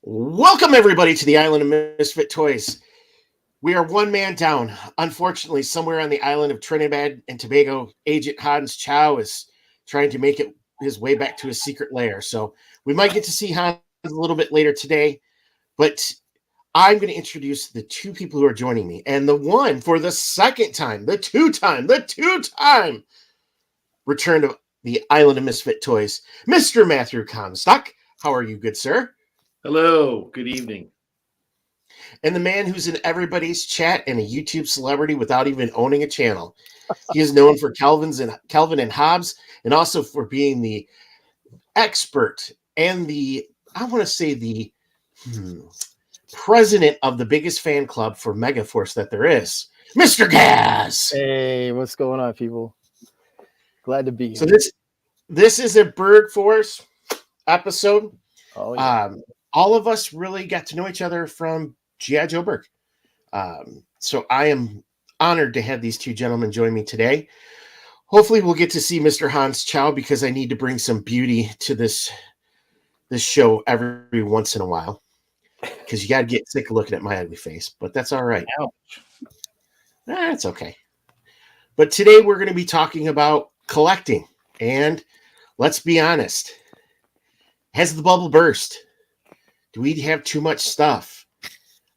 Welcome, everybody, to the Island of Misfit Toys. We are one man down. Unfortunately, somewhere on the island of Trinidad and Tobago, Agent Hans Chow is trying to make his way back to his secret lair. So we might get to see Hans a little bit later today, but I'm going to introduce the two people who are joining me. And the one for the second time, the two-time return to the Island of Misfit Toys, Mr. Matthew Comstock. How are you, good sir? Hello, good evening. And the man who's in everybody's chat and a YouTube celebrity without even owning a channel. He is known for Calvin and Hobbes, and also for being the expert and the president of the biggest fan club for Megaforce that there is, Mr. Gas. Hey, what's going on, people? Glad to be here. So this is a Bird Force episode. Oh, yeah. All of us really got to know each other from G.I. Joe Berg. So I am honored to have these two gentlemen join me today. Hopefully we'll get to see Mr. Hans Chow, because I need to bring some beauty to this show every once in a while, because you got to get sick of looking at my ugly face, but that's all right. Ouch. That's okay. But today we're going to be talking about collecting, and let's be honest. Has the bubble burst? Do we have too much stuff?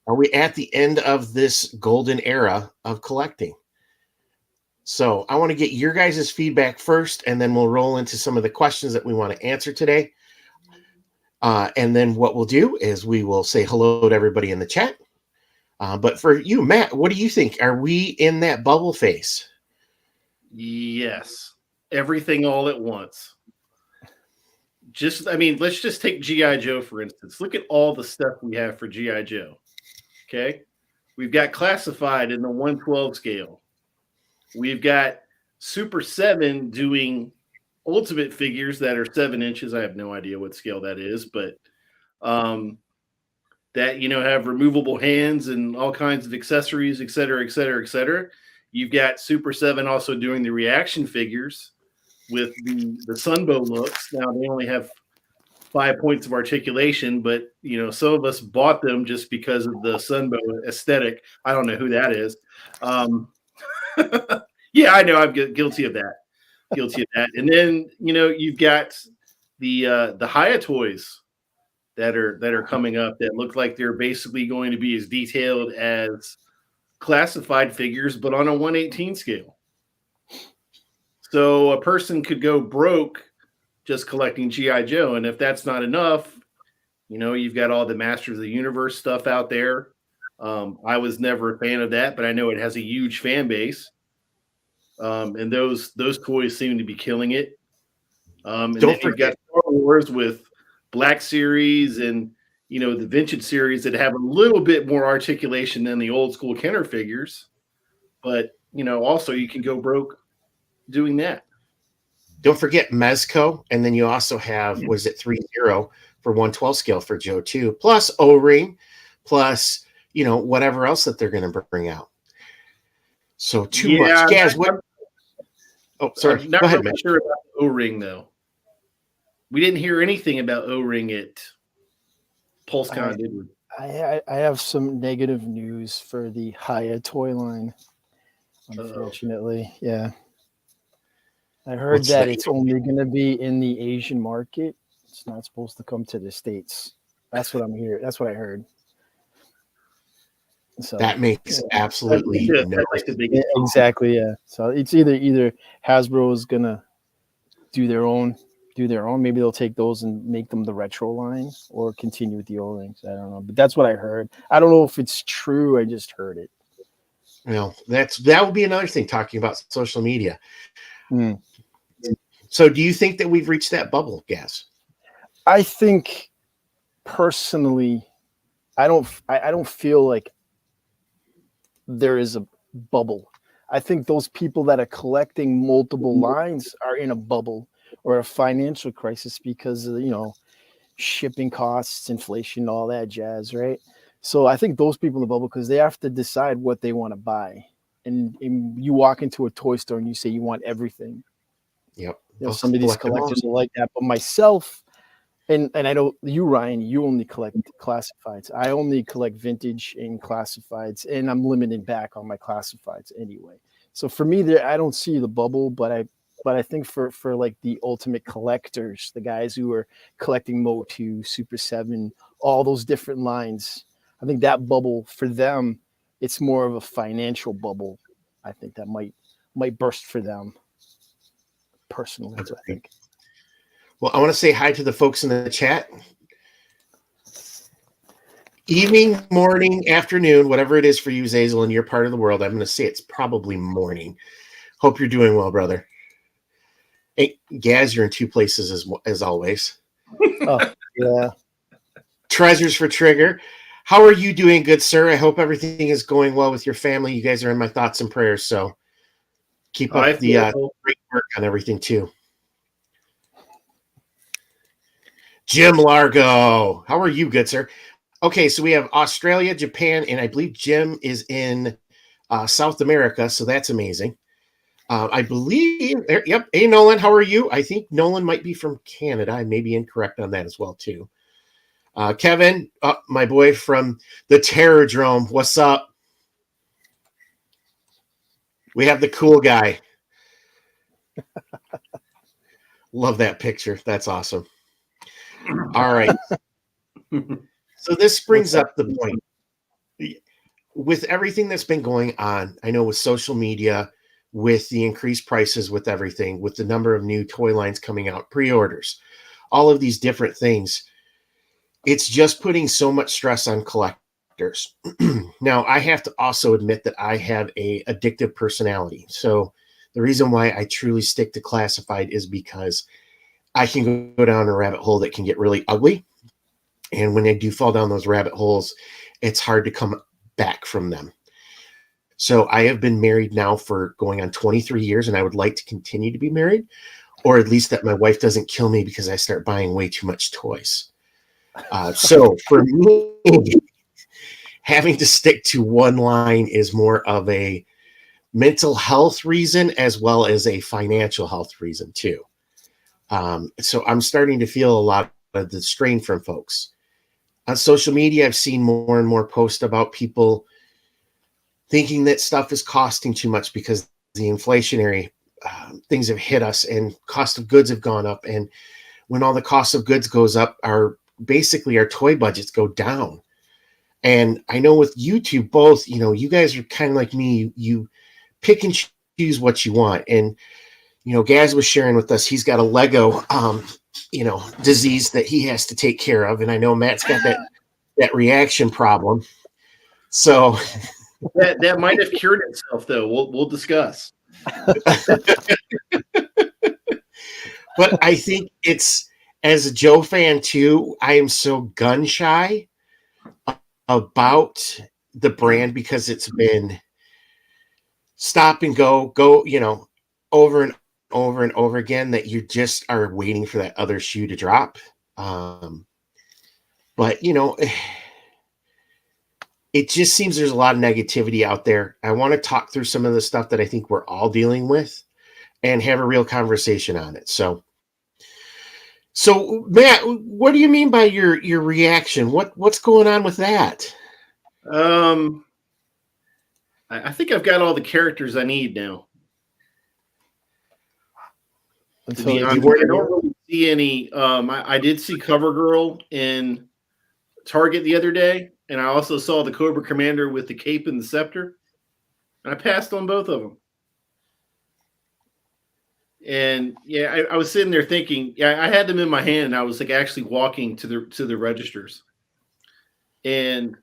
Are we at the end of this golden era of collecting? So I want to get your guys' feedback first, and then we'll roll into some of the questions that we want to answer today. And then what we'll do is we will say hello to everybody in the chat. But for you, Matt, what do you think? Are we in that bubble phase? Yes, everything all at once. Let's just take G.I. Joe, for instance. Look at all the stuff we have for G.I. Joe. Okay. We've got classified in the 112 scale. We've got Super 7 doing ultimate figures that are 7 inches. I have no idea what scale that is, but that, have removable hands and all kinds of accessories, et cetera, et cetera, et cetera. You've got Super 7 also doing the reaction figures with the Sunbow looks. Now they only have 5 points of articulation, but some of us bought them just because of the Sunbow aesthetic. I don't know who that is. Yeah, I know I'm guilty of that. And then you've got the Haya toys that are coming up that look like they're basically going to be as detailed as classified figures, but on a 1/18 scale. So a person could go broke just collecting G.I. Joe. And if that's not enough, you've got all the Masters of the Universe stuff out there. I was never a fan of that, but I know it has a huge fan base. And those toys seem to be killing it. And then you've got Star Wars with Black Series and, the Vintage series that have a little bit more articulation than the old school Kenner figures. But, also you can go broke doing that. Don't forget Mezco, and then you also have, was it 3-0 for 112 scale for Joe too, plus O-ring, plus whatever else that they're going to bring out. So much. Gaz, what? Oh, sorry. I'm not Go ahead, really Matt. sure about O-ring though. We didn't hear anything about O-ring at PulseCon, did we? I have some negative news for the Haya toy line. Unfortunately, yeah. I heard that it's only going to be in the Asian market. It's not supposed to come to the States. That's what I'm hearing. That's what I heard. So that makes absolutely no sense. Exactly, yeah. So it's either Hasbro is going to do their own. Maybe they'll take those and make them the retro line, or continue with the O-rings. I don't know, but that's what I heard. I don't know if it's true. I just heard it. Well, that would be another thing, talking about social media. So do you think that we've reached that bubble, Gaz? I think personally, I don't feel like there is a bubble. I think those people that are collecting multiple lines are in a bubble or a financial crisis because of, shipping costs, inflation, all that jazz, right? So I think those people in the bubble, because they have to decide what they want to buy. And you walk into a toy store and you say you want everything. Yep. Some of these collectors are like that. But myself, And I know you, Ryan, you only collect classifieds. I only collect vintage and classifieds, and I'm limited back on my classifieds anyway. So for me, there I don't see the bubble, but I think for like the ultimate collectors, the guys who are collecting Motu, Super 7, all those different lines, I think that bubble for them, it's more of a financial bubble. I think that might burst for them personally. That's I think. Well, I want to say hi to the folks in the chat. Evening, morning, afternoon, whatever it is for you, Zazel, in your part of the world. I'm going to say it's probably morning. Hope you're doing well, brother. Hey, Gaz, you're in two places as always. Oh, yeah. Treasures for Trigger. How are you doing, good sir? I hope everything is going well with your family. You guys are in my thoughts and prayers, so keep up the great work on everything, too. Jim Largo. How are you, good sir? Okay, so we have Australia, Japan, and I believe Jim is in South America, so that's amazing. I believe, yep. Hey, Nolan, how are you? I think Nolan might be from Canada. I may be incorrect on that as well, too. Kevin, my boy from the Terrordrome. What's up? We have the cool guy. Love that picture. That's awesome. All right. So this brings up the point. With everything that's been going on, I know with social media, with the increased prices, with everything, with the number of new toy lines coming out, pre-orders, all of these different things, it's just putting so much stress on collectors. Now, I have to also admit that I have a addictive personality. So the reason why I truly stick to classified is because I can go down a rabbit hole that can get really ugly. And when I do fall down those rabbit holes, it's hard to come back from them. So I have been married now for going on 23 years, and I would like to continue to be married, or at least that my wife doesn't kill me because I start buying way too much toys. So for me, having to stick to one line is more of a mental health reason as well as a financial health reason too. So I'm starting to feel a lot of the strain from folks. On social media, I've seen more and more posts about people thinking that stuff is costing too much because the inflationary things have hit us and cost of goods have gone up. And when all the cost of goods goes up, our toy budgets go down. And I know with YouTube, both, you guys are kind of like me. You pick and choose what you want. And, Gaz was sharing with us, he's got a Lego, disease that he has to take care of. And I know Matt's got that reaction problem. So that might have cured itself, though. We'll discuss. But I think it's, as a Joe fan too, I am so gun shy about the brand because it's been stop and go, over and over and over again that you just are waiting for that other shoe to drop. But, it just seems there's a lot of negativity out there. I want to talk through some of the stuff that I think we're all dealing with and have a real conversation on it. So Matt, what do you mean by your reaction? What's going on with that? I think I've got all the characters I need now. To be honest, I don't really see any. I did see CoverGirl in Target the other day, and I also saw the Cobra Commander with the cape and the scepter. And I passed on both of them. And yeah, I was sitting there thinking, I had them in my hand, and I was like actually walking to the registers, and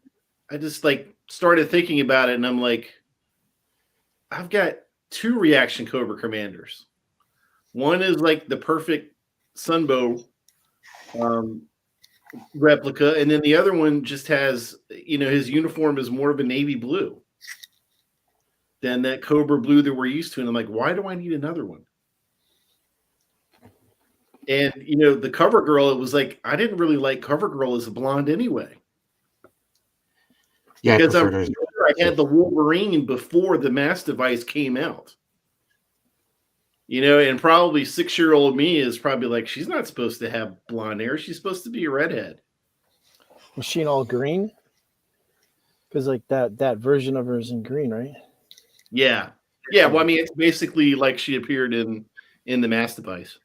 I just started thinking about it, and I'm like, I've got two reaction Cobra Commanders. One is like the perfect Sunbow replica, and then the other one just has, his uniform is more of a navy blue than that Cobra blue that we're used to. And I'm like, why do I need another one? And, the CoverGirl, it was like, I didn't really like CoverGirl as a blonde anyway. Yeah, because I had the Wolverine before the mass device came out. And probably 6-year-old me is probably like, she's not supposed to have blonde hair. She's supposed to be a redhead. Was she in all green? Because like that version of her is in green, right? Yeah. Yeah. Well, I mean, it's basically like she appeared in the Mass Device.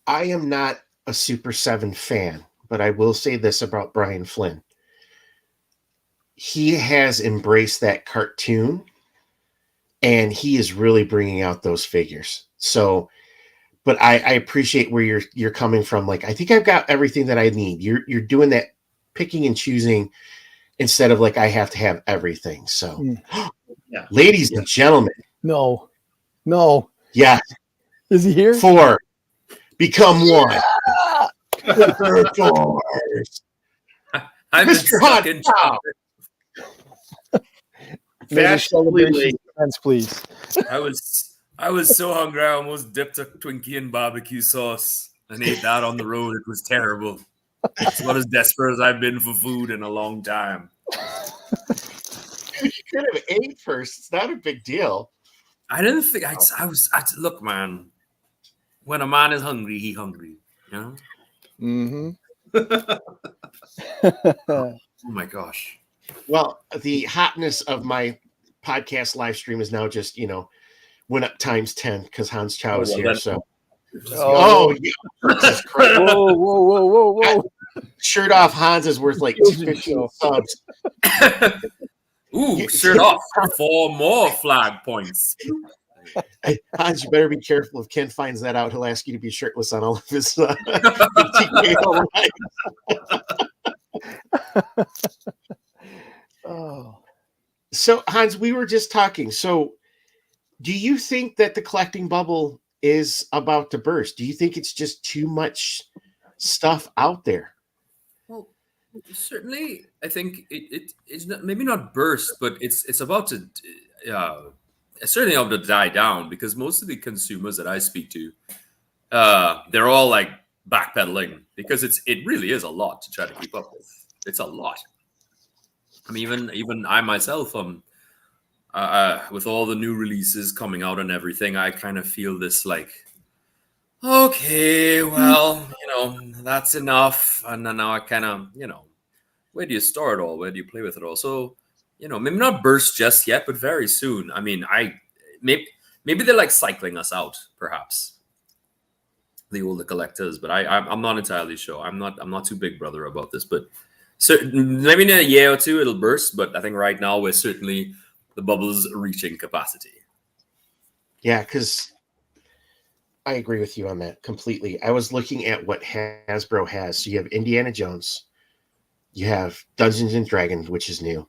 I am not a Super 7 fan, but I will say this about Brian Flynn. He has embraced that cartoon, and he is really bringing out those figures. So, but I appreciate where you're coming from. Like, I think I've got everything that I need. You're doing that picking and choosing instead of like I have to have everything. So, yeah. Ladies and gentlemen, no, yeah, is he here? 4 become 1. I'm Mr. Hunt, Celebration defense, please. I was so hungry I almost dipped a Twinkie in barbecue sauce and ate that on the road. It was terrible. It's about as desperate as I've been for food in a long time. You could have ate first. It's not a big deal. I didn't think I look, man. When a man is hungry, he hungry. You know? Oh my gosh. Well, the hotness of my podcast live stream is now just, went up times 10 because Hans Chow is here. So, Jesus Christ. Whoa. Shirt off Hans is worth like 15 subs. Ooh, shirt off for 4 more flag points. Hey, Hans, you better be careful. If Ken finds that out, he'll ask you to be shirtless on all of his TKO Oh. So, Hans, we were just talking. So, do you think that the collecting bubble is about to burst? Do you think it's just too much stuff out there? Well, certainly, I think it's not, maybe not burst, but it's about to certainly about to die down because most of the consumers that I speak to, they're all like backpedaling because it really is a lot to try to keep up with. It's a lot. I mean, even I myself, with all the new releases coming out and everything, I kind of feel this like, okay, well, that's enough. And then now I kind of, where do you store it all? Where do you play with it all? So, maybe not burst just yet, but very soon. I mean, maybe they're like cycling us out, perhaps, the older collectors. But I'm not entirely sure. I'm not too big brother about this, but maybe in a year or two it'll burst. But I think right now we're certainly the bubble's reaching capacity. Yeah, because I agree with you on that completely. I was looking at what Hasbro has. So you have Indiana Jones, you have Dungeons and Dragons, which is new.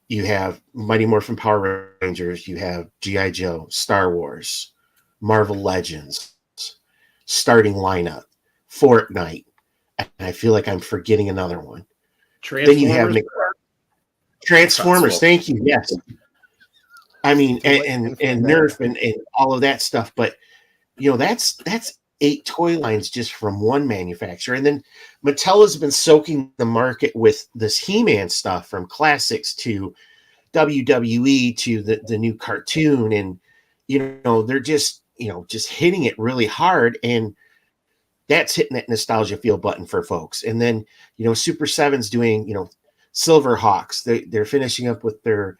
You have Mighty Morphin Power Rangers. You have G.I. Joe, Star Wars, Marvel Legends, starting lineup, Fortnite. And I feel like I'm forgetting another one. Then you have Transformers. Thank you. Yes. I mean, and Nerf and all of that stuff. But, that's 8 toy lines just from one manufacturer. And then Mattel has been soaking the market with this He-Man stuff from classics to WWE to the new cartoon. And, they're just hitting it really hard. And that's hitting that nostalgia feel button for folks. And then, Super 7's doing, Silverhawks. They're finishing up with their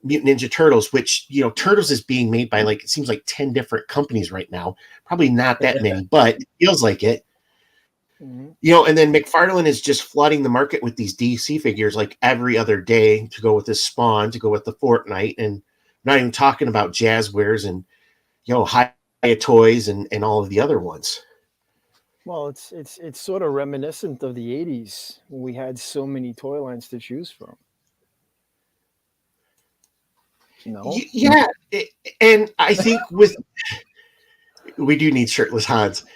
Mutant Ninja Turtles, which, Turtles is being made by it seems like 10 different companies right now. Probably not that many, but it feels like it. Mm-hmm. And then McFarlane is just flooding the market with these DC figures like every other day to go with this Spawn, to go with the Fortnite, and I'm not even talking about Jazzwares and, Hiya Toys and all of the other ones. Well, it's sort of reminiscent of the 80s when we had so many toy lines to choose from. Yeah, and I think we do need shirtless Hans.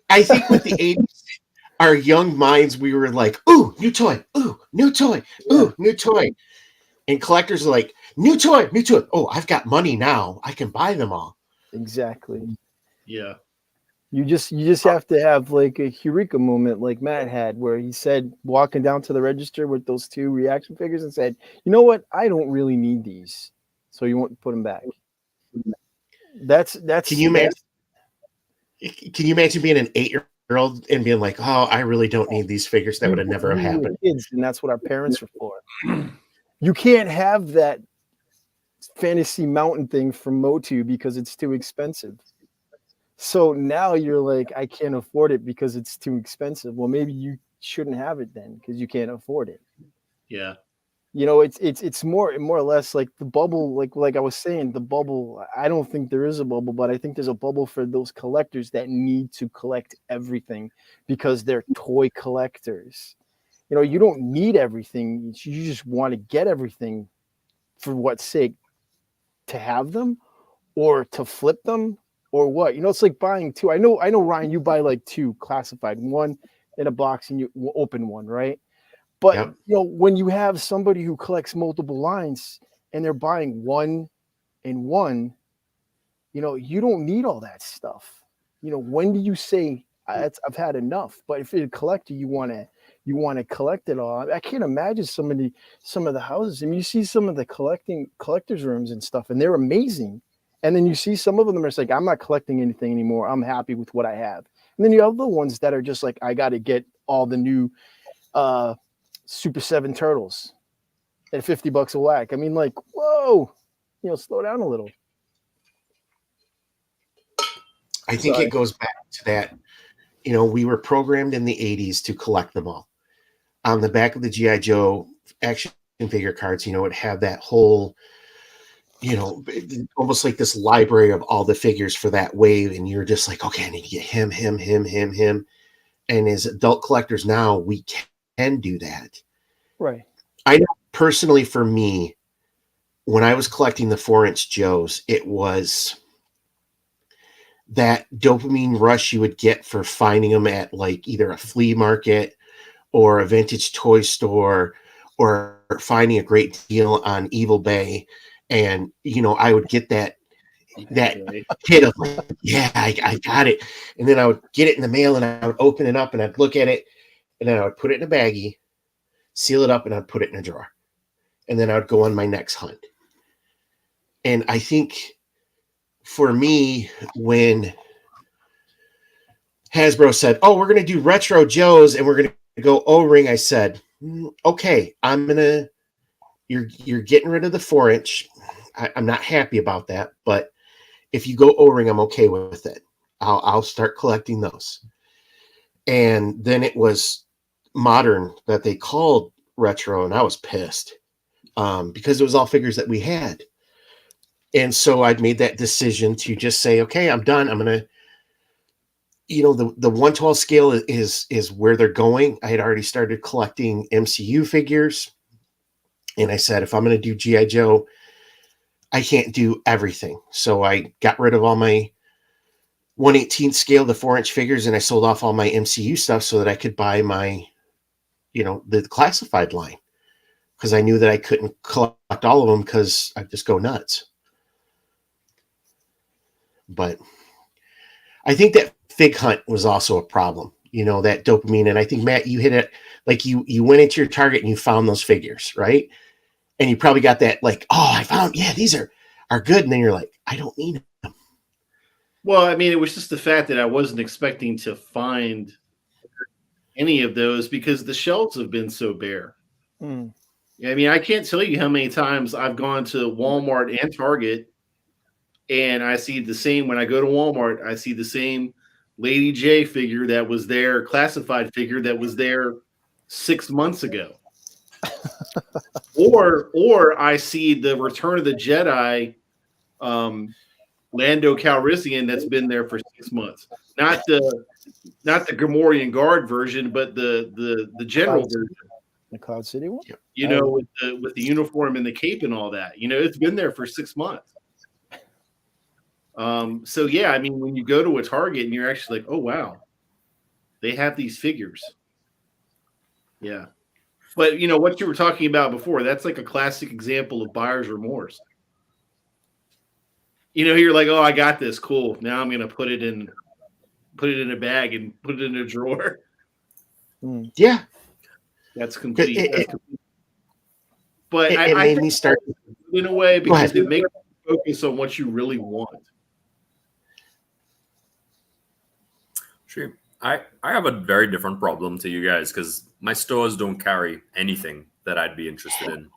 I think with the 80s, our young minds, we were like, ooh, new toy, ooh, new toy, ooh, new toy. And collectors are like, new toy, new toy. Oh, I've got money now. I can buy them all. Exactly. Yeah. You just have to have like a eureka moment like Matt had, where he said, walking down to the register with those 2 reaction figures, and said, "You know what? I don't really need these." So you won't put them back. That's Can you imagine? Can you imagine being an 8-year-old and being like, "Oh, I really don't need these figures. That would have never have we were happened." kids, and that's what our parents are for. You can't have that Fantasy Mountain thing from Motu because it's too expensive. So now you're like, I can't afford it because it's too expensive. Well, maybe you shouldn't have it then because you can't afford it. Yeah. You know, it's more or less like the bubble, like I was saying, the bubble. I don't think there is a bubble, but I think there's a bubble for those collectors that need to collect everything because they're toy collectors. You know, you don't need everything. You just want to get everything. For what sake? To have them or to flip them or what? You know, it's like buying 2. I know, Ryan, you buy like 2 classified, 1 in a box and you open one, right? But Yep. you know, when you have somebody who collects multiple lines and they're buying 1 and 1, you know, you don't need all that stuff. You know, when do you say I've had enough? But if you're a collector, you want to collect it all. I can't imagine some of the houses. I mean, you see some of the collectors rooms and stuff, and they're amazing. And then you see some of them are like, I'm not collecting anything anymore. I'm happy with what I have. And then you have the ones that are just like, I got to get all the new Super 7 Turtles at $50 a whack. I mean, like, whoa, you know, slow down a little. I think it goes back to that. You know, we were programmed in the 80s to collect them all. On the back of the G.I. Joe action figure cards, you know, it had that whole, you know, almost like this library of all the figures for that wave. And you're just like, okay, I need to get him. And as adult collectors now, we can do that. Right. I know personally for me, when I was collecting the 4-inch Joes, it was that dopamine rush you would get for finding them at like either a flea market or a vintage toy store or finding a great deal on Evil Bay. And, you know, I would get that hit of like, yeah, I got it. And then I would get it in the mail and I would open it up and I'd look at it and then I would put it in a baggie, seal it up, and I'd put it in a drawer. And then I would go on my next hunt. And I think for me, when Hasbro said, "Oh, we're going to do retro Joes and we're going to go O-ring," I said, "Okay, you're getting rid of the 4-inch. I'm not happy about that, but if you go O-ring, I'm okay with it. I'll start collecting those." And then it was modern that they called retro, and I was pissed because it was all figures that we had. And so I'd made that decision to just say, okay, I'm done. I'm going to, you know, the 112 scale is where they're going. I had already started collecting MCU figures. And I said, if I'm going to do G.I. Joe, I can't do everything. So I got rid of all my 1/18 scale, the 4-inch figures, and I sold off all my MCU stuff so that I could buy my, you know, the classified line. Because I knew that I couldn't collect all of them because I'd just go nuts. But I think that fig hunt was also a problem, you know, that dopamine. And I think, Matt, you hit it, like you went into your Target and you found those figures, right? And you probably got that like, oh, I found, yeah, these are good. And then you're like, I don't need them. Well, I mean, it was just the fact that I wasn't expecting to find any of those because the shelves have been so bare. I mean, I can't tell you how many times I've gone to Walmart and Target and I see the same, when I go to Walmart, I see the same Lady J figure that was there, classified figure that was there 6 months ago. or I see the Return of the Jedi Lando Calrissian that's been there for 6 months. Not the Gamorrean Guard version, but the general version. The Cloud City one? You know, with the uniform and the cape and all that. You know, it's been there for 6 months. So yeah, I mean, when you go to a Target and you're actually like, oh wow, they have these figures. Yeah. But you know what you were talking about before, that's like a classic example of buyer's remorse. You know, you're like, oh, I got this, cool. Now I'm gonna put it in put it in a bag and put it in a drawer. Yeah. That's complete. But It I made think me start in a way because ahead. it makes you focus on what you really want. Sure. I have a very different problem to you guys because my stores don't carry anything that I'd be interested in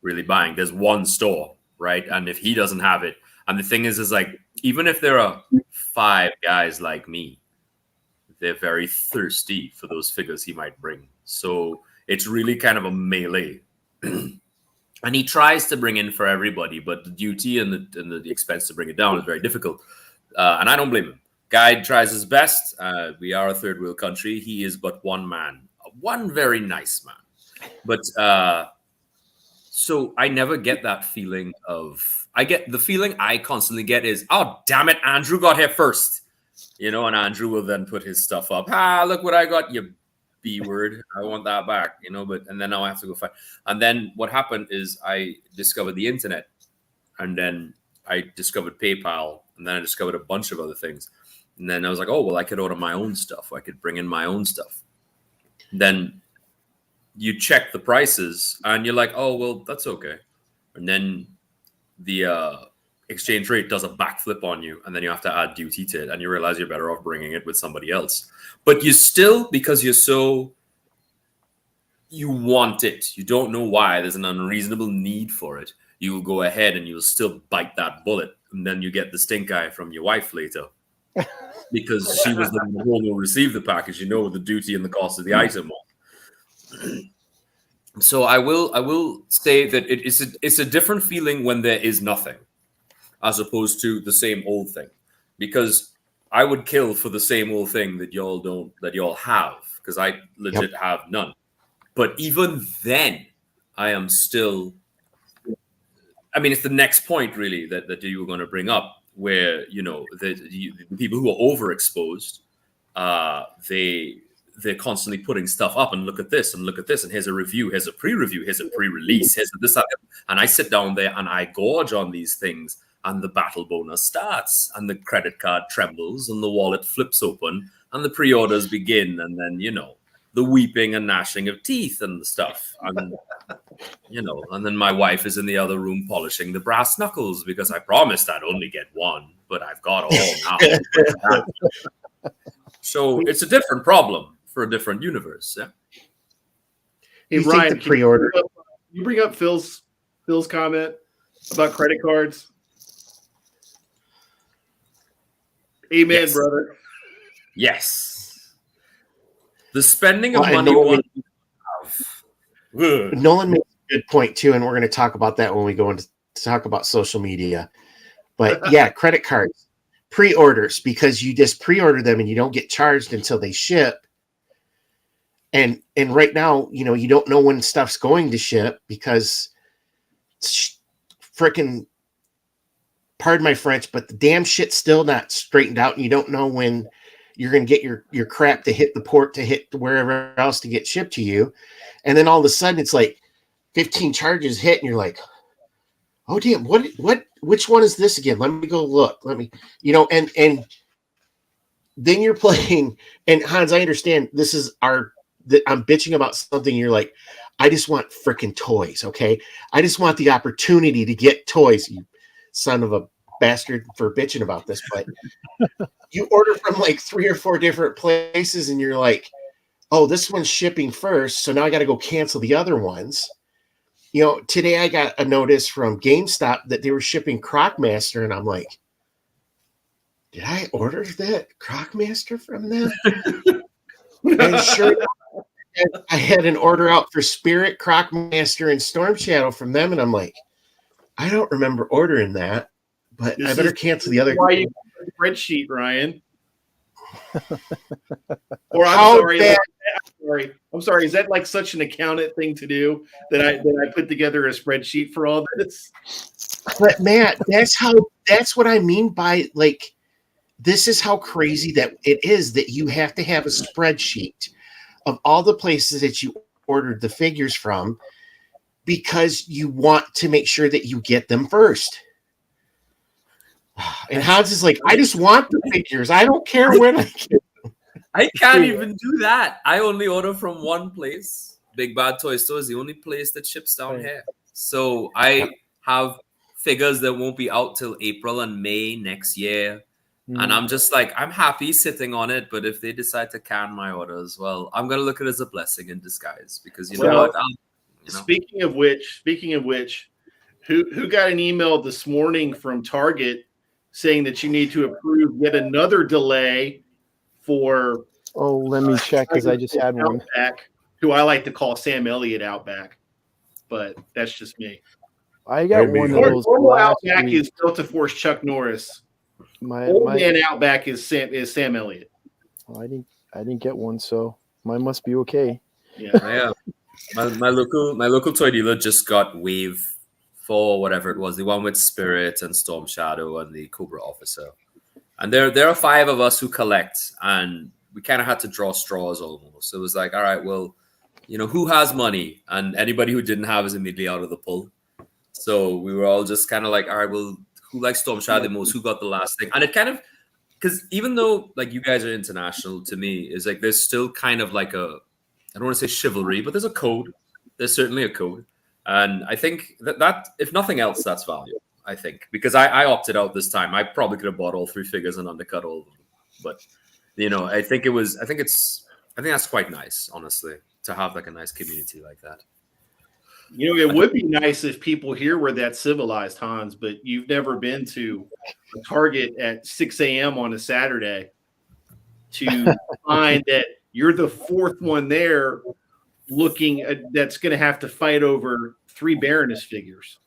really buying. There's one store, right? And if he doesn't have it, and the thing is like, even if there are 5 guys like me, they're very thirsty for those figures he might bring. So it's really kind of a melee. And he tries to bring in for everybody, but the duty and the expense to bring it down is very difficult. And I don't blame him. Guy tries his best. We are a third world country. He is but one man, one very nice man. But so I never get that feeling of, I get the feeling I constantly get is, oh, damn it, Andrew got here first. And Andrew will then put his stuff up. Look what I got, you B word. I want that back, but, and then now I have to go find. And then what happened is I discovered the internet, and then I discovered PayPal, and then I discovered a bunch of other things. And then I was like, oh, well, I could order my own stuff. I could bring in my own stuff. Then you check the prices and you're like, oh, well, that's okay. And then the exchange rate does a backflip on you, and then you have to add duty to it, and you realize you're better off bringing it with somebody else. But you still, because you want it, you don't know why, there's an unreasonable need for it, you will go ahead and you'll still bite that bullet, and then you get the stink eye from your wife later because she was the one who received the package, the duty and the cost of the item. So I will say that it's a different feeling when there is nothing, as opposed to the same old thing, because I would kill for the same old thing that y'all have, because I legit have none. But even then, I am still. I mean, it's the next point really that you were going to bring up, where the people who are overexposed, they're constantly putting stuff up, and look at this and look at this, and here's a review, here's a pre-review, here's a pre-release, here's this, and I sit down there and I gorge on these things. And the battle bonus starts, and the credit card trembles, and the wallet flips open, and the pre-orders begin, and then the weeping and gnashing of teeth and the stuff, and and then my wife is in the other room polishing the brass knuckles because I promised I'd only get one, but I've got all now. So it's a different problem for a different universe. Yeah. Hey, you Ryan, think the pre-order? You bring up Phil's comment about credit cards. Amen, yes. Brother. Yes. The spending of money one. Nolan made a good point too, and we're going to talk about that when we go into talk about social media. But yeah, credit cards, pre-orders, because you just pre-order them and you don't get charged until they ship. And right now, you don't know when stuff's going to ship because freaking, pardon my French, but the damn shit's still not straightened out, and you don't know when you're going to get your crap to hit the port, to hit wherever else to get shipped to you. And then all of a sudden it's like 15 charges hit, and you're like, oh damn, which one is this again? Let me go look. Let me, and then you're playing, and Hans, I understand this is I'm bitching about something. You're like, I just want freaking toys. Okay. I just want the opportunity to get toys, you son of a bastard for bitching about this, but you order from like 3 or 4 different places, and you're like, oh, this one's shipping first, so now I got to go cancel the other ones. Today I got a notice from GameStop that they were shipping Crocmaster, and I'm like, did I order that Crocmaster from them? And sure enough, I had an order out for Spirit, Crocmaster, and Storm Shadow from them, and I'm like, I don't remember ordering that, but I better cancel the other. Why you got a spreadsheet, Ryan? Or I'm sorry. Is that like such an accountant thing to do that I put together a spreadsheet for all this? But Matt, that's what I mean by like, this is how crazy that it is that you have to have a spreadsheet of all the places that you ordered the figures from, because you want to make sure that you get them first. And Hans is like, I just want the figures. I don't care when I get. I can't even do that. I only order from one place. Big Bad Toy Store is the only place that ships down here. So I have figures that won't be out till April and May next year. And I'm just like, I'm happy sitting on it. But if they decide to can my orders, well, I'm going to look at it as a blessing in disguise because you know what? Speaking of which, who got an email this morning from Target saying that you need to approve yet another delay for let me check because I just had one. Outback, who I like to call Sam Elliott Outback, but that's just me. I got one of those. Normal Outback is Delta Force Chuck Norris. Old man Outback is Sam Elliott. I didn't get one, so mine must be okay. Yeah. My local toy dealer just got Wave 4, whatever it was, the one with Spirit and Storm Shadow and the Cobra Officer. And there are 5 of us who collect, and we kind of had to draw straws almost. So it was like, all right, well, who has money? And anybody who didn't have is immediately out of the pool. So we were all just kind of like, all right, well, who likes Storm Shadow the most? Who got the last thing? And it kind of, because even though like you guys are international, to me, is like there's still kind of like a, I don't want to say chivalry, but there's a code. There's certainly a code. And I think that if nothing else, that's valuable, I think. Because I opted out this time. I probably could have bought all 3 figures and undercut all of them. But, I think that's quite nice, honestly, to have like a nice community like that. It would be nice if people here were that civilized, Hans, but you've never been to a Target at 6 a.m. on a Saturday to find that you're the 4th one there looking that's going to have to fight over 3 Baroness figures.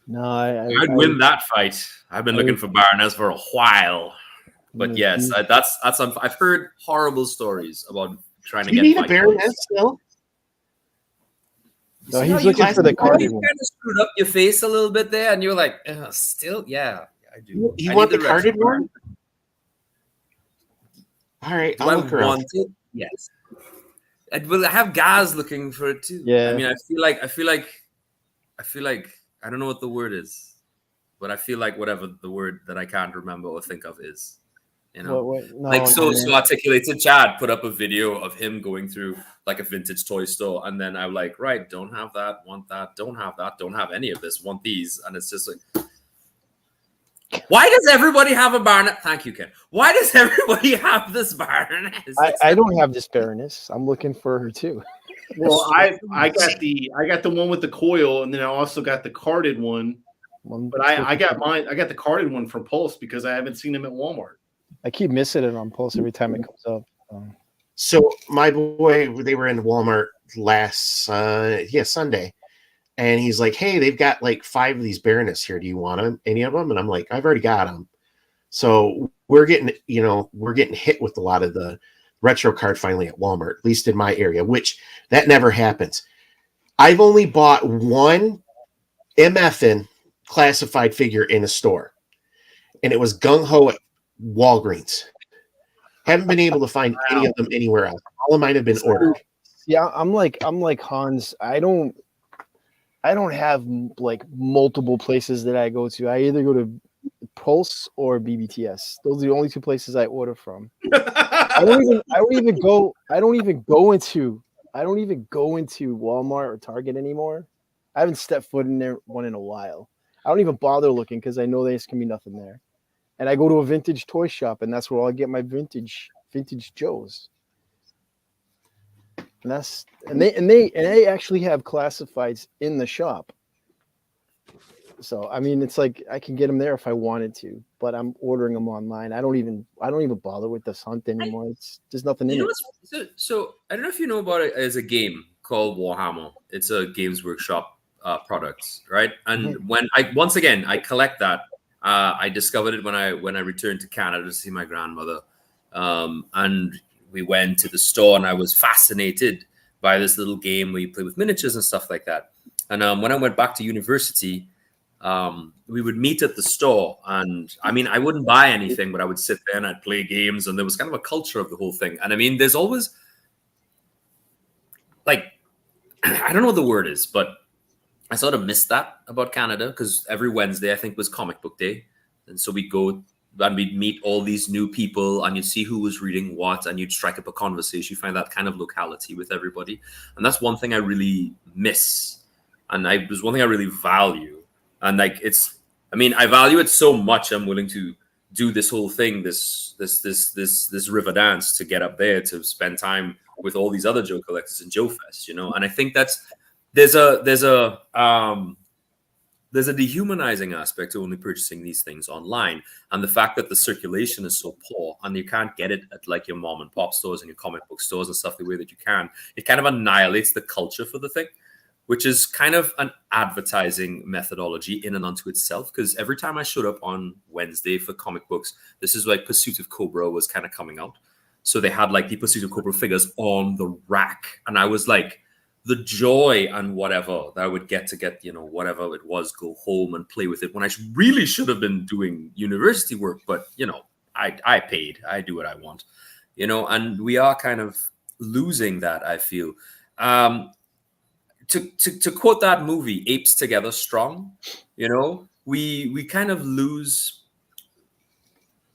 No, I'd win that fight. I've been looking for Baroness for a while. But yes, that's I've heard horrible stories about trying to get. You need a Baroness still? No, he's looking for the card. You kind of screwed up your face a little bit there, and you're like, still, yeah, I do. You want the carded one? All right, do I want it? Yes. I have guys looking for it too. Yeah. I mean, I feel like I don't know what the word is, but I feel like whatever the word that I can't remember or think of is. So articulated. Chad put up a video of him going through like a vintage toy store, and then I'm like, right, don't have that, want that, don't have that, don't have any of this, want these, and it's just like, why does everybody have a Baroness? Thank you, Ken. Why does everybody have this Baroness? I don't have this Baroness. I'm looking for her too. Well, I got the one with the coil, and then I also got the carded one. But I got mine. I got the carded one from Pulse because I haven't seen them at Walmart. I keep missing it on Pulse every time it comes up. So my boy, they were in Walmart last Sunday, and he's like, "Hey, they've got like 5 of these Baroness here. Do you want them? Any of them?" And I'm like, "I've already got them." So we're getting hit with a lot of the retro card finally at Walmart, at least in my area, which that never happens. I've only bought one MFN classified figure in a store, and it was Gung Ho at Walgreens. Haven't been able to find any of them anywhere else. All of mine have been ordered. Yeah, I'm like Hans. I don't have like multiple places that I go to. I either go to Pulse or BBTS. Those are the only 2 places I order from. I don't even go into Walmart or Target anymore. I haven't stepped foot in there one in a while. I don't even bother looking because I know there's gonna be nothing there. And I go to a vintage toy shop, and that's where I get my vintage Joes. And they actually have classifieds in the shop. So I mean, it's like I can get them there if I wanted to, but I'm ordering them online. I don't even bother with this hunt anymore. There's nothing in it. So I don't know if you know about it as a game called Warhammer. It's a Games Workshop products, right? And when I collect that. I discovered it when I returned to Canada to see my grandmother, and we went to the store, and I was fascinated by this little game where you play with miniatures and stuff like that. And when I went back to university, we would meet at the store, and I mean, I wouldn't buy anything, but I would sit there and I'd play games, and there was kind of a culture of the whole thing. And I mean, there's always like, I don't know what the word is, but I sort of missed that about Canada because every Wednesday, I think, was comic book day. And so we go and we'd meet all these new people, and you'd see who was reading what, and you'd strike up a conversation. You find that kind of locality with everybody. And that's one thing I really miss. And was one thing I really value. And like, I value it so much. I'm willing to do this whole thing, this river dance, to get up there to spend time with all these other Joe collectors in Joe Fest, you know. And I think there's a dehumanizing aspect to only purchasing these things online, and the fact that the circulation is so poor and you can't get it at like your mom and pop stores and your comic book stores and stuff the way that you can. It kind of annihilates the culture for the thing, which is kind of an advertising methodology in and unto itself. Because every time I showed up on Wednesday for comic books, this is like Pursuit of Cobra was kind of coming out. So they had like the Pursuit of Cobra figures on the rack. And I was like, the joy and whatever that I would get, you know, whatever it was, go home and play with it when I really should have been doing university work. But, you know, I paid, I do what I want, you know, and we are kind of losing that, I feel. To quote that movie, Apes Together Strong, you know, we kind of lose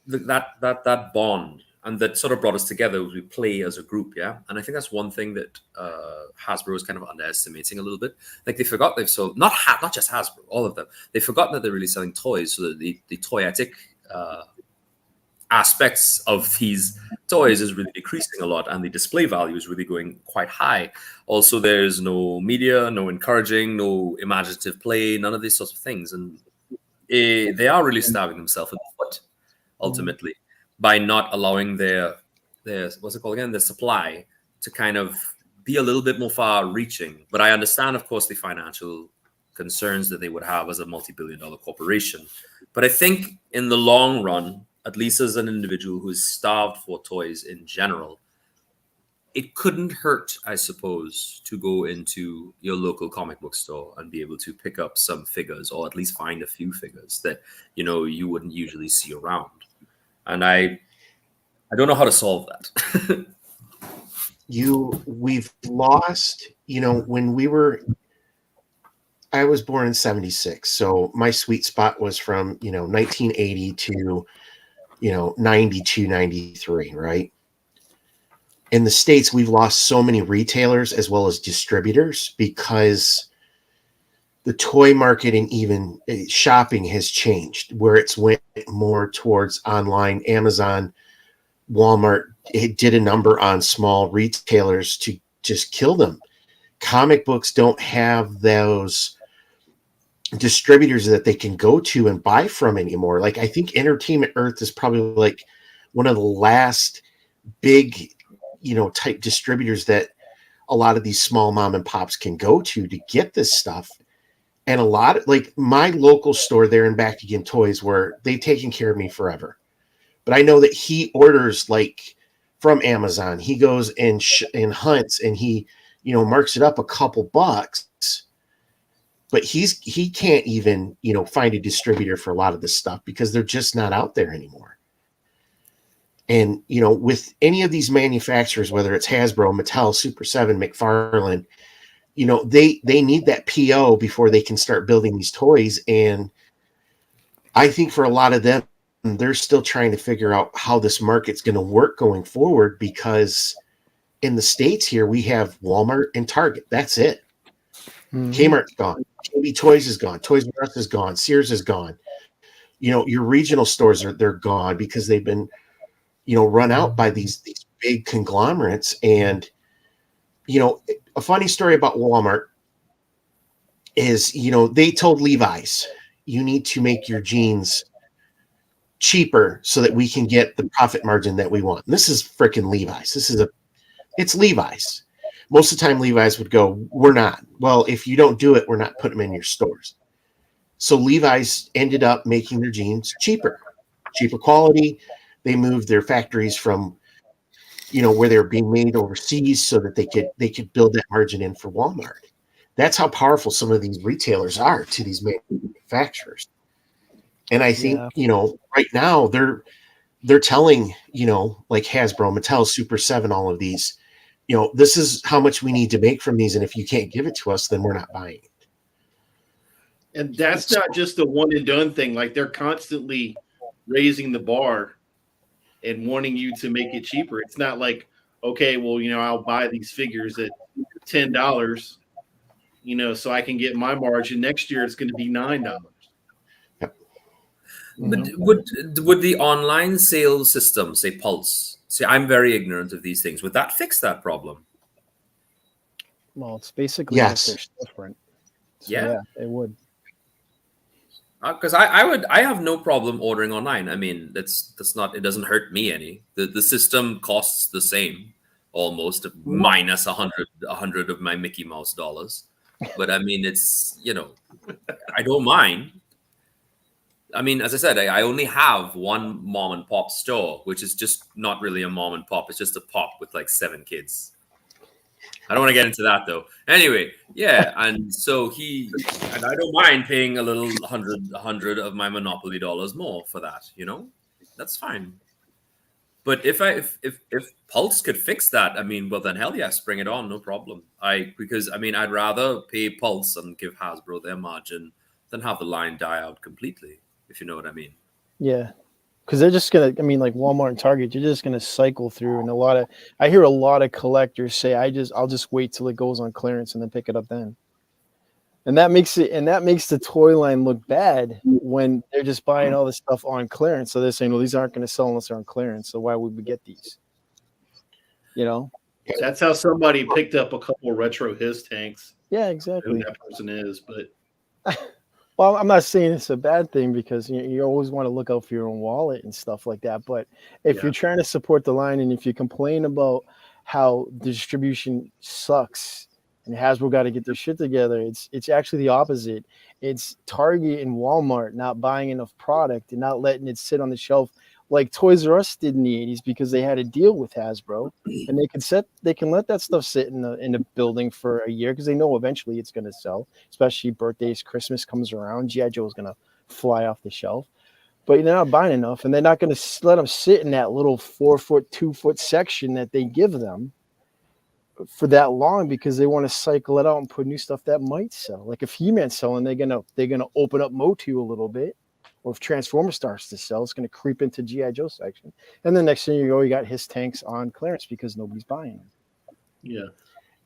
that bond. And that sort of brought us together as we play as a group, yeah? And I think that's one thing that Hasbro is kind of underestimating a little bit. Like, they forgot they've sold, not just Hasbro, all of them. They've forgotten that they're really selling toys, so that the toyetic aspects of these toys is really decreasing a lot, and the display value is really going quite high. Also, there's no media, no encouraging, no imaginative play, none of these sorts of things. And they are really stabbing themselves in the foot, ultimately, by not allowing their what's it called again, their supply to kind of be a little bit more far-reaching. But I understand, of course, the financial concerns that they would have as a multi-billion-dollar corporation. But I think in the long run, at least as an individual who is starved for toys in general, it couldn't hurt, I suppose, to go into your local comic book store and be able to pick up some figures, or at least find a few figures that, you know, you wouldn't usually see around. And I don't know how to solve that. We've lost, you know, I was born in 76. So my sweet spot was from, you know, 1980 to, you know, 92, 93, right? In the States, we've lost so many retailers as well as distributors because the toy market and even shopping has changed, where it's went more towards online. Amazon, Walmart, it did a number on small retailers to just kill them. Comic books don't have those distributors that they can go to and buy from anymore. Like, I think Entertainment Earth is probably like one of the last big, you know, type distributors that a lot of these small mom and pops can go to get this stuff. And a lot of, like, my local store there in Back Again Toys, where they've taken care of me forever. But I know that he orders, like, from Amazon. He goes and hunts, and he, you know, marks it up a couple bucks. But he can't even, you know, find a distributor for a lot of this stuff because they're just not out there anymore. And, you know, with any of these manufacturers, whether it's Hasbro, Mattel, Super 7, McFarlane, you know, they need that PO before they can start building these toys. And I think for a lot of them, they're still trying to figure out how this market's going to work going forward, because in the States here, we have Walmart and Target. That's it. Mm-hmm. Kmart's gone. KB Toys is gone. Toys R Us is gone. Sears is gone. You know, your regional stores they're gone because they've been, you know, run out by these big conglomerates. And, you know, a funny story about Walmart is, you know, they told Levi's, you need to make your jeans cheaper so that we can get the profit margin that we want. And this is freaking Levi's. It's Levi's. Most of the time Levi's would go, we're not. Well, if you don't do it, we're not putting them in your stores. So Levi's ended up making their jeans cheaper quality. They moved their factories from, you know, where they were being made overseas so that they could build that margin in for Walmart. That's how powerful some of these retailers are to these manufacturers. And I think, you know, right now they're telling, you know, like Hasbro, Mattel, Super 7, all of these, you know, this is how much we need to make from these. And if you can't give it to us, then we're not buying it. And that's not just a one and done thing. Like, they're constantly raising the bar and wanting you to make it cheaper. It's not like, okay, well, I'll buy these figures at $10, so I can get my margin. Next year, it's going to be $9. But would the online sales system, say Pulse, see, I'm very ignorant of these things. Would that fix that problem? Well, it's basically Yes. their different. So, Yeah. it would. Because I have no problem ordering online. I mean, that's not, it doesn't hurt me any. The system costs the same, almost minus 100 of my Mickey Mouse dollars. But I mean, it's, I don't mind. I mean, as I said, I only have one mom and pop store, which is just not really a mom and pop. It's just a pop with like 7 kids. I don't want to get into that though. Anyway, yeah, and so and I don't mind paying a little 100 of my Monopoly dollars more for that. That's fine. But if Pulse could fix that, I mean, well then hell yes, bring it on, no problem. Because I'd rather pay Pulse and give Hasbro their margin than have the line die out completely, if you know what I mean. Yeah. Because they're just gonna, like Walmart and Target, you're just gonna cycle through, and I hear a lot of collectors say, I'll just wait till it goes on clearance and then pick it up then. And that makes the toy line look bad when they're just buying all this stuff on clearance. So they're saying, well, these aren't going to sell unless they're on clearance. So why would we get these? That's how somebody picked up a couple of retro his tanks. Yeah, exactly. Who that person is, but. Well, I'm not saying it's a bad thing, because you always want to look out for your own wallet and stuff like that. But if you're trying to support the line, and if you complain about how the distribution sucks and Hasbro got to get their shit together, it's actually the opposite. It's Target and Walmart not buying enough product and not letting it sit on the shelf like Toys R Us did in the 80s, because they had a deal with Hasbro, and they can let that stuff sit in the building for a year, because they know eventually it's going to sell, especially birthdays, Christmas comes around, G.I. Joe is going to fly off the shelf. But they're not buying enough, and they're not going to let them sit in that little 4-foot, 2-foot section that they give them for that long, because they want to cycle it out and put new stuff that might sell. Like if He-Man's selling, they're gonna open up Motu a little bit. Or if Transformer starts to sell, it's going to creep into G.I. Joe section. And the next thing you got his tanks on clearance because nobody's buying them. Yeah.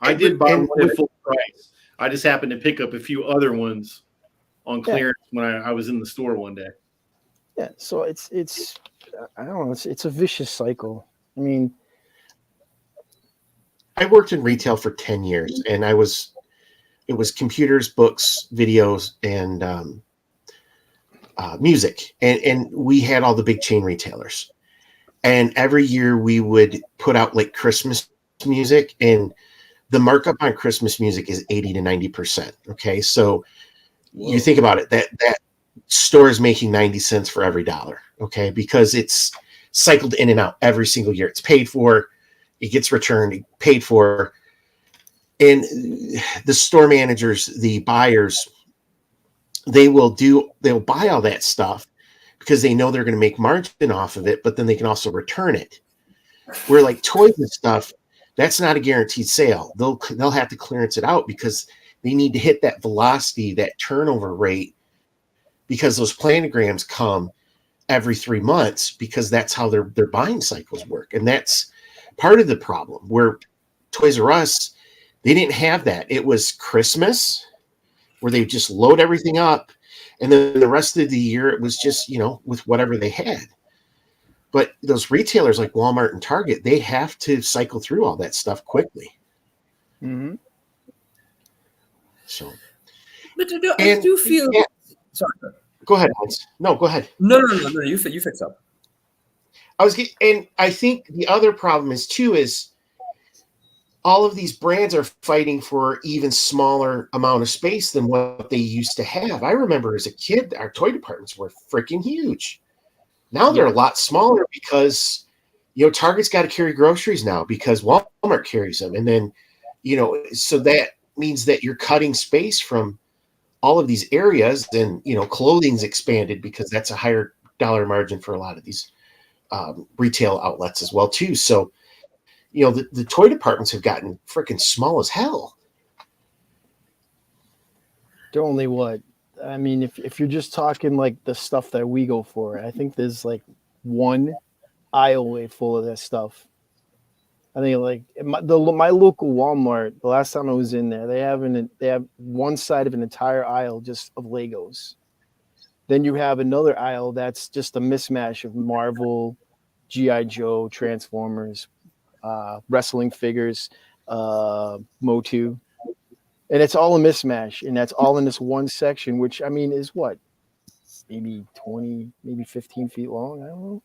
I did buy one at full price. I just happened to pick up a few other ones on clearance when I was in the store one day. Yeah. So it's I don't know. It's a vicious cycle. I mean, I worked in retail for 10 years, and it was computers, books, videos, and music, and we had all the big chain retailers, and every year we would put out like Christmas music, and the markup on Christmas music is 80 to 90%. Okay, so you think about it, that store is making 90 cents for every dollar. Okay, because it's cycled in and out every single year. It's paid for, it gets returned, paid for, and the store managers, the buyers, they'll buy all that stuff because they know they're going to make margin off of it, but then they can also return it. Where like toys and stuff, that's not a guaranteed sale. They'll have to clearance it out because they need to hit that velocity, that turnover rate, because those planograms come every 3 months, because that's how their buying cycles work. And that's part of the problem, where Toys R Us, they didn't have that. It was Christmas, where they just load everything up, and then the rest of the year it was just, with whatever they had. But those retailers like Walmart and Target, they have to cycle through all that stuff quickly. mm-hmm. So, but I do feel. Yeah. Sorry. Go ahead, Hans. No, go ahead. No. You fix up. And I think the other problem is all of these brands are fighting for even smaller amount of space than what they used to have. I remember as a kid, our toy departments were freaking huge. Now they're a lot smaller because, Target's got to carry groceries now because Walmart carries them. And then, so that means that you're cutting space from all of these areas, and, clothing's expanded because that's a higher dollar margin for a lot of these retail outlets as well too. So, the toy departments have gotten freaking small as hell. They're only what, I mean, if you're just talking like the stuff that we go for, I think there's like one aisle full of that stuff. I think like my local Walmart. The last time I was in there, they have one side of an entire aisle just of Legos. Then you have another aisle that's just a mismatch of Marvel, GI Joe, Transformers, wrestling figures, Motu, and it's all a mismatch, and that's all in this one section, which I mean is what, maybe 20, maybe 15 feet long. I don't know.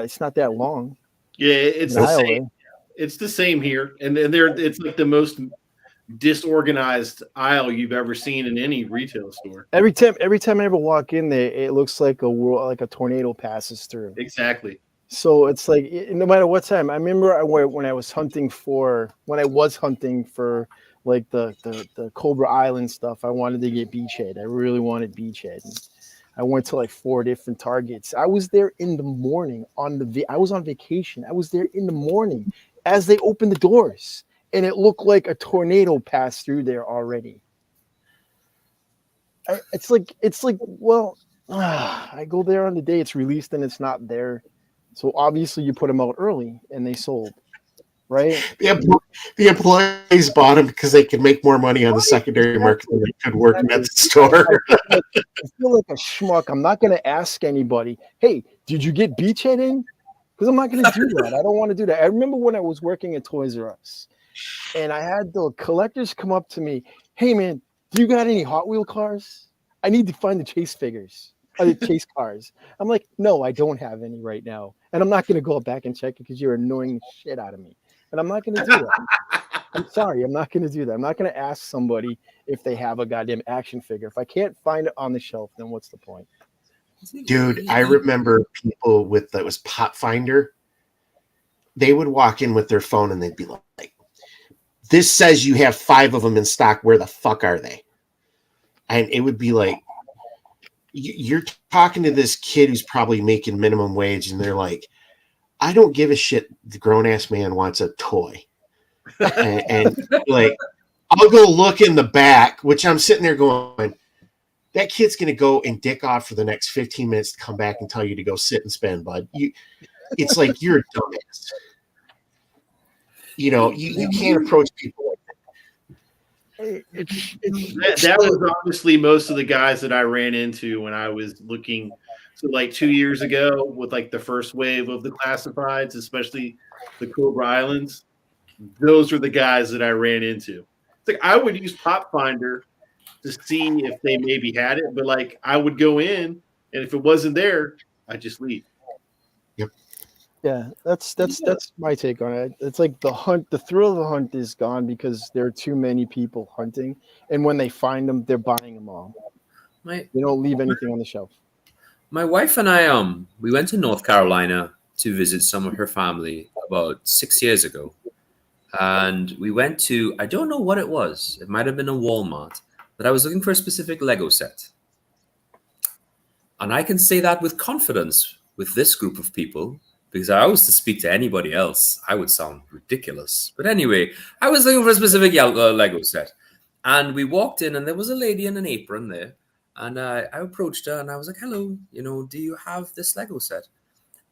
It's not that long. Yeah, it's An the aisle, same. It's the same here, and there it's like the most disorganized aisle you've ever seen in any retail store. Every time I ever walk in there, it looks like like a tornado passes through. Exactly. So it's like no matter what time. I remember when I was hunting for like the Cobra Island stuff. I wanted to get Beachhead. I really wanted Beachhead. And I went to like 4 different Targets. I was there in the morning I was on vacation. I was there in the morning as they opened the doors, and it looked like a tornado passed through there already. It's like well, I go there on the day it's released and it's not there. So obviously you put them out early and they sold, right? The employees bought them because they could make more money on the secondary market than they could working at the store. I feel like a schmuck. I'm not going to ask anybody, hey, did you get Beachhead in? Because I'm not going to do that. I don't want to do that. I remember when I was working at Toys R Us and I had the collectors come up to me, hey, man, do you got any Hot Wheel cars? I need to find the chase figures. The chase cars. I'm like, no, I don't have any right now. And I'm not going to go back and check it because you're annoying the shit out of me. And I'm not going to do that. I'm sorry. I'm not going to do that. I'm not going to ask somebody if they have a goddamn action figure. If I can't find it on the shelf, then what's the point? Dude, I remember people with that was Pop Finder. They would walk in with their phone and they'd be like, this says you have 5 of them in stock. Where the fuck are they? And it would be like, you're talking to this kid who's probably making minimum wage, and they're like, I don't give a shit. The grown ass man wants a toy. and like, I'll go look in the back, which I'm sitting there going, that kid's going to go and dick off for the next 15 minutes to come back and tell you to go sit and spend, bud. It's like, you're a dumbass. You know, you can't approach people like that was honestly most of the guys that I ran into when I was looking. So like 2 years ago with like the first wave of the classifieds, especially the Cobra Islands, those are the guys that I ran into. It's like I would use Pop Finder to see if they maybe had it, but like I would go in and if it wasn't there, I'd just leave. Yep. Yeah, that's my take on it. It's like the thrill of the hunt is gone because there are too many people hunting, and when they find them, they're buying them all. They don't leave anything on the shelf. My wife and I, we went to North Carolina to visit some of her family about 6 years ago, and we went to, I don't know what it was. It might have been a Walmart, but I was looking for a specific Lego set, and I can say that with confidence with this group of people. Because I was to speak to anybody else, I would sound ridiculous. But anyway, I was looking for a specific Lego set. And we walked in, and there was a lady in an apron there. And I approached her, and I was like, hello, do you have this Lego set?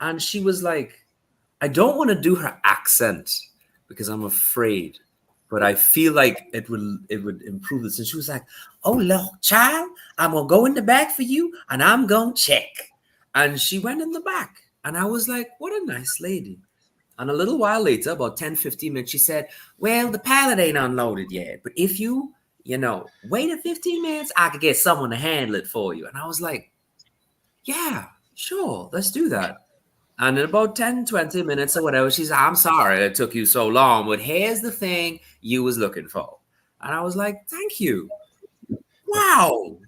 And she was like, I don't want to do her accent because I'm afraid. But I feel like it would improve this. And she was like, oh, look, child, I'm going to go in the back for you, and I'm going to check. And she went in the back. And I was like, what a nice lady. And a little while later, about 10, 15 minutes, she said, well, the pallet ain't unloaded yet. But if you wait a 15 minutes, I could get someone to handle it for you. And I was like, yeah, sure, let's do that. And in about 10, 20 minutes or whatever, she's like, I'm sorry it took you so long, but here's the thing you was looking for. And I was like, thank you. Wow.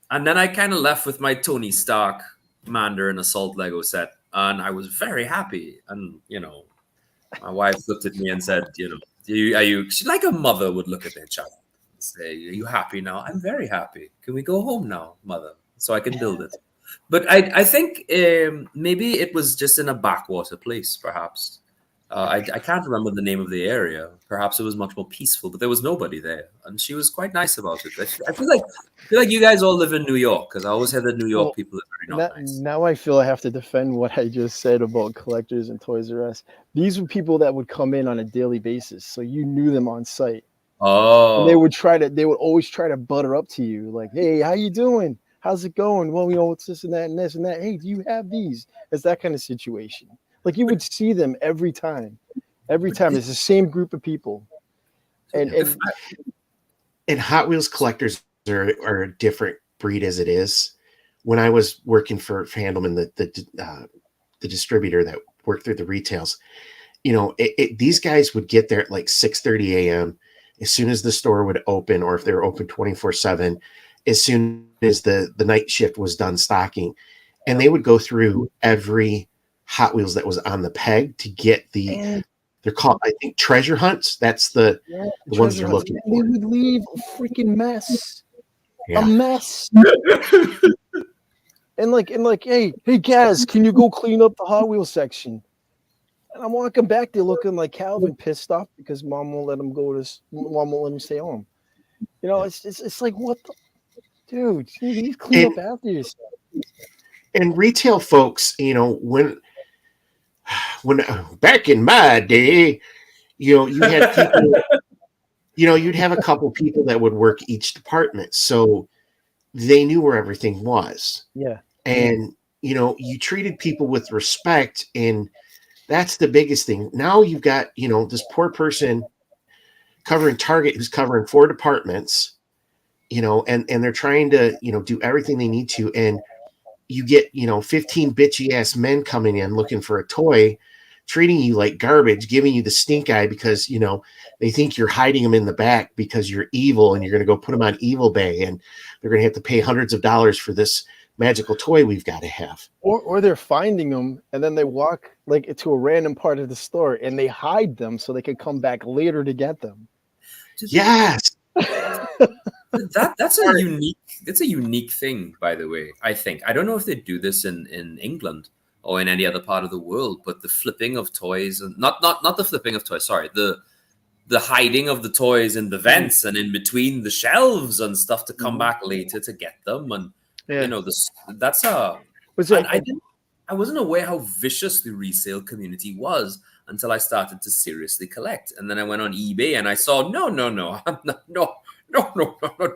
And then I kind of left with my Tony Stark Commander and Assault Lego set, and I was very happy. And my wife looked at me and said, are you she, like a mother would look at their child and say, are you happy now? I'm very happy. Can we go home now, mother, so I can build it? But I think maybe it was just in a backwater place, perhaps, I can't remember the name of the area. Perhaps it was much more peaceful, but there was nobody there, and she was quite nice about it. I feel like you guys all live in New York, because I always hear that New York Well, people are very not nice. Now I feel I have to defend what I just said about collectors and Toys R Us. These were people that would come in on a daily basis, so you knew them on site. Oh, And they would always try to butter up to you, like, "Hey, how you doing? How's it going? Well, it's this and that and this and that. Hey, do you have these?" It's that kind of situation. Like you would see them every time. Every time it's the same group of people. And Hot Wheels collectors are a different breed as it is. When I was working for Handelman, the distributor that worked through the retails, these guys would get there at like 6:30 a.m. as soon as the store would open, or if they were open 24/7, as soon as the night shift was done stocking, and they would go through every Hot Wheels that was on the peg to get they're called, I think, treasure hunts. That's the ones they're looking for. They would leave a freaking mess. Yeah. A mess. and like, hey, Gaz, can you go clean up the Hot Wheels section? And I'm walking back there looking like Calvin, pissed off because mom won't let him mom won't let him stay home. It's like, what the dude, you clean up after yourself. And retail folks, when back in my day, you had people, you'd have a couple people that would work each department, so they knew where everything was. Yeah. And you treated people with respect, and that's the biggest thing. Now you've got this poor person covering Target who's covering 4 departments, and they're trying to do everything they need to, and you get 15 bitchy ass men coming in looking for a toy, treating you like garbage, giving you the stink eye because they think you're hiding them in the back because you're evil, and you're going to go put them on Evil Bay, and they're going to have to pay hundreds of dollars for this magical toy we've got to have. Or they're finding them, and then they walk like to a random part of the store and they hide them so they can come back later to get them. Yes. That's a unique thing, by the way. I think, I don't know if they do this in England or in any other part of the world, but the flipping of toys, and not the flipping of toys, sorry, the hiding of the toys in the vents and in between the shelves and stuff to come back later to get them. And I wasn't aware how vicious the resale community was until I started to seriously collect. And then I went on eBay and I saw, no, I'm not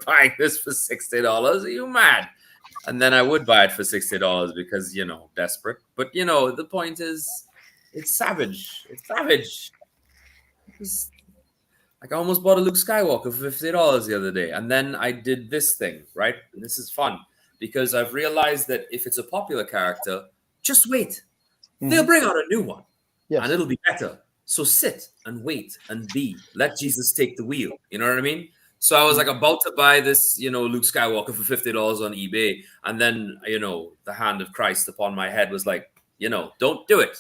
buying this for $60. Are you mad? And then I would buy it for $60 because, desperate. But, the point is, it's savage. It's savage. Like, I almost bought a Luke Skywalker for $50 the other day. And then I did this thing, right? And this is fun because I've realized that if it's a popular character, just wait. They'll bring out a new one. Yes. And it'll be better. So sit and wait and let Jesus take the wheel. You know what I mean? So I was like about to buy this, Luke Skywalker for $50 on eBay. And then, the hand of Christ upon my head was like, don't do it.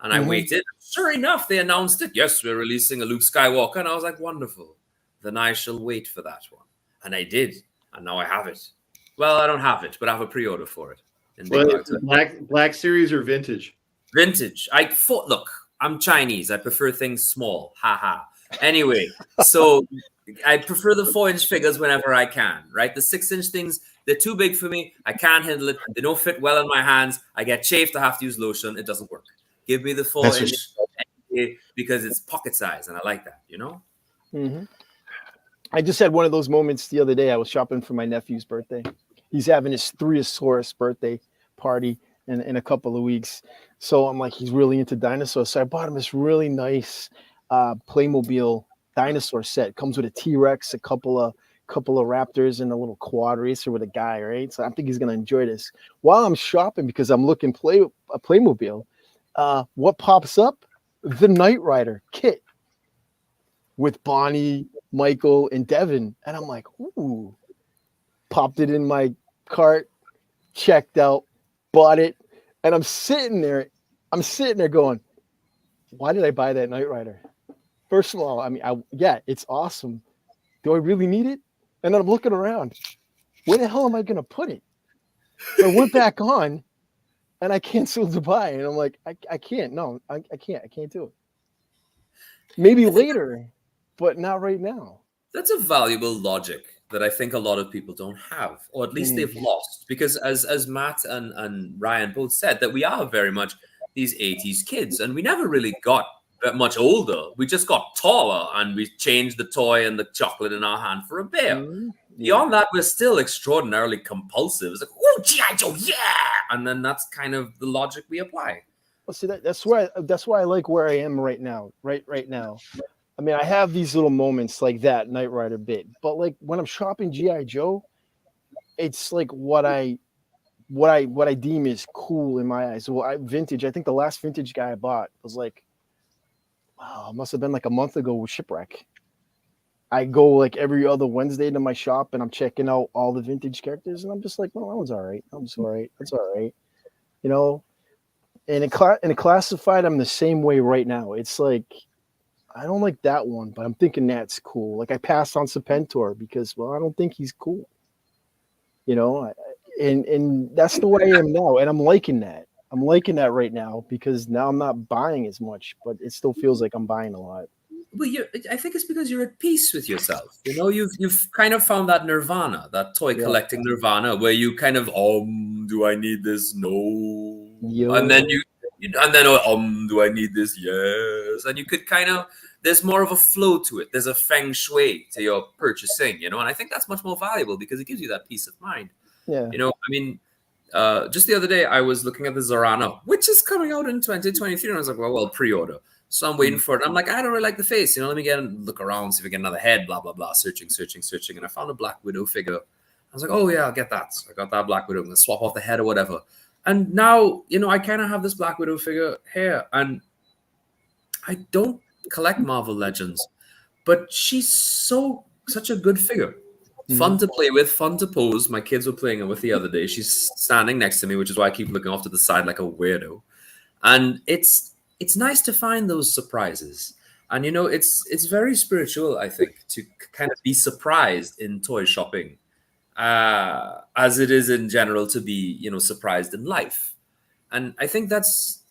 And I waited. Sure enough, they announced it. Yes, we're releasing a Luke Skywalker. And I was like, wonderful. Then I shall wait for that one. And I did. And now I have it. Well, I don't have it, but I have a pre-order for it. Black Series or vintage? Vintage. Look, I'm Chinese. I prefer things small. Ha ha. Anyway, so I prefer the 4-inch figures whenever I can, right? The 6-inch things, they're too big for me. I can't handle it. They don't fit well in my hands. I get chafed. I have to use lotion. It doesn't work. Give me the 4-inch because it's pocket size, and I like that, Mm-hmm. I just had one of those moments the other day. I was shopping for my nephew's birthday. He's having his 3-saurus birthday party in a couple of weeks. So I'm like, he's really into dinosaurs. So I bought him this really nice Playmobil Dinosaur Set. Comes with a T-Rex, a couple of raptors, and a little quad racer with a guy, right? So I think he's gonna enjoy this. While I'm shopping, because I'm looking Playmobil, what pops up? The Knight Rider kit with Bonnie, Michael, and Devin. And I'm like, ooh. Popped it in my cart, checked out, bought it, and I'm sitting there going, why did I buy that Knight Rider? First of all, I mean, it's awesome. Do I really need it? And then I'm looking around. Where the hell am I going to put it? So I went back on, and I canceled the buy. And I'm like, I can't. No, I can't. I can't do it. Maybe later, but not right now. That's a valuable logic that I think a lot of people don't have, or at least they've lost. Because as Matt and Ryan both said, that we are very much these 80s kids, and we never really got that much older. We just got taller, and we changed the toy and the chocolate in our hand for a bear. Beyond that, we're still extraordinarily compulsive. It's like, oh, G.I. Joe, yeah! And then that's kind of the logic we apply. Well, see, that's why I like where I am right now. Right now. I mean, I have these little moments like that Knight Rider bit, but like when I'm shopping G.I. Joe, it's like what I deem is cool in my eyes. Well, vintage. I think the last vintage guy I bought was like, wow, it must have been like a month ago with Shipwreck. I go like every other Wednesday to my shop and I'm checking out all the vintage characters, and I'm just like, well, that one's all right. That's all right. You know, and in Classified, I'm the same way right now. It's like, I don't like that one, but I'm thinking that's cool. Like I passed on Serpentor because, well, I don't think he's cool. You know, and that's the way I am now, and I'm liking that. I'm liking that right now because now I'm not buying as much, but it still feels like I'm buying a lot. But I think it's because you're at peace with yourself. You know, you've kind of found that nirvana, that toy collecting nirvana, where you kind of, do I need this? No. Yo. And then do I need this? Yes. And you could kind of, there's more of a flow to it. There's a feng shui to your purchasing, you know, and I think that's much more valuable because it gives you that peace of mind. Yeah. You know, I mean, just the other day, I was looking at the Zorano, which is coming out in 2023, and I was like, well, pre-order. So I'm waiting for it. I'm like, I don't really like the face. You know, let me look around, see if I get another head, blah, blah, blah, searching. And I found a Black Widow figure. I was like, oh, yeah, I'll get that. So I got that Black Widow. I'm going to swap off the head or whatever. And now, you know, I kind of have this Black Widow figure here. And I don't collect Marvel Legends, but she's such a good figure. Fun to play with, fun to pose. My kids were playing her with the other day. She's standing next to me, which is why I keep looking off to the side like a weirdo. And it's nice to find those surprises. And, you know, it's very spiritual, I think, to kind of be surprised in toy shopping, as it is in general to be, you know, surprised in life. And I think it's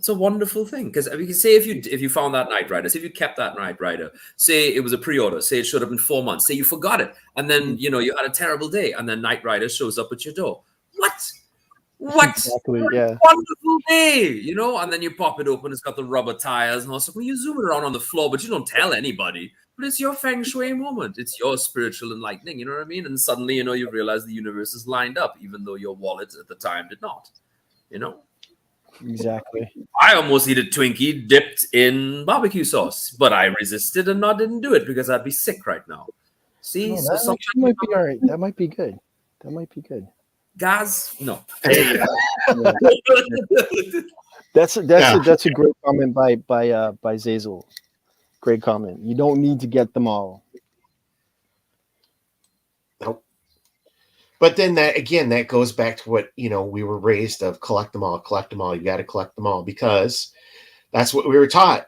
a wonderful thing, because we can say if you found that Knight Rider, say if you kept that Knight Rider, say it was a pre-order, say it showed up in 4 months, say you forgot it, and then, you know, you had a terrible day, and then Knight Rider shows up at your door. What? Exactly, yeah. Wonderful day, you know, and then you pop it open, it's got the rubber tires, and also, well, you zoom it around on the floor, but you don't tell anybody. But it's your feng shui moment. It's your spiritual enlightening, you know what I mean? And suddenly, you know, you realize the universe is lined up, even though your wallet at the time did not, you know? Exactly. I almost eat a Twinkie dipped in barbecue sauce, but I resisted and didn't do it because I'd be sick right now. See? No, that might be all right. That might be good. Guys, no. That's a great comment by Zazel. Great comment. You don't need to get them all. Nope. But then that goes back to what, you know, we were raised of: collect them all. You got to collect them all because that's what we were taught.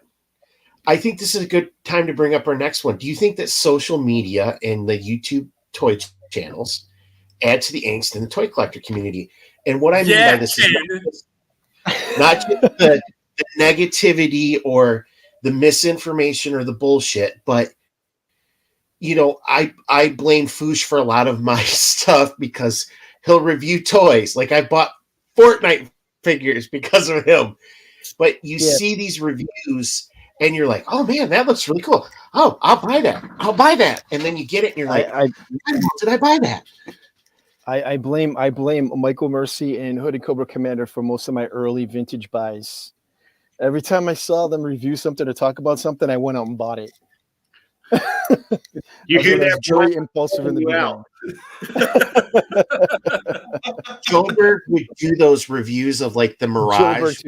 I think this is a good time to bring up our next one. Do you think that social media and the YouTube toy channels add to the angst in the toy collector community? And what I mean by this is not just the negativity or the misinformation or the bullshit, but, you know, I blame Foosh for a lot of my stuff because he'll review toys. Like I bought Fortnite figures because of him. But you see these reviews and you're like, oh man, that looks really cool. Oh, I'll buy that. And then you get it and you're like, why did I buy that? I blame Michael Mercy and Hooded Cobra Commander for most of my early vintage buys. Every time I saw them review something or talk about something, I went out and bought it. You hear that? Very impulsive in the beginning. Joburg would do those reviews of like the Mirage.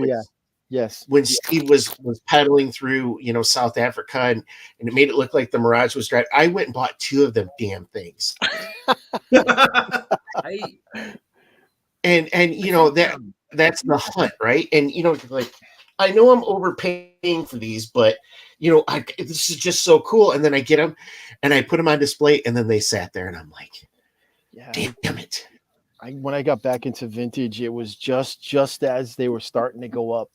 Yes. When Steve was pedaling through, you know, South Africa and it made it look like the Mirage was driving. I went and bought 2 of them damn things. And you know, that's the hunt, right? And you know, like I know I'm overpaying for these, but you know, this is just so cool. And then I get them and I put them on display and then they sat there and I'm like, damn it. When I got back into vintage, it was just as they were starting to go up.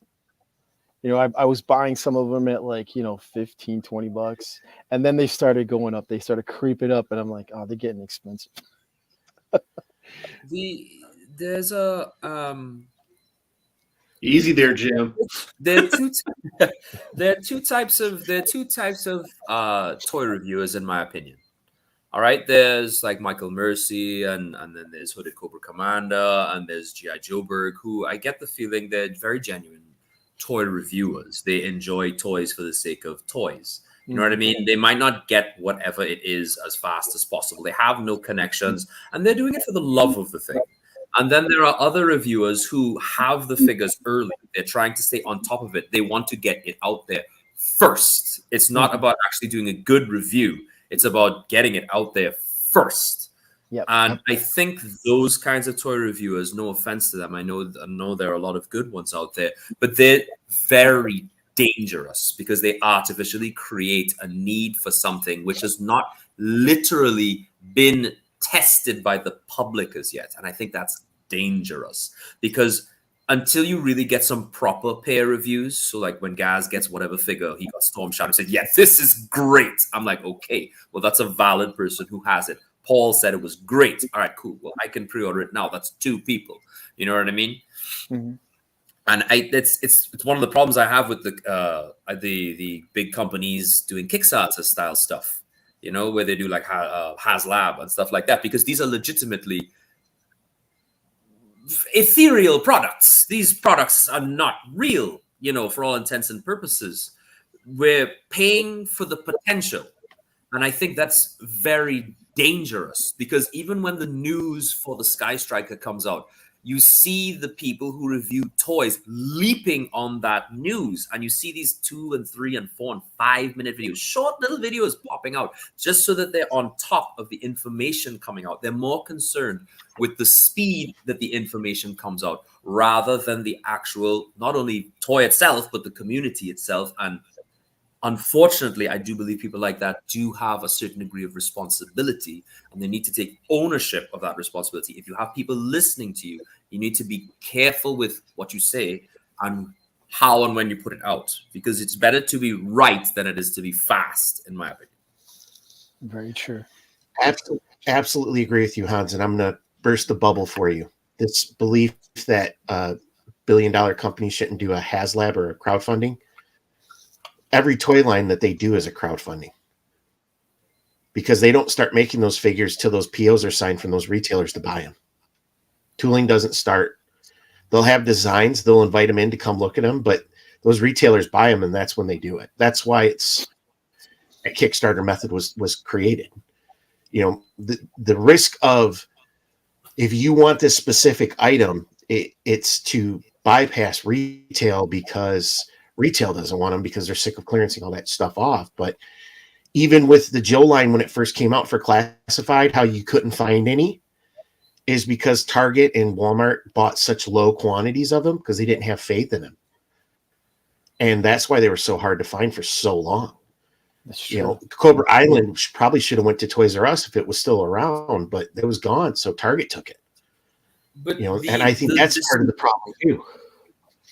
You know, I was buying some of them at like, you know, 15, 20 bucks. And then they started going up. They started creeping up. And I'm like, oh, they're getting expensive. There's a Easy there, Jim. there are two there are two types of toy reviewers in my opinion. All right, there's like Michael Mercy, and then there's Hooded Cobra Commander, and there's G.I. Joeberg, who I get the feeling they're very genuine toy reviewers. They enjoy toys for the sake of toys. You know what I mean? They might not get whatever it is as fast as possible. They have no connections, and they're doing it for the love of the thing. And then there are other reviewers who have the figures early. They're trying to stay on top of it. They want to get it out there first. It's not about actually doing a good review. It's about getting it out there first. Yep. And I think those kinds of toy reviewers, no offense to them, I know there are a lot of good ones out there, but they're very dangerous because they artificially create a need for something which has not literally been tested by the public as yet. And I think that's dangerous because until you really get some proper peer reviews, so like when Gaz gets whatever figure, he got Storm Shadow and said, yeah, this is great. I'm like, okay, well, that's a valid person who has it. Paul said it was great. All right, cool. Well, I can pre-order it now. That's two people. You know what I mean? Mm-hmm. And it's one of the problems I have with the big companies doing Kickstarter style stuff, you know, where they do like HasLab and stuff like that, because these are legitimately ethereal products. These products are not real, you know, for all intents and purposes. We're paying for the potential. And I think that's very dangerous because even when the news for the Sky Striker comes out, you see the people who review toys leaping on that news, and you see these 2 and 3 and 4 and 5 minute videos, short little videos popping out just so that they're on top of the information coming out. They're more concerned with the speed that the information comes out rather than the actual, not only toy itself, but the community itself. And unfortunately, I do believe people like that do have a certain degree of responsibility, and they need to take ownership of that responsibility. If you have people listening to you, you need to be careful with what you say and how and when you put it out, because it's better to be right than it is to be fast, in my opinion. Very true. Absolutely agree with you, Hans, and I'm going to burst the bubble for you. This belief that billion-dollar companies shouldn't do a HasLab or a crowdfunding. Every toy line that they do is a crowdfunding because they don't start making those figures till those POs are signed from those retailers to buy them. Tooling doesn't start. They'll have designs. They'll invite them in to come look at them, but those retailers buy them, and that's when they do it. That's why it's a Kickstarter method was created. You know, the risk of, if you want this specific item, it's to bypass retail because retail doesn't want them because they're sick of clearancing all that stuff off. But even with the Joe line, when it first came out for classified, how you couldn't find any is because Target and Walmart bought such low quantities of them because they didn't have faith in them. And that's why they were so hard to find for so long. That's true. You know, Cobra Island probably should have went to Toys R Us if it was still around, but it was gone. So Target took it. But you know, and I think that's part of the problem too.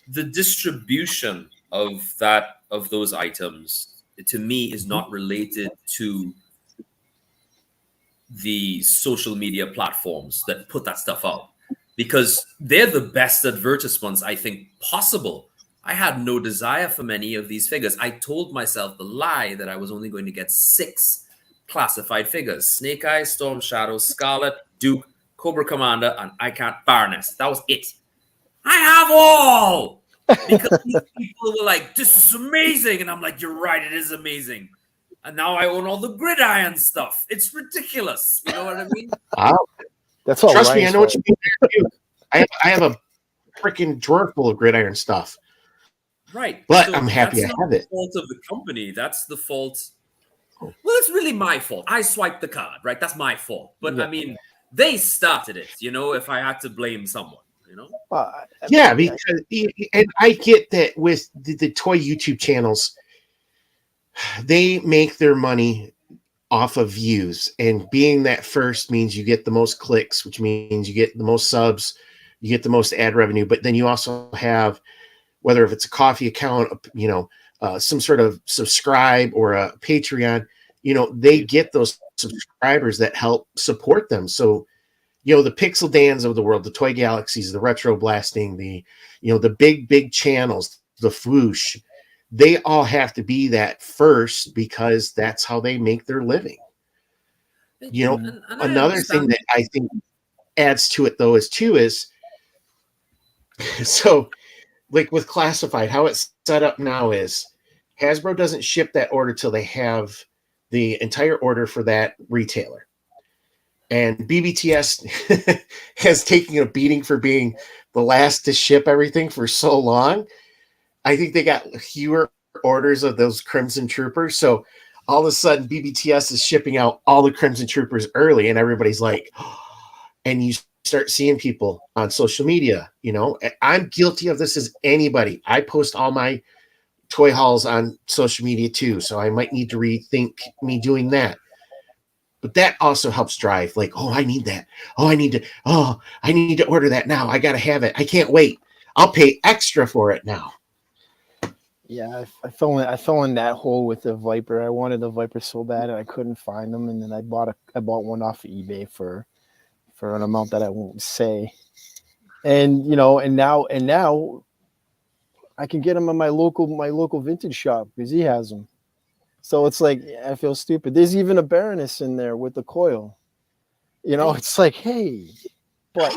The distribution of those items, to me, is not related to the social media platforms that put that stuff out, because they're the best advertisements I think possible. I had no desire for many of these figures. I told myself the lie that I was only going to get 6 classified figures: Snake Eyes, Storm Shadow, Scarlet, Duke, Cobra Commander, and I Can't Baroness. That was it. I have all! Because these people were like, this is amazing. And I'm like, you're right, it is amazing. And now I own all the Gridiron stuff. It's ridiculous. You know what I mean? Wow. That's all. Trust me, I know what you mean there too. I have a freaking drawer full of Gridiron stuff. Right. But so I'm happy I have it. That's the fault of the company. That's the fault. Well, it's really my fault. I swiped the card, right? That's my fault. But yeah. I mean, they started it, you know, if I had to blame someone. You know? Yeah, because and I get that with the toy YouTube channels, they make their money off of views, and being that first means you get the most clicks, which means you get the most subs, you get the most ad revenue. But then you also have whether if it's a coffee account, some sort of subscribe or a Patreon, they get those subscribers that help support them. So, the Pixel Dans of the world, the Toy Galaxies, the Retro Blasting, the big channels, the Fwoosh, they all have to be that first because that's how they make their living. And Another thing that I think adds to it though is so like with classified, how it's set up now is Hasbro doesn't ship that order till they have the entire order for that retailer. And BBTS has taken a beating for being the last to ship everything for so long. I think they got fewer orders of those Crimson Troopers. So all of a sudden BBTS is shipping out all the Crimson Troopers early and everybody's like, and you start seeing people on social media, I'm guilty of this as anybody. I post all my toy hauls on social media too. So I might need to rethink me doing that. But that also helps drive like, I need that. I need to order that now. I got to have it. I can't wait. I'll pay extra for it now. Yeah, I fell in that hole with the Viper. I wanted the Viper so bad and I couldn't find them, and then I bought one off of eBay for an amount that I won't say. And and now I can get them in my local vintage shop because he has them. So it's like I feel stupid. There's even a Baroness in there with the coil. It's like, hey, but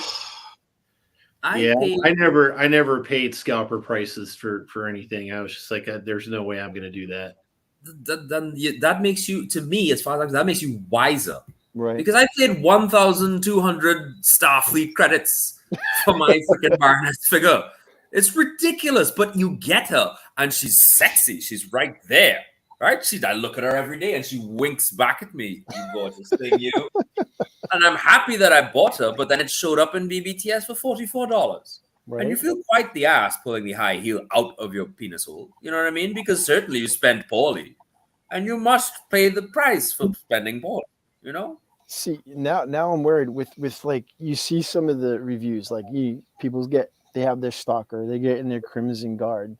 I never paid scalper prices for anything. I was just like, there's no way I'm going to do that. That makes you, to me, as far as that makes you wiser, right? Because I paid 1,200 Starfleet credits for my freaking Baroness figure. It's ridiculous, but you get her, and she's sexy. She's right there, right? I look at her every day, and she winks back at me. You gorgeous thing, you. And I'm happy that I bought her, but then it showed up in BBTS for $44. Right. And you feel quite the ass pulling the high heel out of your penis hole. You know what I mean? Because certainly you spent poorly, and you must pay the price for spending poorly. See, now I'm worried with like you see some of the reviews, like they have their stalker, they get in their Crimson Guard,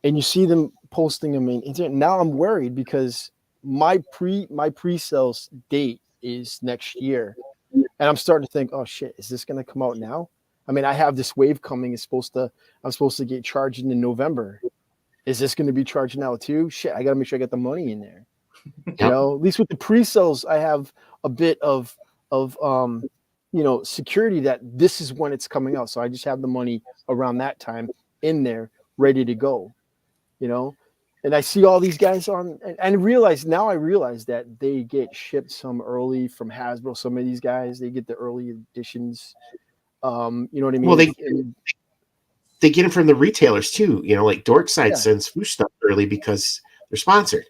and you see them posting them in internet. Now I'm worried because my pre-sales date is next year, and I'm starting to think, oh shit, is this going to come out now? I mean, I have this wave coming. I'm supposed to get charged in November. Is this going to be charged now too? Shit, I got to make sure I get the money in there. Yep. At least with the pre-sales, I have a bit of security that this is when it's coming out. So I just have the money around that time in there, ready to go. And I see all these guys on, and I realize that they get shipped some early from Hasbro. Some of these guys, they get the early editions. You know what I mean? Well, they get them from the retailers too. Like Dorkside sends Fwoosh stuff early because they're sponsored.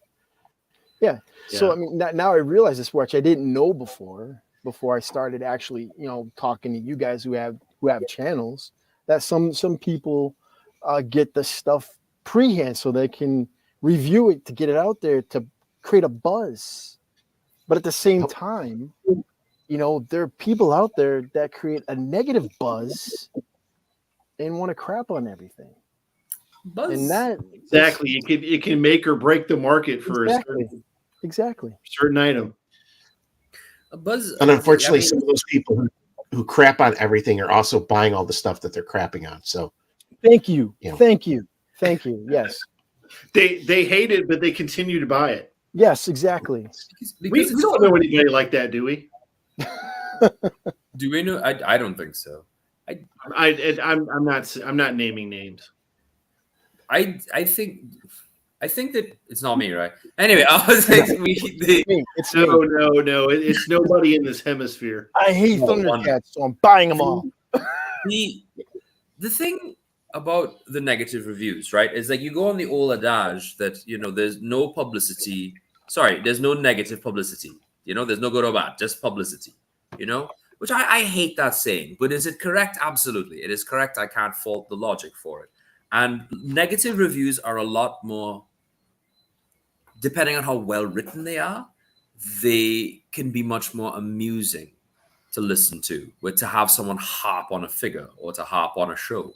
Yeah. So I mean, now I realize this, which I didn't know before I started actually, talking to you guys who have channels, that some people get the stuff pre-hand so they can review it to get it out there to create a buzz. But at the same time, there are people out there that create a negative buzz and want to crap on everything. Buzz. And that exactly, it can make or break the market for a certain item. A buzz, and unfortunately, some of those people who crap on everything are also buying all the stuff that they're crapping on. So, thank you. Yes. They hate it, but they continue to buy it. Yes, exactly. We don't know anybody like that, do we? Do we know? I don't think so. I'm not naming names. I think that it's not me, right? Anyway, I was like, it's no, it's nobody in this hemisphere. I hate Thundercats, so I'm buying them all. The thing about the negative reviews, right, is like you go on the old adage that there's no publicity. Sorry, there's no negative publicity. There's no good or bad, just publicity. Which I hate that saying, but is it correct? Absolutely, it is correct. I can't fault the logic for it. And negative reviews are a lot more, depending on how well written they are, they can be much more amusing to listen to, to have someone harp on a figure or to harp on a show.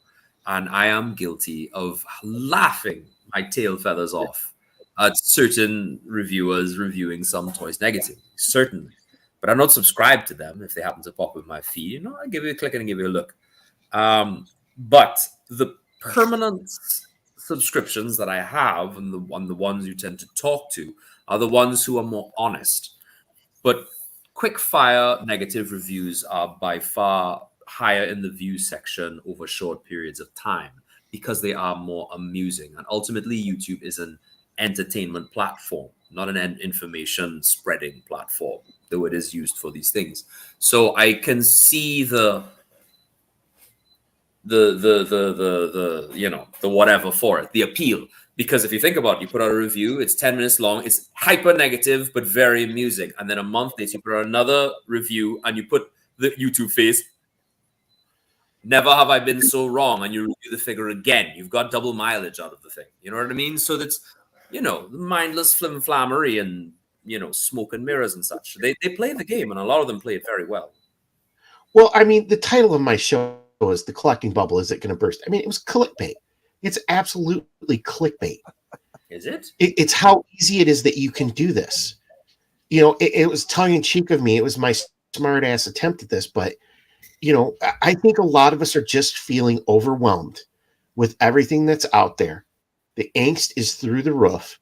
and I am guilty of laughing my tail feathers off at certain reviewers reviewing some toys negatively, certainly. But I'm not subscribed to them if they happen to pop in my feed. I give you a click and give you a look. But the permanent subscriptions that I have, and the ones you tend to talk to, are the ones who are more honest. But quick fire negative reviews are by far higher in the view section over short periods of time because they are more amusing. And ultimately, YouTube is an entertainment platform, not an information spreading platform, though it is used for these things. So I can see the whatever for it, the appeal. Because if you think about it, you put out a review, it's 10 minutes long, it's hyper negative, but very amusing. And then a month later, you put out another review and you put the YouTube face, never have I been so wrong. And you review the figure again. You've got double mileage out of the thing. You know what I mean? So that's, mindless flim-flammery and, smoke and mirrors and such. They play the game, and a lot of them play it very well. Well, I mean, the title of my show is The Collecting Bubble. Is it going to burst? I mean, it was clickbait. It's absolutely clickbait. Is it? It's how easy it is that you can do this. It was tongue-in-cheek of me. It was my smart-ass attempt at this. But, I think a lot of us are just feeling overwhelmed with everything that's out there. The angst is through the roof.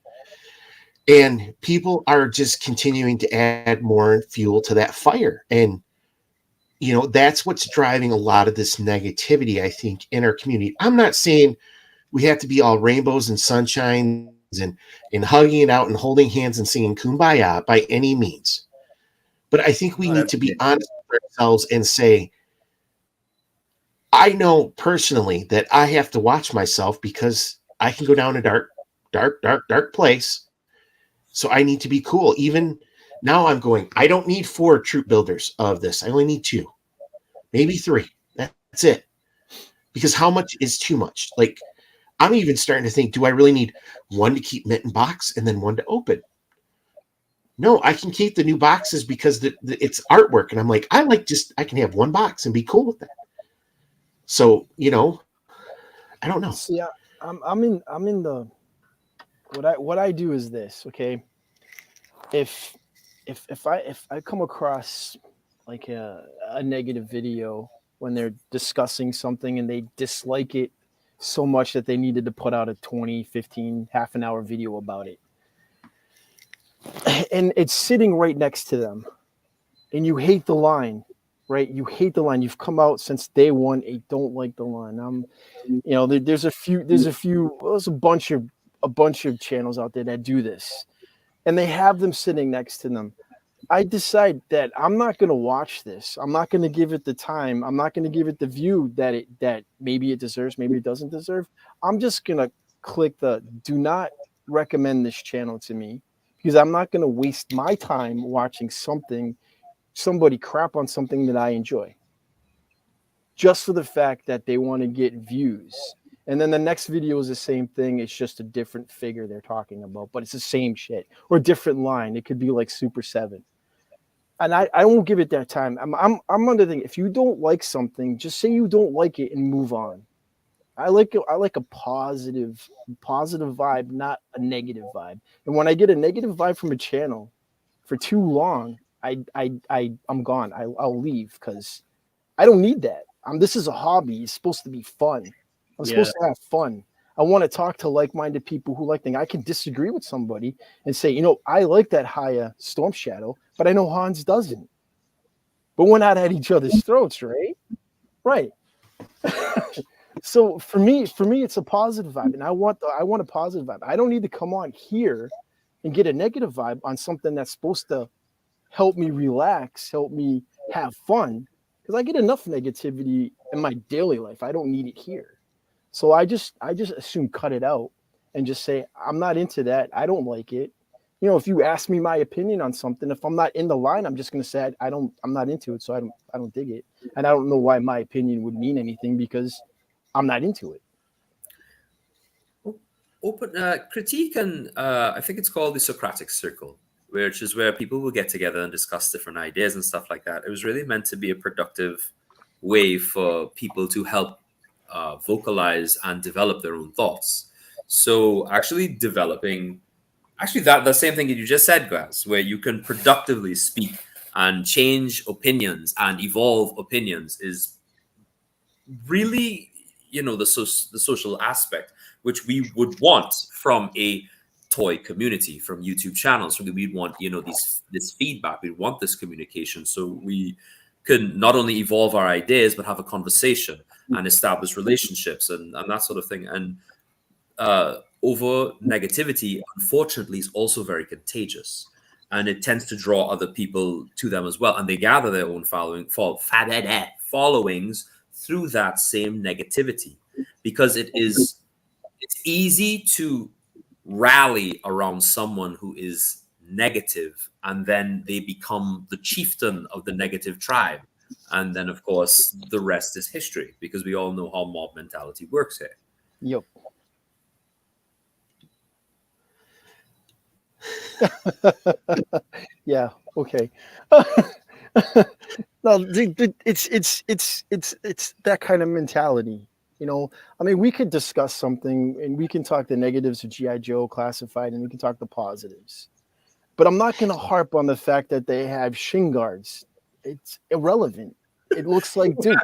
And people are just continuing to add more fuel to that fire. And, that's what's driving a lot of this negativity, I think, in our community. I'm not saying we have to be all rainbows and sunshines and hugging it out and holding hands and singing Kumbaya by any means. But I think we need to be honest with ourselves and say, I know personally that I have to watch myself because I can go down a dark place. So I need to be cool. Even now I'm going, I don't need 4 troop builders of this. I only need 2, maybe 3. That's it. Because how much is too much? Like, I'm even starting to think, do I really need 1 to keep mint in box and then 1 to open? No, I can keep the new boxes because it's artwork. And I'm like, I can have 1 box and be cool with that. So, I don't know. See, I'm in the, what I do is this, okay? If I come across like a negative video when they're discussing something and they dislike it so much that they needed to put out a 20, 15, half an hour video about it, and it's sitting right next to them, and you hate the line, right? You hate the line. You've come out since day one. I don't like the line. There's a bunch of channels out there that do this, and they have them sitting next to them. I decide that I'm not going to watch this. I'm not going to give it the time. I'm not going to give it the view that maybe it deserves, maybe it doesn't deserve. I'm just going to click the do not recommend this channel to me, because I'm not going to waste my time watching somebody crap on something that I enjoy just for the fact that they want to get views. And then the next video is the same thing. It's just a different figure they're talking about, but it's the same shit or a different line. It could be like Super 7. And I won't give it that time. I'm under the thing. If you don't like something, just say you don't like it and move on. I like a positive vibe, not a negative vibe. And when I get a negative vibe from a channel for too long, I'm gone. I'll leave because I don't need that. This is a hobby. It's supposed to be fun. I'm supposed to have fun. I want to talk to like-minded people who like things. I can disagree with somebody and say, I like that Haya Storm Shadow, but I know Hans doesn't. But we're not at each other's throats, right? Right. So for me, it's a positive vibe, and I want a positive vibe. I don't need to come on here and get a negative vibe on something that's supposed to help me relax, help me have fun, because I get enough negativity in my daily life. I don't need it here. So I just assume cut it out and just say, I'm not into that. I don't like it. If you ask me my opinion on something, if I'm not in the line, I'm just going to say, I'm not into it. So I don't dig it. And I don't know why my opinion would mean anything because I'm not into it. Open critique, and I think it's called the Socratic Circle, which is where people will get together and discuss different ideas and stuff like that. It was really meant to be a productive way for people to help vocalize and develop their own thoughts. So actually developing, that the same thing that you just said, guys, where you can productively speak and change opinions and evolve opinions is really, the social aspect which we would want from a toy community, from YouTube channels. So we'd want, this feedback. We want this communication, so we can not only evolve our ideas but have a conversation and establish relationships and that sort of thing. And over negativity, unfortunately, is also very contagious, and it tends to draw other people to them as well, and they gather their own followings through that same negativity, because it's easy to rally around someone who is negative, and then they become the chieftain of the negative tribe, and then of course the rest is history, because we all know how mob mentality works here. Yep. Yeah. Okay. No, it's that kind of mentality. I mean, we could discuss something and we can talk the negatives of G.I. Joe Classified, and we can talk the positives. But I'm not going to harp on the fact that they have shin guards. It's irrelevant. It looks like Duke.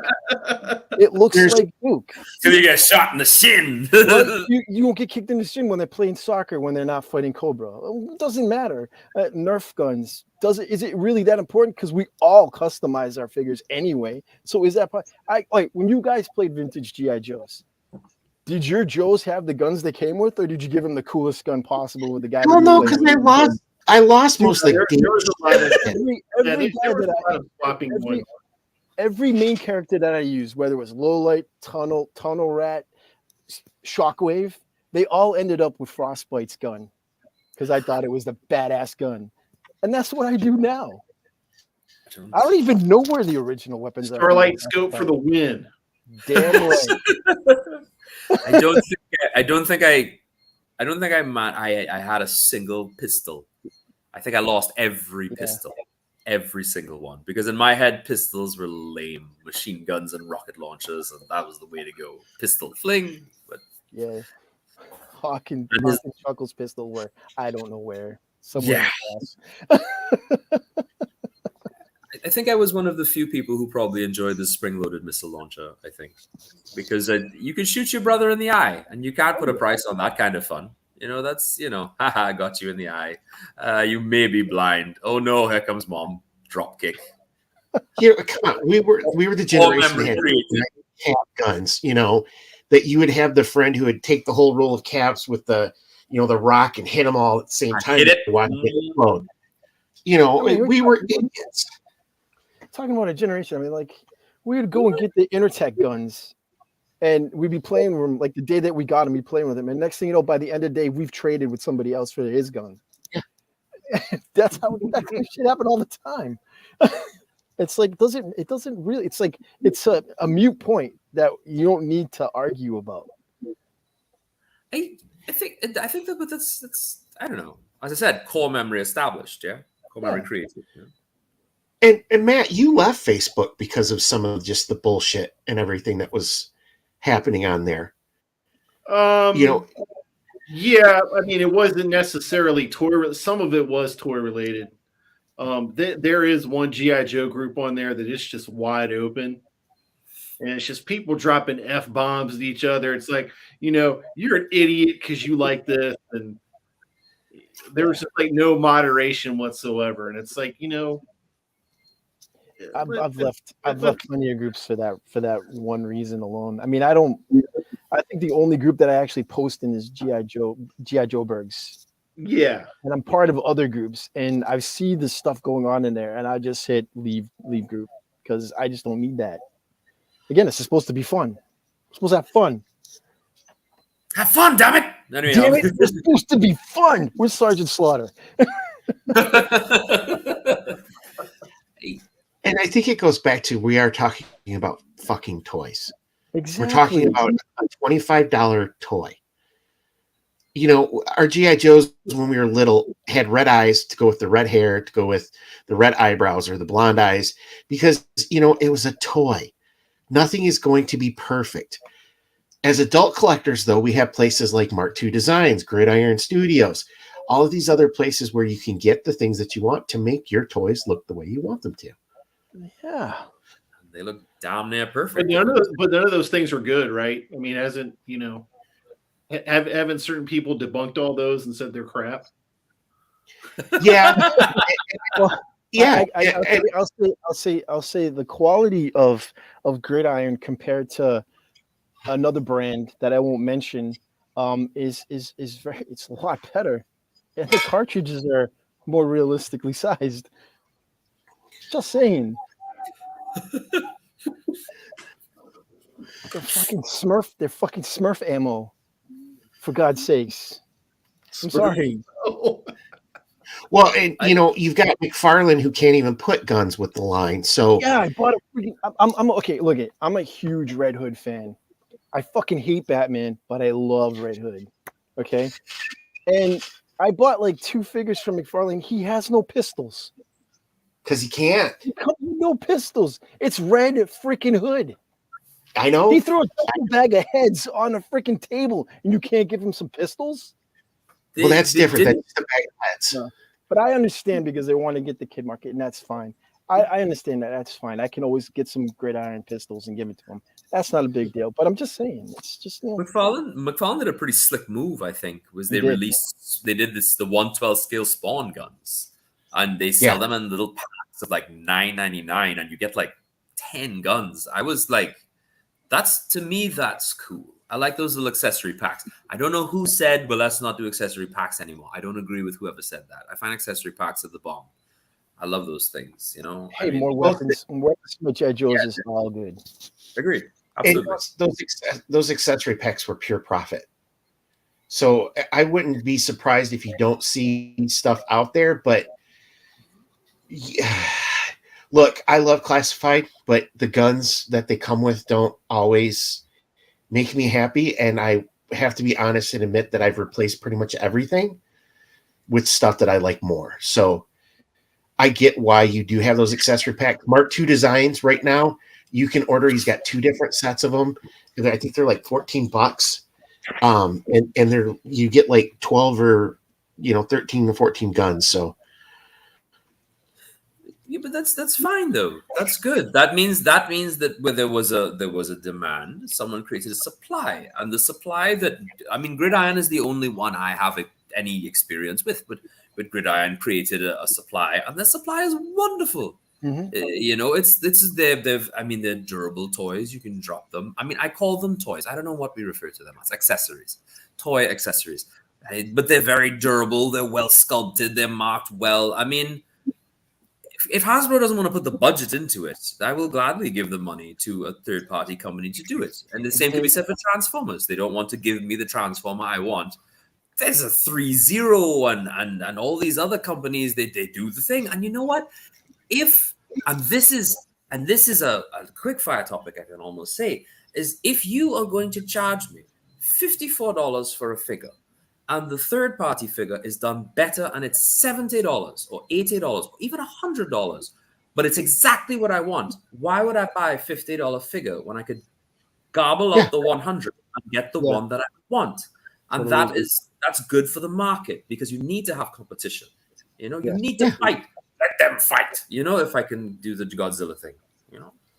It looks like Duke. Because you get shot in the shin. Right? You won't get kicked in the shin when they're playing soccer, when they're not fighting Cobra. It doesn't matter. Nerf guns. Is it really that important? Because we all customize our figures anyway. So is that when you guys played vintage G.I. Joes, did your Joes have the guns they came with, or did you give them the coolest gun possible with the guy? Well, no, because I lost most of every main character that I used, whether it was Lowlight, Tunnel Rat, Shockwave, they all ended up with Frostbite's gun because I thought it was the badass gun. And that's what I do now. I don't even know where the original weapons are. Starlight Scope for the win. Damn right. I don't think I had a single pistol. I think I lost every pistol. Every single one, because in my head pistols were lame, machine guns and rocket launchers, and that was the way to go. Pistol fling, but yeah, Hawk and Chuckles pistol where I don't know where. Somewhere. Yeah. I think I was one of the few people who probably enjoyed the spring-loaded missile launcher. I think because you can shoot your brother in the eye, and you can't put a price on that kind of fun. That's, haha, I got you in the eye. You may be blind. Oh no, here comes mom. Drop kick. Here, come on. We were the generation that had cap guns, that you would have the friend who would take the whole roll of caps with the, the rock and hit them all at the same time. Hit it. We were idiots. Talking about a generation, I mean, like, we would go and get the Intertech guns. And we'd be playing with them, like the day that we got them, we'd be playing with them. And next thing you know, by the end of the day, we've traded with somebody else for his gun. Yeah. That kind of shit happen all the time. It's like, it doesn't really, it's like, it's a mute point that you don't need to argue about. I think that, but that's, I don't know. As I said, core memory established. Yeah. Core memory created. Yeah. And Matt, you left Facebook because of some of just the bullshit and everything that was happening on there. Yeah, I mean, it wasn't necessarily toy. Some of it was toy related. There is one G.I. Joe group on there that is just wide open, and it's just people dropping F-bombs at each other. It's like, you're an idiot because you like this, and there's like no moderation whatsoever. And it's like, I've left plenty of groups for that one reason alone. I mean, I think the only group that I actually post in is G.I. Joe Bergs. Yeah. And I'm part of other groups, and I see the stuff going on in there, and I just hit leave group because I just don't need that. Again, it's supposed to be fun. We're supposed to have fun. Have fun, damn it! Damn it, it's supposed to be fun. We're Sergeant Slaughter. And I think it goes back to, we are talking about fucking toys. Exactly. We're talking about a $25 toy. Our G.I. Joes, when we were little, had red eyes to go with the red hair, to go with the red eyebrows or the blonde eyes, because, it was a toy. Nothing is going to be perfect. As adult collectors, though, we have places like Mark II Designs, Gridiron Studios, all of these other places where you can get the things that you want to make your toys look the way you want them to. Yeah. They look damn near But perfect. none of those things are good, right? I mean, haven't certain people debunked all those and said they're crap? Yeah. Well, Yeah. I'll say the quality of Gridiron compared to another brand that I won't mention is very, it's a lot better, and the cartridges are more realistically sized. Just saying. They're fucking Smurf ammo. For God's sakes. I'm sorry. Well, and you've got McFarlane who can't even put guns with the line. So yeah, I bought a freaking. I'm okay. Look it. I'm a huge Red Hood fan. I fucking hate Batman, but I love Red Hood. Okay, and I bought like 2 figures from McFarlane. He has no pistols. Because he can't. He comes with no pistols. It's Red freaking Hood. I know. He threw a double bag of heads on a freaking table, and you can't give him some pistols. Well, that's different. That's just a bag of heads. No. But I understand because they want to get the kid market, and that's fine. I understand that. That's fine. I can always get some Gridiron pistols and give it to them. That's not a big deal. But I'm just saying, it's just McFarlane did a pretty slick move, I think. They did the 1/12 scale Spawn guns, and they sell them in little packs of like $9.99, and you get like 10 guns. I was like, that's cool. I like those little accessory packs. I don't know who said, well, let's not do accessory packs anymore. I don't agree with whoever said that. I find accessory packs at the bomb. I love those things, Hey, more weapons with J. Joe's is all good. Agreed. Absolutely. Those accessory packs were pure profit. So I wouldn't be surprised if you don't see stuff out there. But look, I love classified, but the guns that they come with don't always make me happy. And I have to be honest and admit that I've replaced pretty much everything with stuff that I like more. So I get why you do have those accessory packs. Mark II Designs right now, you can order. He's got 2 different sets of them. I think they're like $14. And you get like 12 or 13 or 14 guns. So yeah, but that's fine though. That's good. That means that where there was a demand, someone created a supply, and the supply Gridiron is the only one I have any experience with, but Gridiron created a supply, and the supply is wonderful. Mm-hmm. They're durable toys. You can drop them. I call them toys. I don't know what we refer to them as. Accessories, toy accessories, but they're very durable. They're well sculpted. They're marked well. If Hasbro doesn't want to put the budget into it, I will gladly give the money to a third-party company to do it. And the same can be said for Transformers. They don't want to give me the Transformer I want. There's a 3-0 and all these other companies, they do the thing. And you know what? This is a quick fire topic, I can almost say, is if you are going to charge me $54 for a figure, and the third-party figure is done better, and it's $70 or $80 or even $100, but it's exactly what I want. Why would I buy a $50 figure when I could gobble up the 100 and get the one that I want? And that's good for the market, because you need to have competition. You need to fight. Let them fight. If I can do the Godzilla thing.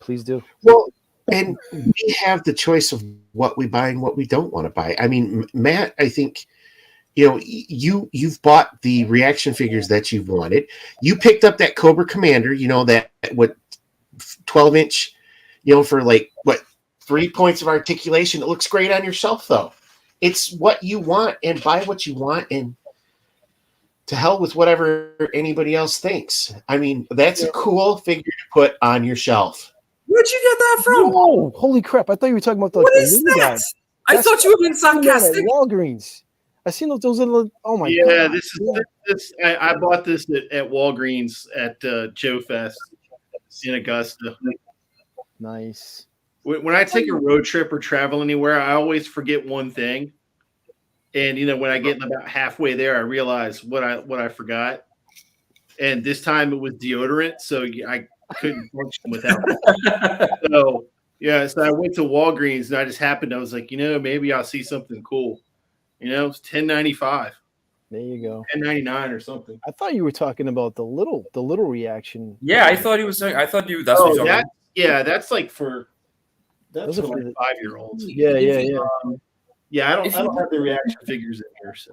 Please do. Well, and we have the choice of what we buy and what we don't want to buy. Matt, I think. You've bought the reaction figures that you've wanted. You picked up that Cobra Commander, that 12-inch, for 3 points of articulation. It looks great on your shelf, though. It's what you want, and buy what you want, and to hell with whatever anybody else thinks. That's a cool figure to put on your shelf. Where'd you get that from? Whoa, holy crap. I thought you were talking about what is that? I thought you were being sarcastic. Walgreens. I seen those little. Oh my god! Yeah, this. I bought this at Walgreens at Joe Fest in Augusta. Nice. When I take a road trip or travel anywhere, I always forget one thing, and when I get about halfway there, I realize what I forgot. And this time it was deodorant, so I couldn't function without it. So Yeah, so I went to Walgreens and I just happened. I was like, maybe I'll see something cool. It's $10.95, There you go. $10.99 or something. I thought you were talking about the little reaction. Yeah, I thought he was saying. I thought you. That's what you're talking about. That's like that's Those are for for like the- 5-year-olds. Yeah. Yeah, I If don't you- have the reaction figures in here. So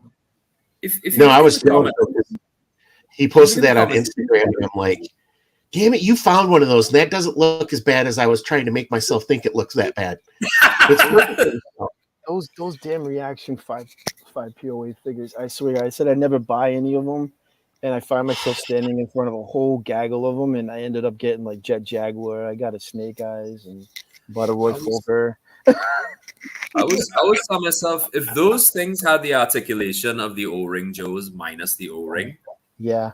If you No, look I in was the telling comments- him, he posted Look at that the on comments. Instagram, and I'm like, damn it, you found one of those, and that doesn't look as bad as I was trying to make myself think it looks that bad. Those damn reaction five POA figures. I swear, I said I'd never buy any of them, and I find myself standing in front of a whole gaggle of them, and I ended up getting like Jet Jaguar. I got a Snake Eyes and Butterboy Fulper. I was telling myself, if those things had the articulation of the O-ring Joes minus the O-ring, Yeah,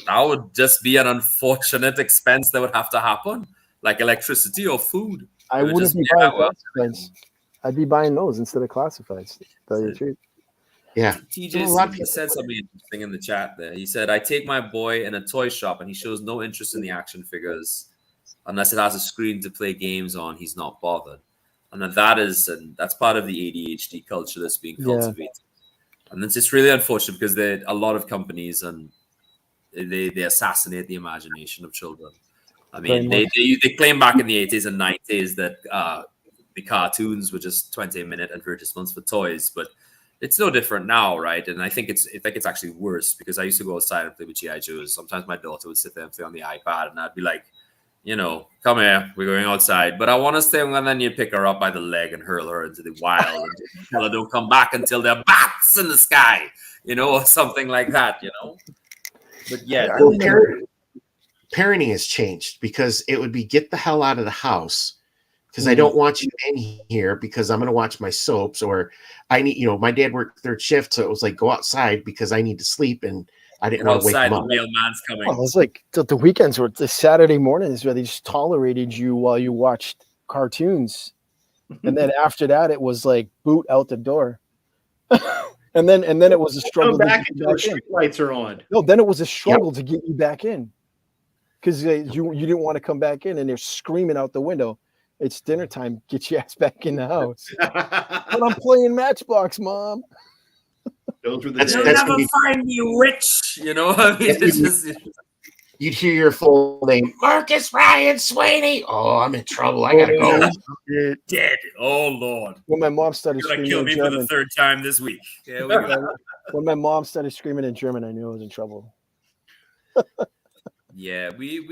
that would just be an unfortunate expense that would have to happen, like electricity or food. I It would wouldn't just be be buying that way. classifieds. I'd be buying those instead of classifieds. To tell you the truth. Yeah. TJ A lot of people- said something interesting in the chat there. He said, I take my boy in a toy shop and he shows no interest in the action figures. Unless it has a screen to play games on, he's not bothered. And that's part of the ADHD culture that's being Yeah. cultivated. And it's really unfortunate because a lot of companies and they assassinate the imagination of children. I mean, Very they claim back in the 80s and 90s that the cartoons were just 20-minute advertisements for toys, but it's no different now, right? And I think it's actually worse because I used to go outside and play with G.I. Joes. Sometimes my daughter would sit there and play on the iPad, and I'd be like, come here, we're going outside. But I want to stay, and then you pick her up by the leg and hurl her into the wild and tell her don't come back until there are bats in the sky, or something like that, But yeah, Well, parenting has changed because it would be get the hell out of the house because I don't want you in here because I'm going to watch my soaps, or I need, my dad worked third shift. So it was like, go outside because I need to sleep. And I didn't want to wake outside him the up. mailman's coming. Well, it's like the weekends were the Saturday mornings where they just tolerated you while you watched cartoons, and then after that it was like boot out the door, and then it was a struggle come to back get you until the back in. street lights are on. No, then it was a struggle to get you back in because you didn't want to come back in, and they're screaming out the window. It's dinner time. Get your ass back in the house. But I'm playing Matchbox, Mom. Those were the That's- days. that's- Never find me rich. I mean, it's just You'd hear your full name, Marcus Ryan Sweeney. Oh, I'm in trouble. I gotta go. dead. Oh Lord, When my mom started you're gonna screaming kill in me for the German, third time this week. Yeah, we go. when my mom started screaming in German, I knew I was in trouble. Yeah, we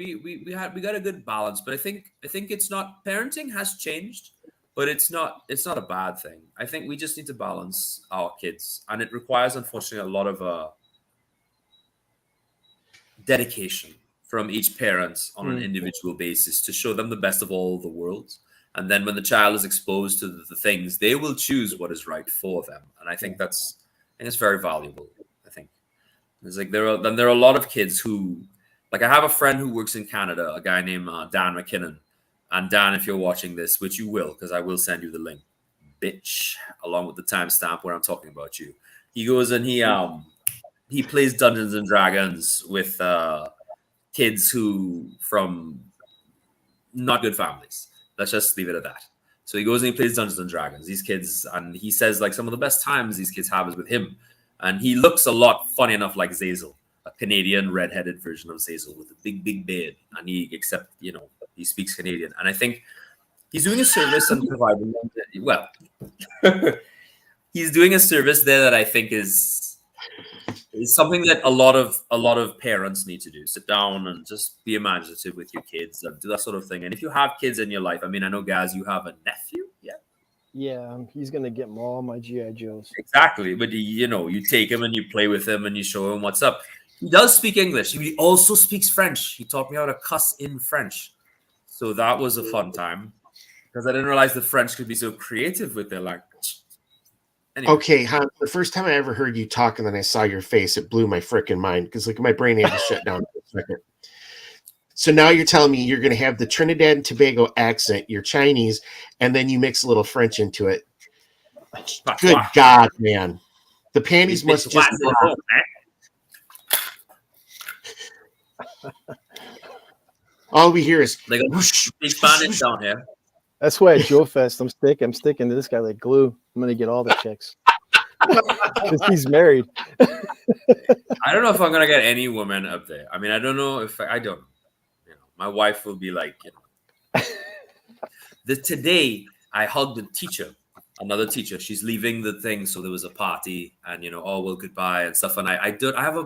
got a good balance, but I think it's not, parenting has changed, but it's not a bad thing. I think we just need to balance our kids, and it requires, unfortunately, a lot of dedication from each parent on an individual basis to show them the best of all the worlds. And then when the child is exposed to the things, they will choose what is right for them. And I think that's very valuable. I think it's like there are a lot of kids who, like, I have a friend who works in Canada, a guy named Dan McKinnon. And Dan, if you're watching this, which you will, because I will send you the link, bitch, along with the timestamp where I'm talking about you. He goes and he plays Dungeons and Dragons with kids who from not good families. Let's just leave it at that. So he goes and he plays Dungeons and Dragons. These kids, and he says like some of the best times these kids have is with him. And he looks a lot, funny enough, like Zazel, a Canadian redheaded version of Zazel with a big beard. And he speaks Canadian. And I think he's doing a service and providing he's doing a service there that I think is something that a lot of parents need to do. Sit down and just be imaginative with your kids and do that sort of thing. And if you have kids in your life, I mean, I know, guys, you have a nephew, yeah. Yeah, he's gonna get all my GI Joes. Exactly, but you take him and you play with him and you show him what's up. He does speak English. He also speaks French. He taught me how to cuss in French, so that was a fun time because I didn't realize the French could be so creative with their language. Anyway. Okay, Han, the first time I ever heard you talk and then I saw your face, it blew my freaking mind because like my brain had to shut down for a second. So now you're telling me you're going to have the Trinidad and Tobago accent, you're Chinese, and then you mix a little French into it. Good God, man. The panties must just... All we hear is... They got big Spanish down here. That's why at Joe Fest, I'm sticking to this guy like glue. I'm gonna get all the chicks because he's married. I don't know if I'm gonna get any woman up there. I mean, I don't know if I don't. You know, my wife will be like, you know, today I hugged a teacher, another teacher. She's leaving the thing, so there was a party, and you know, oh well, goodbye and stuff. And I have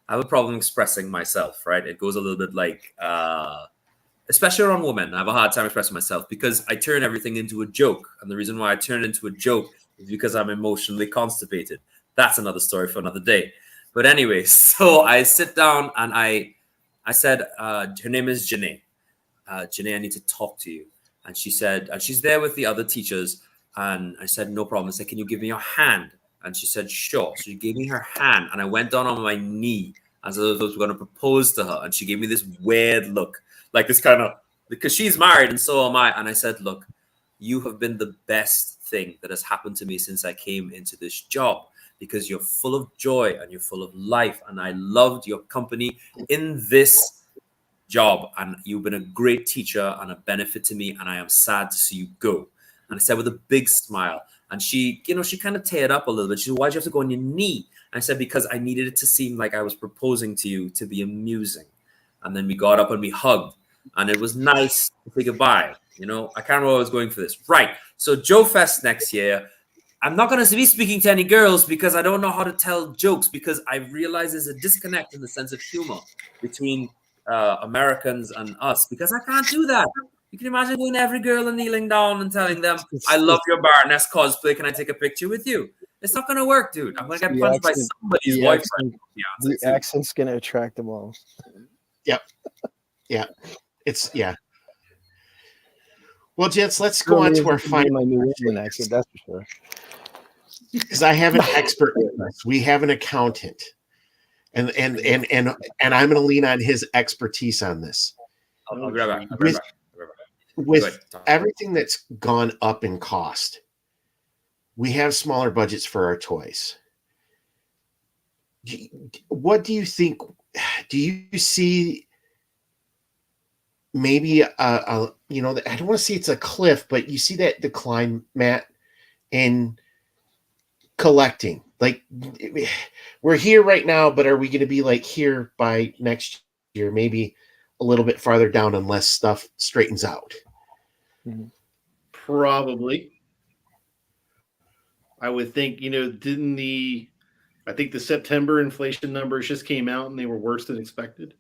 a problem expressing myself. Right, it goes a little bit like, especially around women, I have a hard time expressing myself because I turn everything into a joke, and the reason why I turn it into a joke is because I'm emotionally constipated. That's another story for another day. But anyway, so I sit down and I said, her name is Janae. Janae, I need to talk to you. And she said, and she's there with the other teachers. And I said, no problem. I said, can you give me your hand? And she said, sure. So she gave me her hand and I went down on my knee as though I was going to propose to her. And she gave me this weird look, like this kind of, because she's married and so am I. And I said, look, you have been the best thing that has happened to me since I came into this job, because you're full of joy and you're full of life. And I loved your company in this job. And you've been a great teacher and a benefit to me. And I am sad to see you go. And I said with a big smile. And she, you know, she kind of teared up a little bit. She said, why'd you have to go on your knee? And I said, because I needed it to seem like I was proposing to you to be amusing. And then we got up and we hugged. And it was nice to say goodbye. You know, I can't remember where I was going for this. Right. So Joe Fest next year. I'm not going to be speaking to any girls because I don't know how to tell jokes, because I realize there's a disconnect in the sense of humor between Americans and us, because I can't do that. You can imagine going to every girl and kneeling down and telling them, I love your Baroness cosplay. Can I take a picture with you? It's not going to work, dude. I'm going to get punched by somebody's boyfriend. The accent's going to attract them all. Yep. Yeah. Yeah. Well, gents, let's go on to our final. My New England accent, that's for sure. Because I have an expert with us. We have an accountant, and I'm going to lean on his expertise on this. I'll grab it. With everything that's gone up in cost, we have smaller budgets for our toys. What do you think? Do you see maybe a you know, I don't want to say it's a cliff, but you see that decline, Matt, in collecting? Like, we're here right now, but are we going to be like here by next year? Maybe a little bit farther down unless stuff straightens out. Probably. I would think, you know, I think the September inflation numbers just came out and they were worse than expected.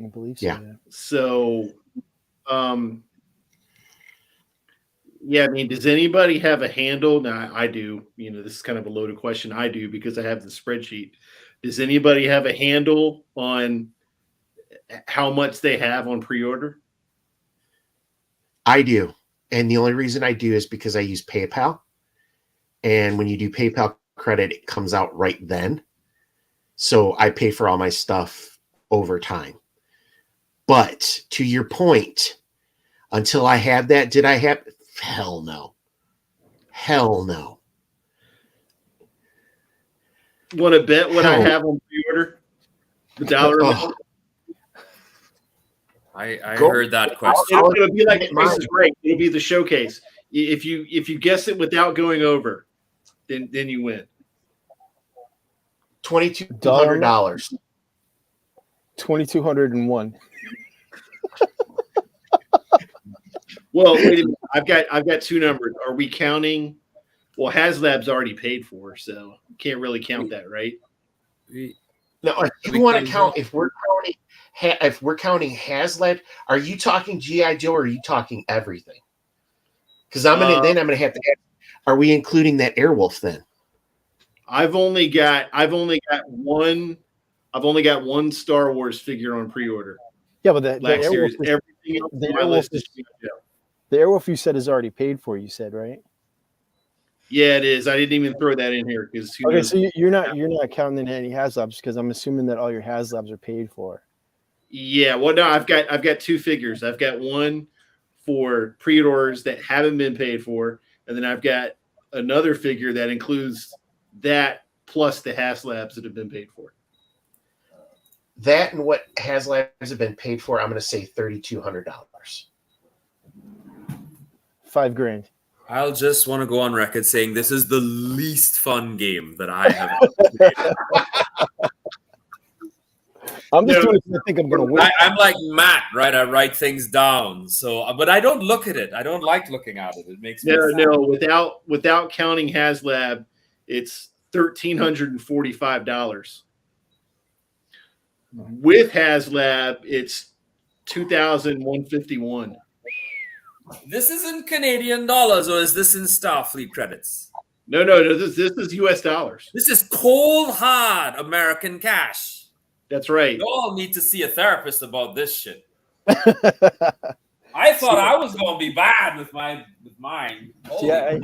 I believe so. Yeah. So, yeah, I mean, does anybody have a handle? Now, I do. You know, this is kind of a loaded question. I do, because I have the spreadsheet. Does anybody have a handle on how much they have on pre-order? I do. And the only reason I do is because I use PayPal. And when you do PayPal credit, it comes out right then. So I pay for all my stuff over time. But to your point, until I had that, did I have? Hell no. Hell no. Want to bet what I have on pre-order? The dollar amount? I heard that question. It'll be like Price is Right. It'll be the showcase. If you guess it without going over, then you win. $2,200. 2,201. Well, wait a minute. I've got two numbers. Are we counting? Well, HasLab's already paid for, so can't really count that, right? No, if you want to count, if we're counting HasLab, are you talking GI Joe or are you talking everything? Because I'm gonna have to ask, are we including that Airwolf then? I've only got one Star Wars figure on pre-order. Yeah, but the Airwolf you said is already paid for. You said, right? Yeah, it is. I didn't even throw that in here because so you're not counting any HasLabs, because I'm assuming that all your HasLabs are paid for. Yeah, well, no, I've got two figures. I've got one for pre-orders that haven't been paid for, and then I've got another figure that includes that plus the HasLabs that have been paid for. That and what HasLabs have been paid for, I'm going to say $3,200. $5,000. I'll just want to go on record saying this is the least fun game that I have ever played. I'm just doing it because I think I'm going to win. I'm like Matt, right? I write things down. So, but I don't look at it. I don't like looking at it. It makes me sad. Without counting HasLab, it's $1,345. With HasLab, it's $2,151. This is in Canadian dollars, or is this in Starfleet credits? No. This is US dollars. This is cold, hard American cash. That's right. You all need to see a therapist about this shit. I thought I was going to be bad with mine. Yeah,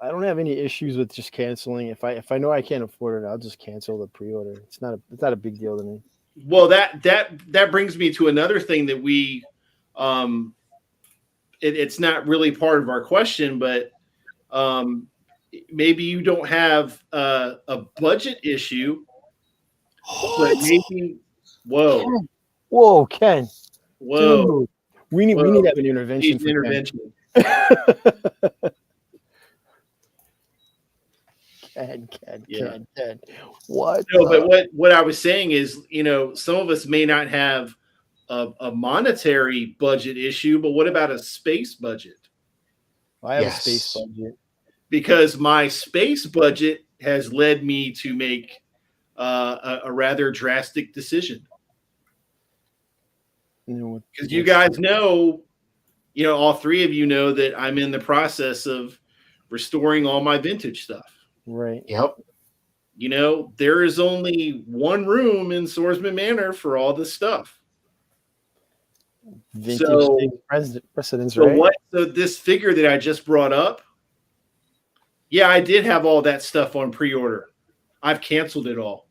I don't have any issues with just canceling. If I know I can't afford it, I'll just cancel the pre-order. It's not a big deal to me. Well, that brings me to another thing that we it's not really part of our question, but maybe you don't have a budget issue. But maybe, whoa, Ken. Whoa. Dude, we need to have an intervention. Ken. What? No, but what I was saying is, some of us may not have a monetary budget issue, but what about a space budget? I have a space budget. Because my space budget has led me to make a rather drastic decision. Because you guys know, all three of you know that I'm in the process of restoring all my vintage stuff. Right. Yep. There is only one room in Swordsman Manor for all this stuff. Vintage precedents, right? So this figure that I just brought up, yeah, I did have all that stuff on pre-order. I've canceled it all.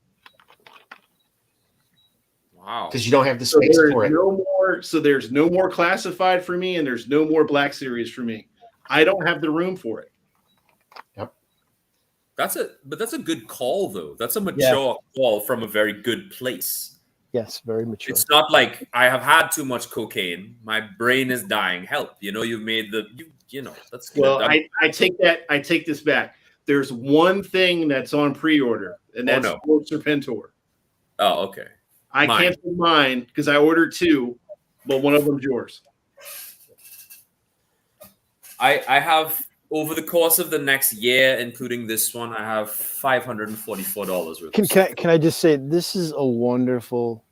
Wow. Because you don't have the space for it. So there's no more classified for me, and there's no more Black Series for me. I don't have the room for it. Yep. That's a good call, though. That's a mature call from a very good place. Yes, very mature. It's not like I have had too much cocaine. My brain is dying. Help. You've made that's good. Well, I take this back. There's one thing that's on pre-order, and that's Serpentor. Oh, okay. I canceled mine because I ordered two, but one of them's yours. I have, over the course of the next year, including this one, I have $544 worth. Can I just say, this is a wonderful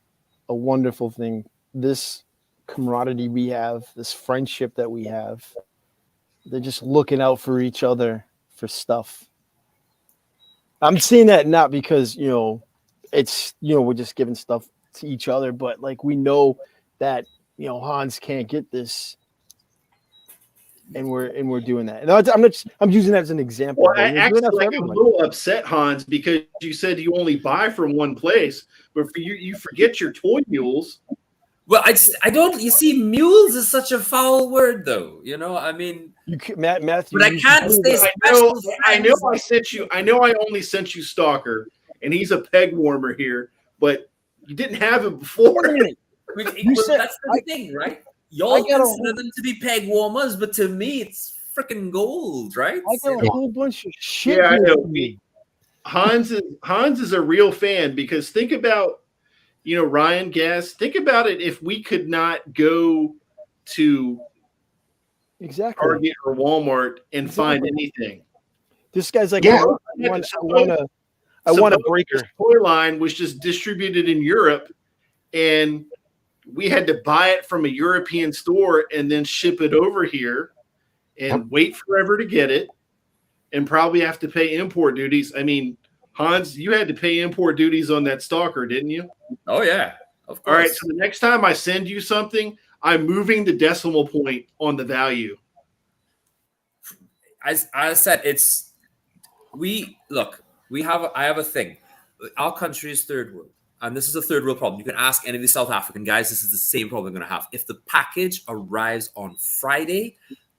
thing. This camaraderie we have, this friendship that we have. They're just looking out for each other for stuff. I'm saying that not because, it's, we're just giving stuff to each other, but like we know that, Hans can't get this. And we're doing that. No, I'm using that as an example. Well, I'm a little upset, Hans, because you said you only buy from one place, but for you forget your toy mules. Well, I don't. You see, mules is such a foul word, though. I mean, Matthew. But I can't say. I know. I sent you. I know. I only sent you Stalker, and he's a peg warmer here, but you didn't have him before. That's the thing, right? Y'all consider them to be peg warmers, but to me, it's freaking gold, right? I got a whole bunch of shit. Yeah, I know. Hans is a real fan because think about, Ryan Gass. Think about it. If we could not go to Target or Walmart and find anything, this guy's like, I want a breaker. Toy line was just distributed in Europe, and we had to buy it from a European store and then ship it over here and wait forever to get it and probably have to pay import duties. I mean, Hans, you had to pay import duties on that Stalker, didn't you? Oh, yeah. Of course. All right. So the next time I send you something, I'm moving the decimal point on the value. As I said, I have a thing. Our country is third world. And this is a third world problem. You can ask any of the South African guys. This is the same problem they're going to have. If the package arrives on Friday,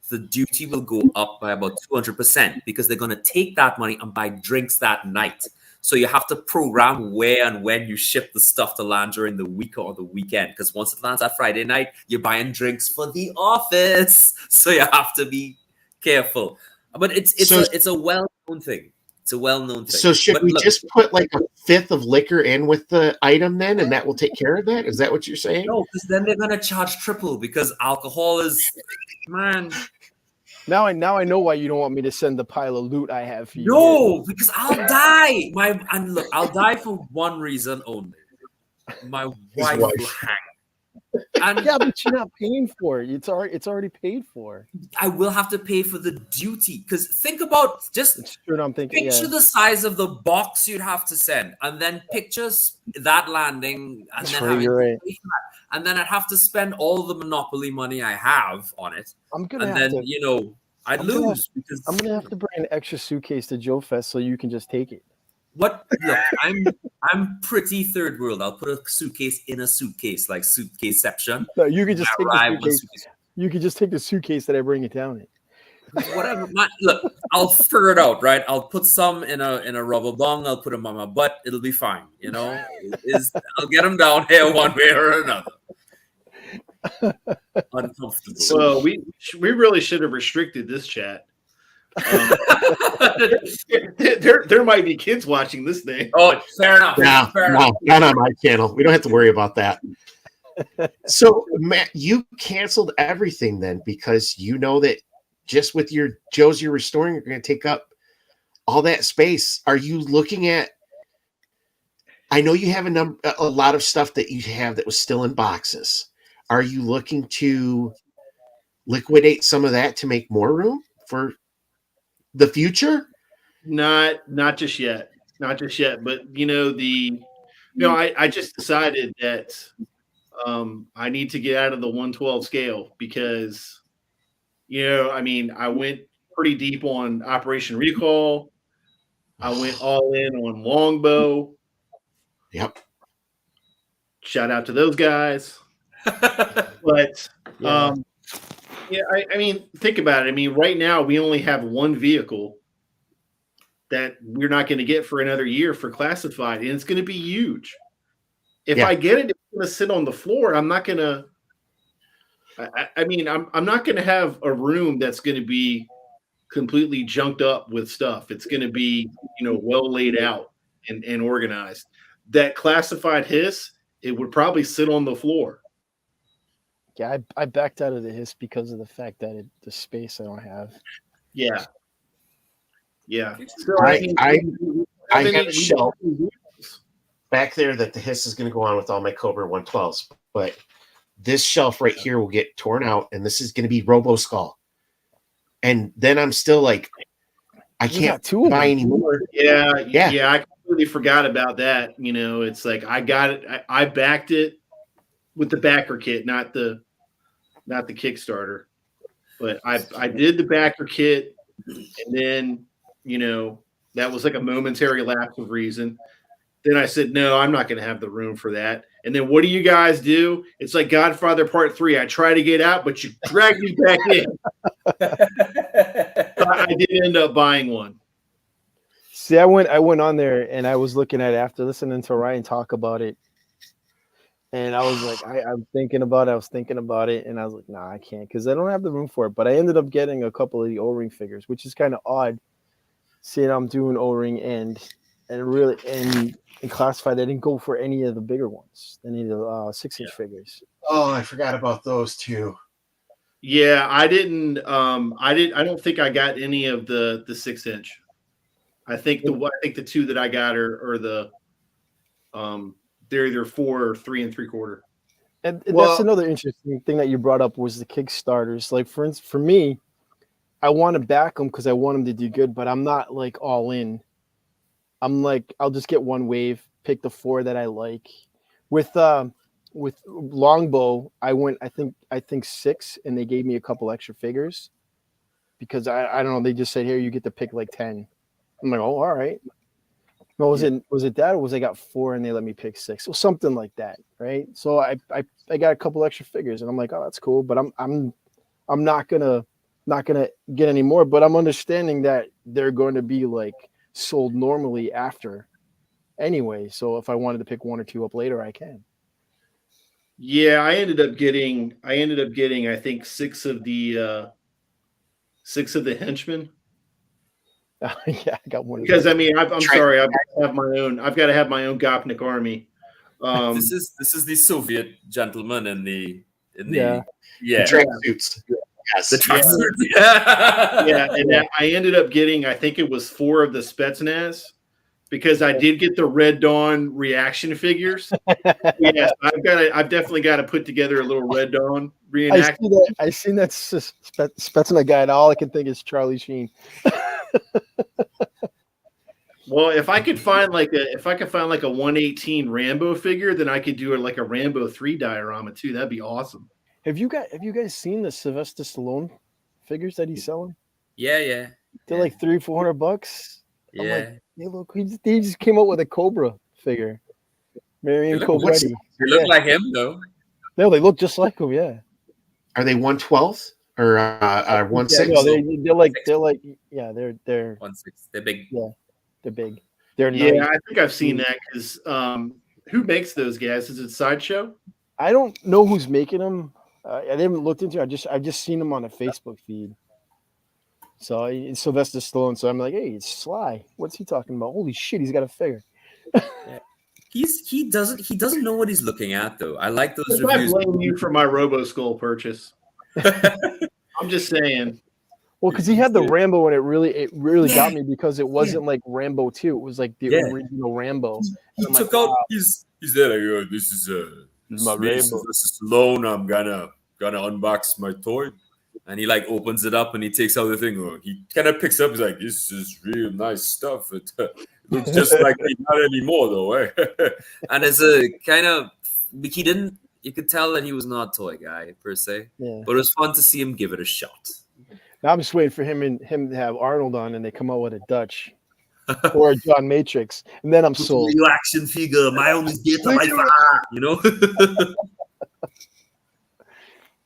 the duty will go up by about 200% because they're going to take that money and buy drinks that night. So you have to program where and when you ship the stuff to land during the week or the weekend. Because once it lands at Friday night, you're buying drinks for the office. So you have to be careful. But it's a well-known thing. It's a well-known thing. So should but we look, just put like a fifth of liquor in with the item then, and that will take care of that? Is that what you're saying? No, because then they're gonna charge triple because alcohol is, man. Now I know why you don't want me to send the pile of loot I have for you. No, because I'll die. And look, I'll die for one reason only. My wife will hang. And yeah, but you're not paying for it. It's already paid for. I will have to pay for the duty. Because think about picture the size of the box you'd have to send, and then pictures that landing, and then having to pay for that. And then I'd have to spend all the Monopoly money I have on it. I'd lose because I'm gonna have to bring an extra suitcase to Joe Fest so you can just take it. What? Look, I'm pretty third world. I'll put a suitcase in a suitcase, like suitcaseception. No, you can just take the suitcase. You can just take the suitcase that I bring it down in. Whatever. Look, I'll figure it out, right? I'll put some in a rubber bong. I'll put them on my butt. It'll be fine. I'll get them down here one way or another. Uncomfortable. So we really should have restricted this chat. There might be kids watching this thing. Oh, fair enough. Yeah, not on my channel. We don't have to worry about that. So, Matt, you canceled everything then because you know that just with your Joes you're restoring, you're going to take up all that space. Are you looking at? I know you have a lot of stuff that you have that was still in boxes. Are you looking to liquidate some of that to make more room for the future? Not just yet. Not just yet. But I just decided that I need to get out of the 112 scale because I went pretty deep on Operation Recall. I went all in on Longbow. Yep. Shout out to those guys. But think about it. Right now we only have one vehicle that we're not going to get for another year for classified, and it's going to be huge. If I get it, it's going to sit on the floor. I'm not going to. I'm not going to have a room that's going to be completely junked up with stuff. It's going to be well laid out and organized. That classified hiss, it would probably sit on the floor. Yeah, I backed out of the hiss because of the fact that the space I don't have. Yeah. So, I have a shelf back there that the hiss is going to go on with all my Cobra 112s, but this shelf right here will get torn out, and this is going to be Robo Skull. And then I'm still like, I can't buy anymore. Yeah. I completely forgot about that. It's like I got it. I backed it with the backer kit, not the Kickstarter, but I did the backer kit, and then that was like a momentary lapse of reason. Then I said, no, I'm not going to have the room for that. And then what do you guys do? It's like Godfather Part 3. I try to get out, but you drag me back in. I did end up buying one. See, I went on there and I was looking at it after listening to Ryan talk about it. And I was like, I'm thinking about it. I was thinking about it. And I was like, nah, I can't because I don't have the room for it. But I ended up getting a couple of the O-ring figures, which is kind of odd seeing I'm doing O-ring and classified. I didn't go for any of the bigger ones, any of the 6-inch figures. Oh, I forgot about those too. Yeah, I didn't. I don't think I got any of the 6-inch. I think the two that I got are the they're either 4 or 3 3/4. And that's another interesting thing that you brought up was the Kickstarters. Like for me, I want to back them because I want them to do good, but I'm not like all in. I'm like, I'll just get one wave, pick the 4 that I like. With Longbow, I went I think 6, and they gave me a couple extra figures because I don't know, they just said here you get to pick like 10. I'm like, oh, all right. No, was it that, or was I got 4 and they let me pick 6? Or something like that, right? So I got a couple extra figures, and I'm like, oh, that's cool, but I'm not gonna get any more. But I'm understanding that they're going to be like sold normally after anyway. So if I wanted to pick one or two up later, I can. Yeah, I ended up getting I think six of the henchmen. Yeah, I got one. Because I mean, I'm sorry, I've got to have my own Gopnik army. This is the Soviet gentleman in the tracksuits. Yes. The tracksuit. Yeah, and I ended up getting, I think it was 4 of the Spetsnaz, because I did get the Red Dawn reaction figures. Yes, I've definitely got to put together a little Red Dawn reenact. I seen that Spetsnaz guy, and all I can think is Charlie Sheen. Well, if I could find like a 118 Rambo figure, then I could do like a Rambo 3 diorama too. That'd be awesome. Have you guys seen the Sylvester Stallone figures that he's selling? Yeah. They're like $300-400. Yeah. I'm like, hey, look, he just came out with a Cobra figure. Marion Cobretti. You look like him though. No, they look just like him. Yeah. Are they 1/12 or 1/6? No, they're 1/6. They're big. Yeah, they're big. They're yeah. nice. I think I've seen that because who makes those guys? Is it Sideshow? I don't know who's making them. I haven't looked into it. I've just seen them on a Facebook feed. So it's Sylvester Stallone. So I'm like, hey, it's Sly. What's he talking about? Holy shit, he's got a figure. Yeah. He doesn't know what he's looking at though. I like those I reviews. blame you for my Robo Skull purchase. I'm just saying. Well, because he had the Rambo, and it really got me because it wasn't like Rambo 2. It was like the original Rambo. He took out. He's there. Like, this is my me, Rambo. This is Stallone. I'm gonna unbox my toy, and he like opens it up and he takes out the thing. He kind of picks up. He's like, this is real nice stuff. It looks just like me, not anymore though. Eh? And it's a kind of he didn't. You could tell that he was not a toy guy per se. Yeah. But it was fun to see him give it a shot. Now I'm just waiting for him to have Arnold on, and they come out with a Dutch or a John Matrix, and then I'm sold. New action figure, my only gift to my father, you know.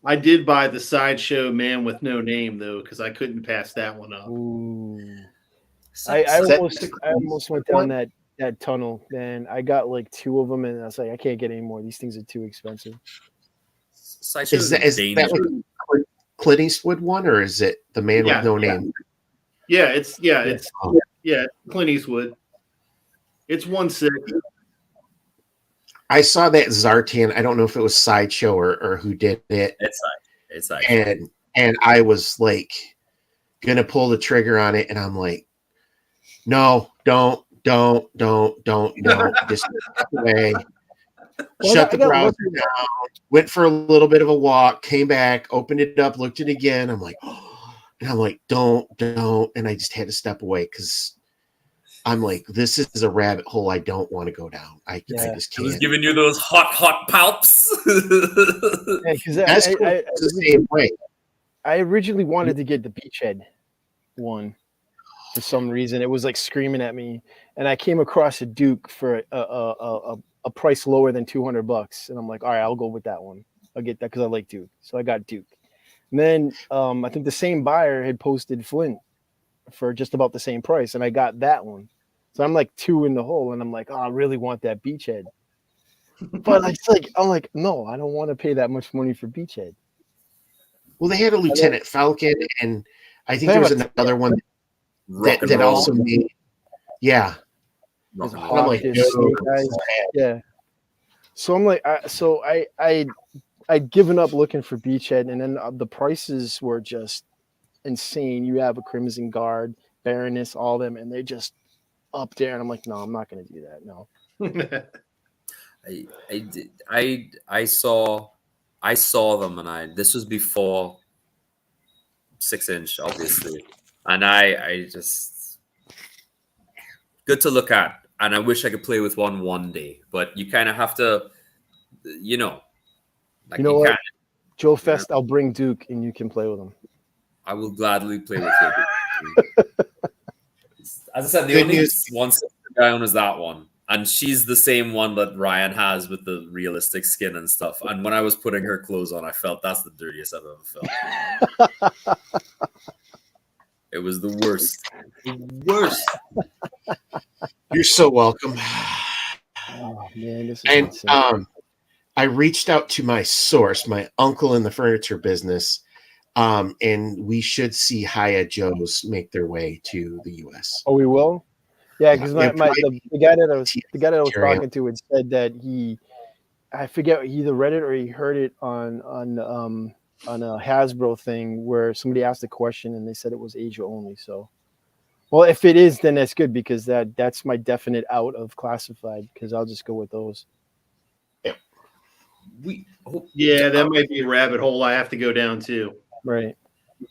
I did buy the Sideshow Man with No Name though, because I couldn't pass that one up. Ooh. I almost went down that tunnel, man. I got like 2 of them, and I was like, I can't get any more. These things are too expensive. Is that like Clint Eastwood one, or is it the Man with No Name? Yeah, it's Clint Eastwood. It's 1/6. I saw that Zartan. I don't know if it was Sideshow or who did it. It's Sideshow. And I was like gonna pull the trigger on it, and I'm like, no, don't, just away. Shut the browser down. Went for a little bit of a walk. Came back. Opened it up. Looked at it again. I'm like, don't. And I just had to step away because I'm like, this is a rabbit hole I don't want to go down. I just can't. He's giving you those hot palps. That's the same way. I originally wanted to get the Beachhead one for some reason. It was like screaming at me, and I came across a Duke for a price lower than $200, and I'm like, all right, I'll go with that one. I'll get that because I like Duke, so I got Duke. And then I think the same buyer had posted Flint for just about the same price, and I got that one. So I'm like 2 in the hole, and I'm like, oh, I really want that Beachhead. But I'm like, no, I don't want to pay that much money for Beachhead. Well, they had a Lieutenant Falcon, and I think there was another one that also made. Yeah. I'm like, yeah. So I'm like, I'd given up looking for Beachhead, and then the prices were just insane. You have a Crimson Guard, Baroness, all them, and they're just up there. And I'm like, no, I'm not going to do that. No. I saw them, and this was before 6-inch, obviously, and I just good to look at. And I wish I could play with one day, but you kind of have to, like you know what? Joe Fest, I'll bring Duke, and you can play with him. I will gladly play with you. As I said, the only one guy on is that one, and she's the same one that Ryan has with the realistic skin and stuff. And when I was putting her clothes on, I felt that's the dirtiest I've ever felt. It was the worst. The worst. You're so welcome. Oh man, this is And insane. I reached out to my source, my uncle in the furniture business, and we should see Hiya Joe's make their way to the U.S. Oh, we will. Yeah, because Yeah, the guy that I was Carry on. talking to had said that I forget, he either read it or he heard it on a Hasbro thing where somebody asked a question and they said it was Asia only. So, well, if it is, then that's good because that's my definite out of classified because I'll just go with those. Yeah, that might be a rabbit hole I have to go down to. Right.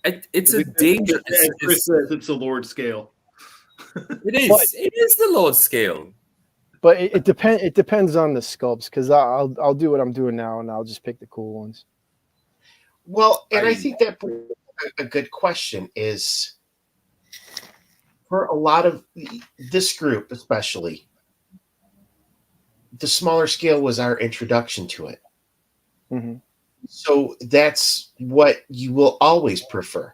It's a danger. As Chris says, it's a Lord scale. It is. But- It is the Lord scale. But it depends on the sculpts because I'll do what I'm doing now and I'll just pick the cool ones. Well, and I think that a good question is for a lot of this group, especially, the smaller scale was our introduction to it. Mm-hmm. So that's what you will always prefer.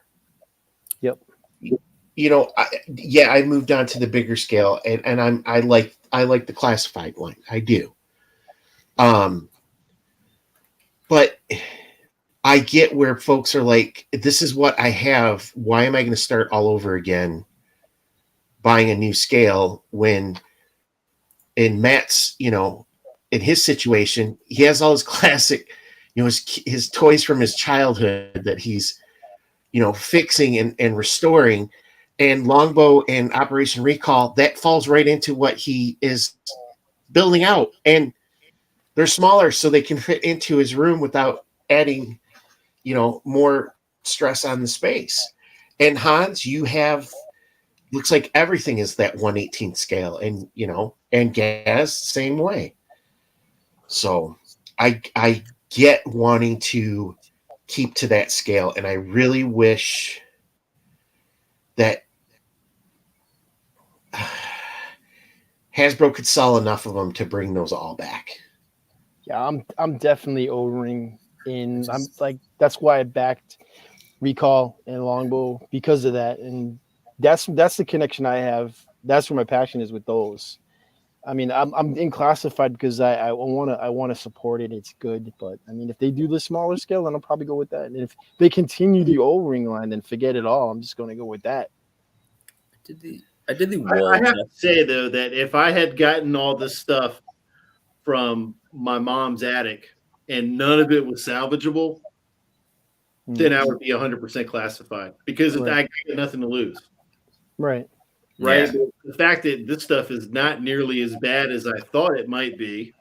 Yep. You know, I moved on to the bigger scale, and I like the classified line. I do. But I get where folks are like, this is what I have. Why am I going to start all over again buying a new scale when in Matt's, in his situation, he has all his classic, his toys from his childhood that he's, fixing and restoring. And Longbow and Operation Recall, that falls right into what he is building out. And they're smaller so they can fit into his room without adding, more stress on the space. And Hans, you have, looks like everything is that 1/18 scale. And, and Gaz, same way. So I get wanting to keep to that scale. And I really wish that Hasbro could sell enough of them to bring those all back. Yeah, I'm definitely overing in. I'm like, that's why I backed Recall and Longbow because of that, and that's the connection I have. That's where my passion is with those. I mean, I'm in classified because I want to support it. It's good, but I mean, if they do the smaller scale, then I'll probably go with that. And if they continue the overing line, then forget it all. I'm just going to go with that. I did the wall. I have to say though that if I had gotten all this stuff from my mom's attic and none of it was salvageable, then I would be 100% classified because I got nothing to lose. Right. Right. Yeah. The fact that this stuff is not nearly as bad as I thought it might be,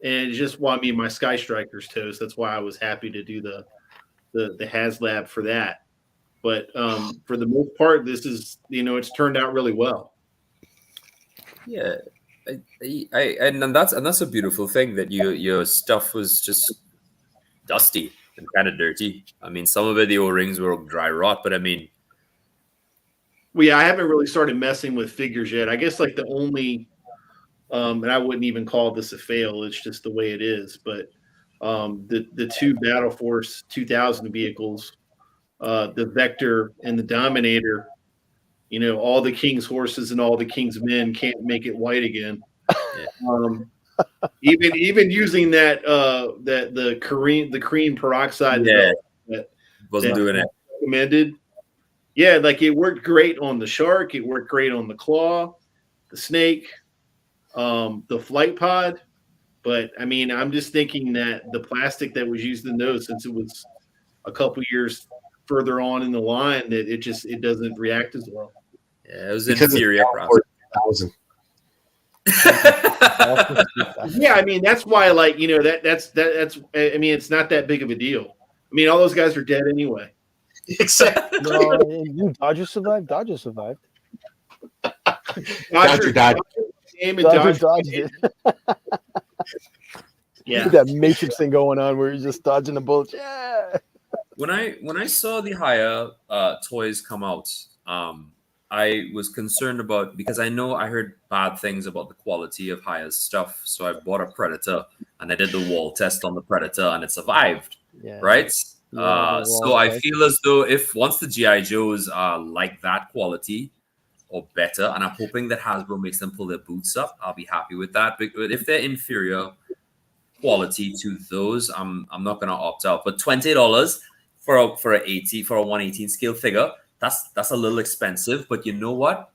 and it's just why me and my Sky Strikers toast. That's why I was happy to do the HasLab for that. But for the most part, this is, it's turned out really well. Yeah, and that's a beautiful thing that your stuff was just dusty and kind of dirty. I mean, some of it, the O-rings were dry rot, but I mean, well, yeah, I haven't really started messing with figures yet. I guess like the only, and I wouldn't even call this a fail. It's just the way it is. But the two Battle Force 2000 vehicles, the Vector and the Dominator, all the King's horses and all the King's men can't make it white again. Even using that the cream peroxide that wasn't doing it. Recommended. Yeah, like it worked great on the shark. It worked great on the claw, the snake, the flight pod. But I mean, I'm just thinking that the plastic that was used in those, since it was a couple years further on in the line, that it doesn't react as well. Yeah, it was inferior process. Yeah, I mean that's why, like, that's I mean, it's not that big of a deal. I mean, all those guys are dead anyway. Exactly. No, Dodger survived. Dodger survived. Dodger died. Dodger dodged it. Yeah, that Matrix thing going on where he's just dodging the bullets. Yeah. When I saw the Hiya toys come out, I was concerned about, because I heard bad things about the quality of Hiya's stuff. So I bought a Predator and I did the wall test on the Predator and it survived. Yeah. Right. Yeah, the So wall I tech. feel as though if once the GI Joes are like that quality or better, and I'm hoping that Hasbro makes them pull their boots up, I'll be happy with that. But if they're inferior quality to those, I'm not gonna opt out. But $20 for a 118 scale figure, that's a little expensive. But you know what?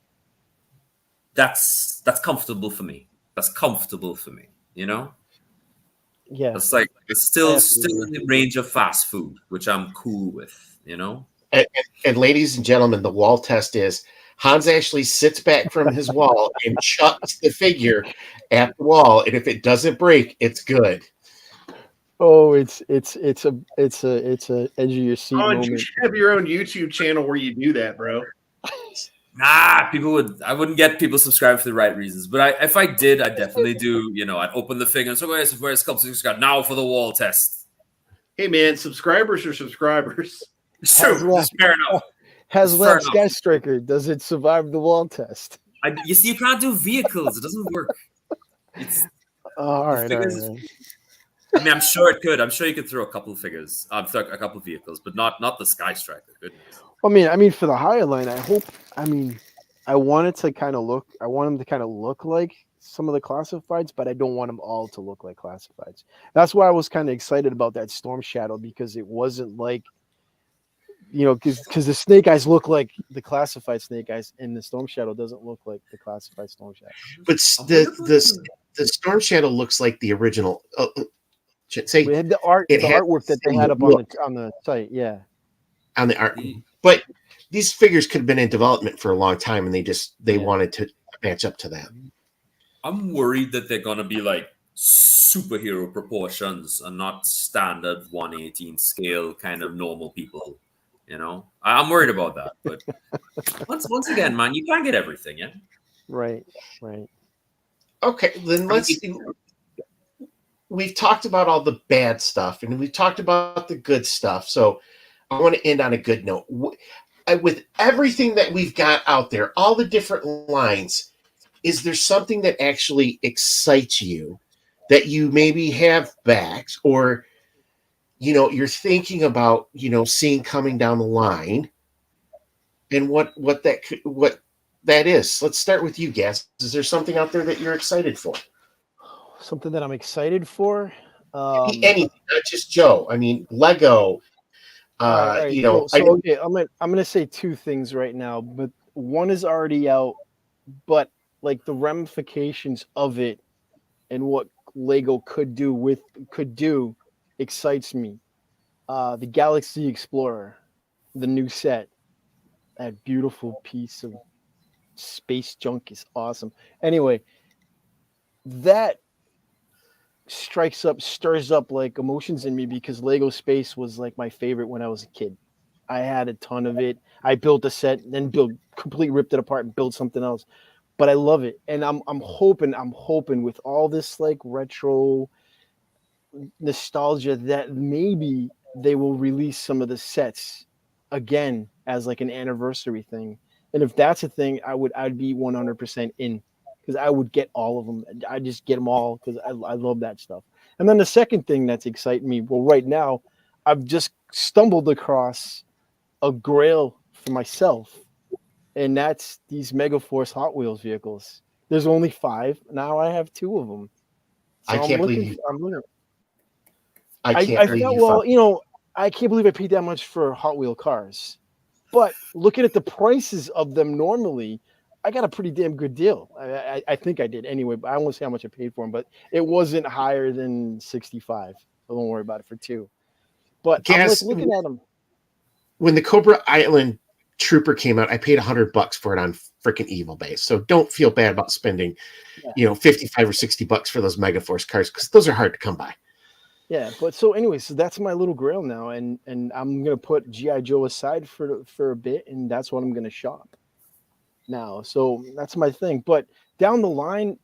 That's comfortable for me. That's comfortable for me. You know, Yeah, it's like it's I still in absolutely the range of fast food, which I'm cool with. You know. And ladies and gentlemen, the wall test is Hans actually sits back from his wall and chucks the figure at the wall, and if it doesn't break, it's good. Oh, it's a edge of your seat Oh, and you moment. should have your own YouTube channel where you do that, bro. Nah, I wouldn't get people subscribed for the right reasons. But if I did, I'd definitely do, I'd open the figure and so where's Sculptor got now for the wall test. Hey, man, subscribers are subscribers. It's true. It's fair enough. Has It's fair left enough. Sky Striker. Does it survive the wall test? You see, you can't do vehicles. It doesn't work. It's All right. I mean, I'm sure it could. I'm sure you could throw a couple of figures, a couple of vehicles, but not the Sky Striker. Goodness. I mean, for the higher line, I want it to kind of look. I want them to kind of look like some of the classifieds, but I don't want them all to look like classifieds. That's why I was kind of excited about that Storm Shadow, because it wasn't like, because the Snake Eyes look like the classified Snake Eyes, and the Storm Shadow doesn't look like the classified Storm Shadow. But the Storm Shadow looks like the original. We had the artwork that they had up on the site, yeah. On the art, but these figures could have been in development for a long time, and they wanted to match up to that. I'm worried that they're gonna be like superhero proportions and not standard 118 scale kind of normal people. I'm worried about that. But once again, man, you can't get everything, yeah. Right. Okay, then we've talked about all the bad stuff, and we've talked about the good stuff. So I want to end on a good note. With everything that we've got out there, all the different lines, is there something that actually excites you that you maybe have backed, or you're thinking about seeing coming down the line, and what that is? Let's start with you, Gas. Is there something out there that you're excited for? Something that I'm excited for. Anything, not just Joe. I mean, Lego. All right, cool. So okay, I'm gonna say two things right now, but one is already out, but like the ramifications of it and what Lego could do excites me. The Galaxy Explorer, the new set, that beautiful piece of space junk is awesome. Anyway, that stirs up like emotions in me, because Lego Space was like my favorite when I was a kid. I had a ton of it. I built a set, then completely ripped it apart and built something else. But I love it, and I'm hoping with all this like retro nostalgia that maybe they will release some of the sets again as like an anniversary thing. And if that's a thing, I'd be 100% in, because I would get all of them. I just get them all because I love that stuff. And then the second thing that's exciting me, well, right now, I've just stumbled across a grail for myself, and that's these Megaforce Hot Wheels vehicles. There's only 5 now. I have 2 of them. So I can't believe you. I can't believe I paid that much for Hot Wheel cars. But looking at the prices of them normally, I got a pretty damn good deal. I think I did anyway, but I won't say how much I paid for them, but it wasn't higher than 65. So don't worry about it for 2. But I'm like looking at them. When the Cobra Island Trooper came out, I paid $100 for it on freaking Evil Base. So don't feel bad about spending, $55 or $60 for those Megaforce cars, because those are hard to come by. Yeah, but so anyway, so that's my little grail now, and I'm gonna put G.I. Joe aside for a bit, and that's what I'm gonna shop now. So that's my thing. But down the line,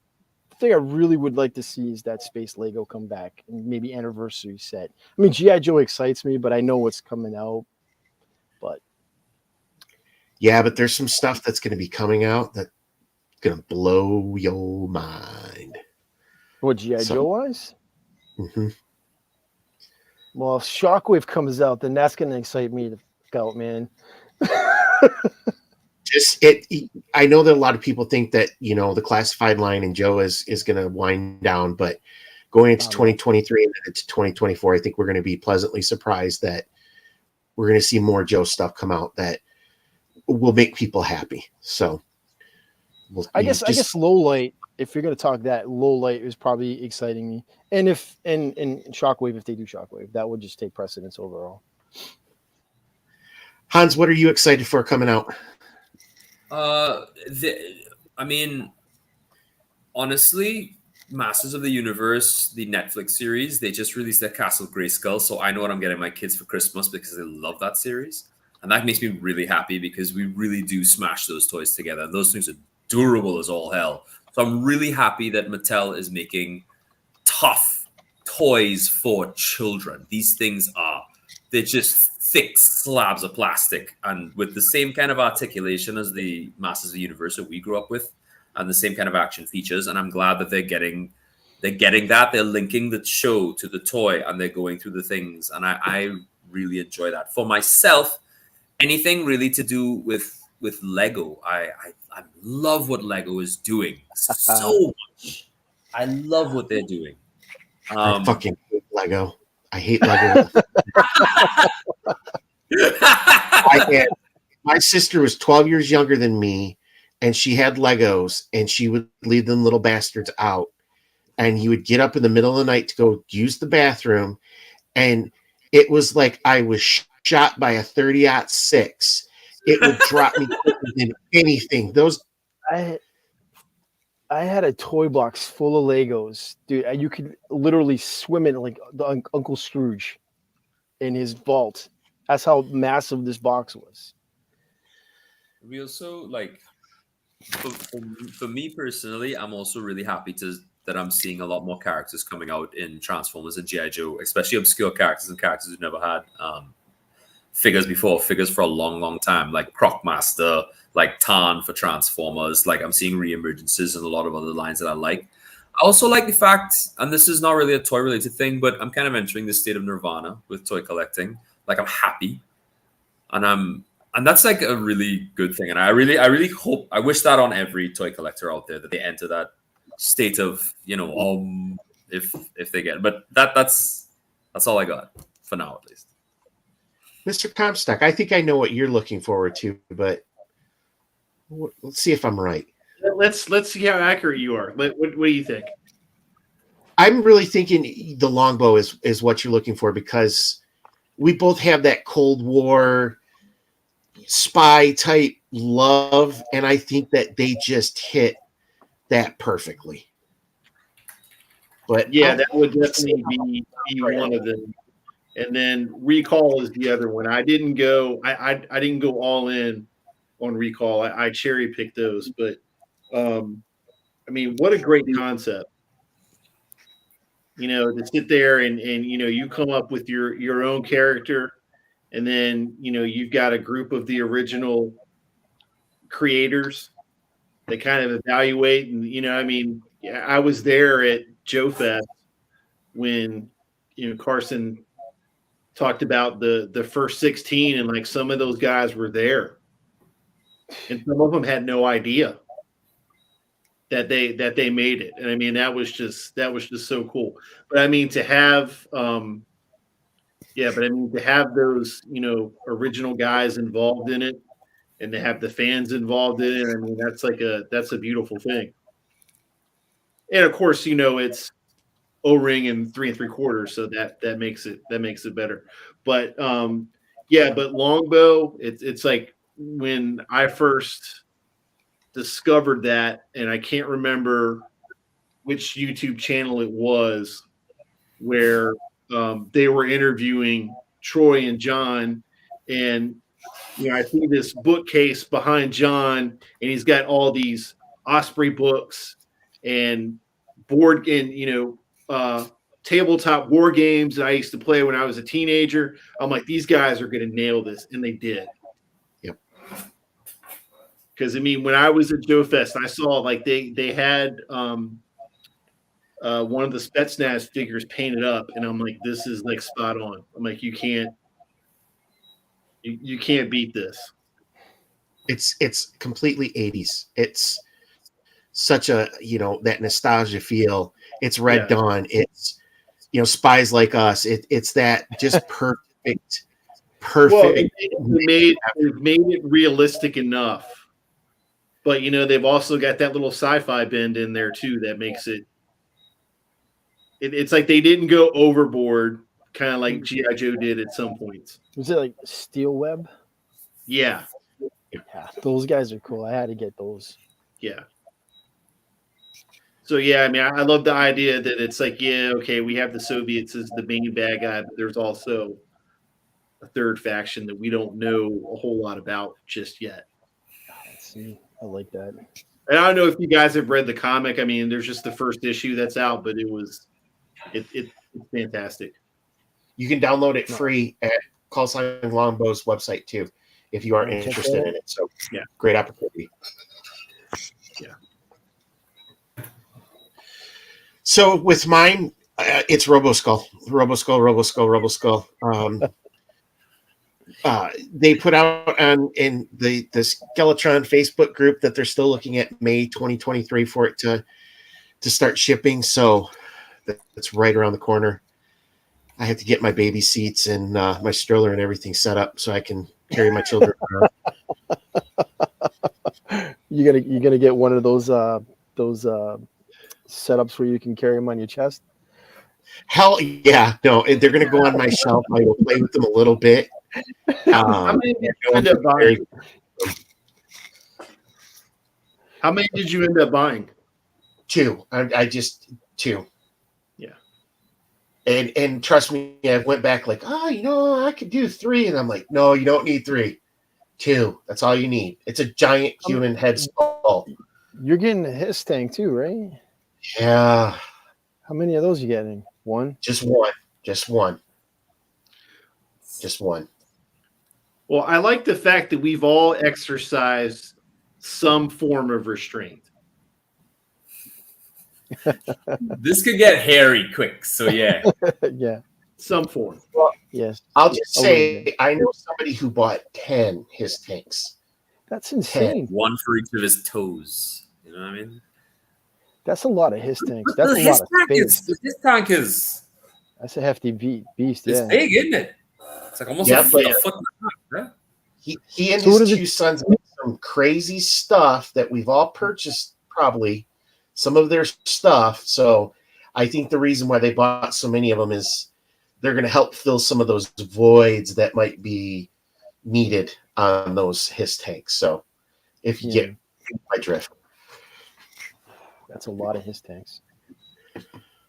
the thing I really would like to see is that Space Lego come back, and maybe anniversary set. I mean, G.I. Joe excites me, but I know what's coming out. But yeah, but there's some stuff that's going to be coming out that's going to blow your mind. What, G.I. Joe wise? Mm-hmm. Well, if Shockwave comes out, then that's going to excite me to fuck out, man. I know that a lot of people think that, the classified line and Joe is going to wind down, but going into 2023 and then into 2024, I think we're going to be pleasantly surprised that we're going to see more Joe stuff come out that will make people happy. So I guess low light, if you're going to talk that, low light is probably exciting me. And if Shockwave, if they do Shockwave, that would just take precedence overall. Hans, what are you excited for coming out? Honestly, Masters of the Universe, the Netflix series, they just released their Castle Grayskull, so I know what I'm getting my kids for Christmas because they love that series. And that makes me really happy because we really do smash those toys together. And those things are durable as all hell. So I'm really happy that Mattel is making tough toys for children. These things they're just thick slabs of plastic and with the same kind of articulation as the Masters of the Universe that we grew up with and the same kind of action features. And I'm glad that they're getting that. They're linking the show to the toy and they're going through the things. And I really enjoy that. For myself, anything really to do with Lego, I love what Lego is doing so much. I love what they're doing. I fucking hate Lego. I hate Lego. My sister was 12 years younger than me, and she had Legos, and she would leave them little bastards out. And he would get up in the middle of the night to go use the bathroom, and it was like I was shot by a 30-06. It would drop me quicker than anything. I had a toy box full of Legos, dude. You could literally swim in like the Uncle Scrooge in his vault. That's how massive this box was. We also like, for me personally, I'm also really happy that I'm seeing a lot more characters coming out in Transformers and G.I. Joe, especially obscure characters and characters who've never had figures for a long, long time, like Crocmaster, like Tarn for Transformers. Like I'm seeing reemergences and a lot of other lines that I like. I also like the fact, and this is not really a toy related thing, but I'm kind of entering the state of nirvana with toy collecting. Like I'm happy, and that's like a really good thing. And I really hope, I wish that on every toy collector out there that they enter that state of, if they get. But that's all I got for now, at least. Mr. Comstock, I think I know what you're looking forward to, but let's see if I'm right. Let's see how accurate you are. What do you think? I'm really thinking the longbow is what you're looking for because we both have that Cold War spy type love, and I think that they just hit that perfectly. But yeah, that would definitely be one of them. And then Recall is the other one. I didn't go all in on Recall. I cherry picked those, but what a great concept. To sit there and you come up with your own character, and then you've got a group of the original creators that kind of evaluate. And I was there at Joe Fest when Carson talked about the first 16, and like some of those guys were there, and some of them had no idea that they made it. And that was just so cool. But to have to have those original guys involved in it, and to have the fans involved in it, that's a beautiful thing. And of course, it's O-ring and 3 3/4, so that makes it better. But but longbow, it's like when I first discovered that, and I can't remember which YouTube channel it was, where they were interviewing Troy and John, and I see this bookcase behind John, and he's got all these Osprey books and board and tabletop war games that I used to play when I was a teenager. I'm like, these guys are going to nail this, and they did. Yep. Because when I was at Joe Fest, I saw like they had one of the Spetsnaz figures painted up, and I'm like, this is like spot on. I'm like, you can't beat this. It's completely 80s. It's such a, that nostalgia feel. It's Red Yeah. Dawn. It's, Spies Like Us. It's that just perfect. Well, they've made it realistic enough, but they've also got that little sci-fi bend in there too that makes it. It's like they didn't go overboard, kind of like G.I. Joe did at some points. Was it like Steel Web? Yeah. Yeah, those guys are cool. I had to get those. Yeah. So yeah, I mean, I love the idea that it's like, yeah, okay, we have the Soviets as the main bad guy, but there's also a third faction that we don't know a whole lot about just yet. Let's see. I like that. And I don't know if you guys have read the comic. I mean, there's just the first issue that's out, but it's fantastic. You can download it free at Call Sign Longbow's website too, if you are interested in it. So yeah, great opportunity. Yeah. So with mine, it's RoboSkull. They put out in the Skeletron Facebook group that they're still looking at May 2023 for it to start shipping. So that's right around the corner. I have to get my baby seats and my stroller and everything set up so I can carry my children around. You gonna get one of those setups where you can carry them on your chest? Hell yeah. No, they're going to go on my shelf. I will play with them a little bit. How many did you end up buying? How many did you end up buying? 2. I just 2. Yeah. And trust me, I went back like, I could do 3. And I'm like, no, you don't need 3. 2. That's all you need. It's a giant human head skull. You're getting a Hiss tank too, right? Yeah. How many of those are you getting? 1? Just one. Well, I like the fact that we've all exercised some form of restraint. This could get hairy quick, so yeah. Yeah. Some form. Well, yes. I'll just say I know somebody who bought 10 Hiss tanks. That's insane. 1 for each of his toes. You know what I mean? That's a lot of Hiss tanks. But That's a lot of space. His tank is. That's a hefty beast. It's Yeah. big, isn't it? It's like almost a foot and a half. Right? He and his 2 sons made some crazy stuff that we've all purchased, probably some of their stuff. So I think the reason why they bought so many of them is they're going to help fill some of those voids that might be needed on those Hiss tanks. So if you get my drift. That's a lot of Hiss tanks.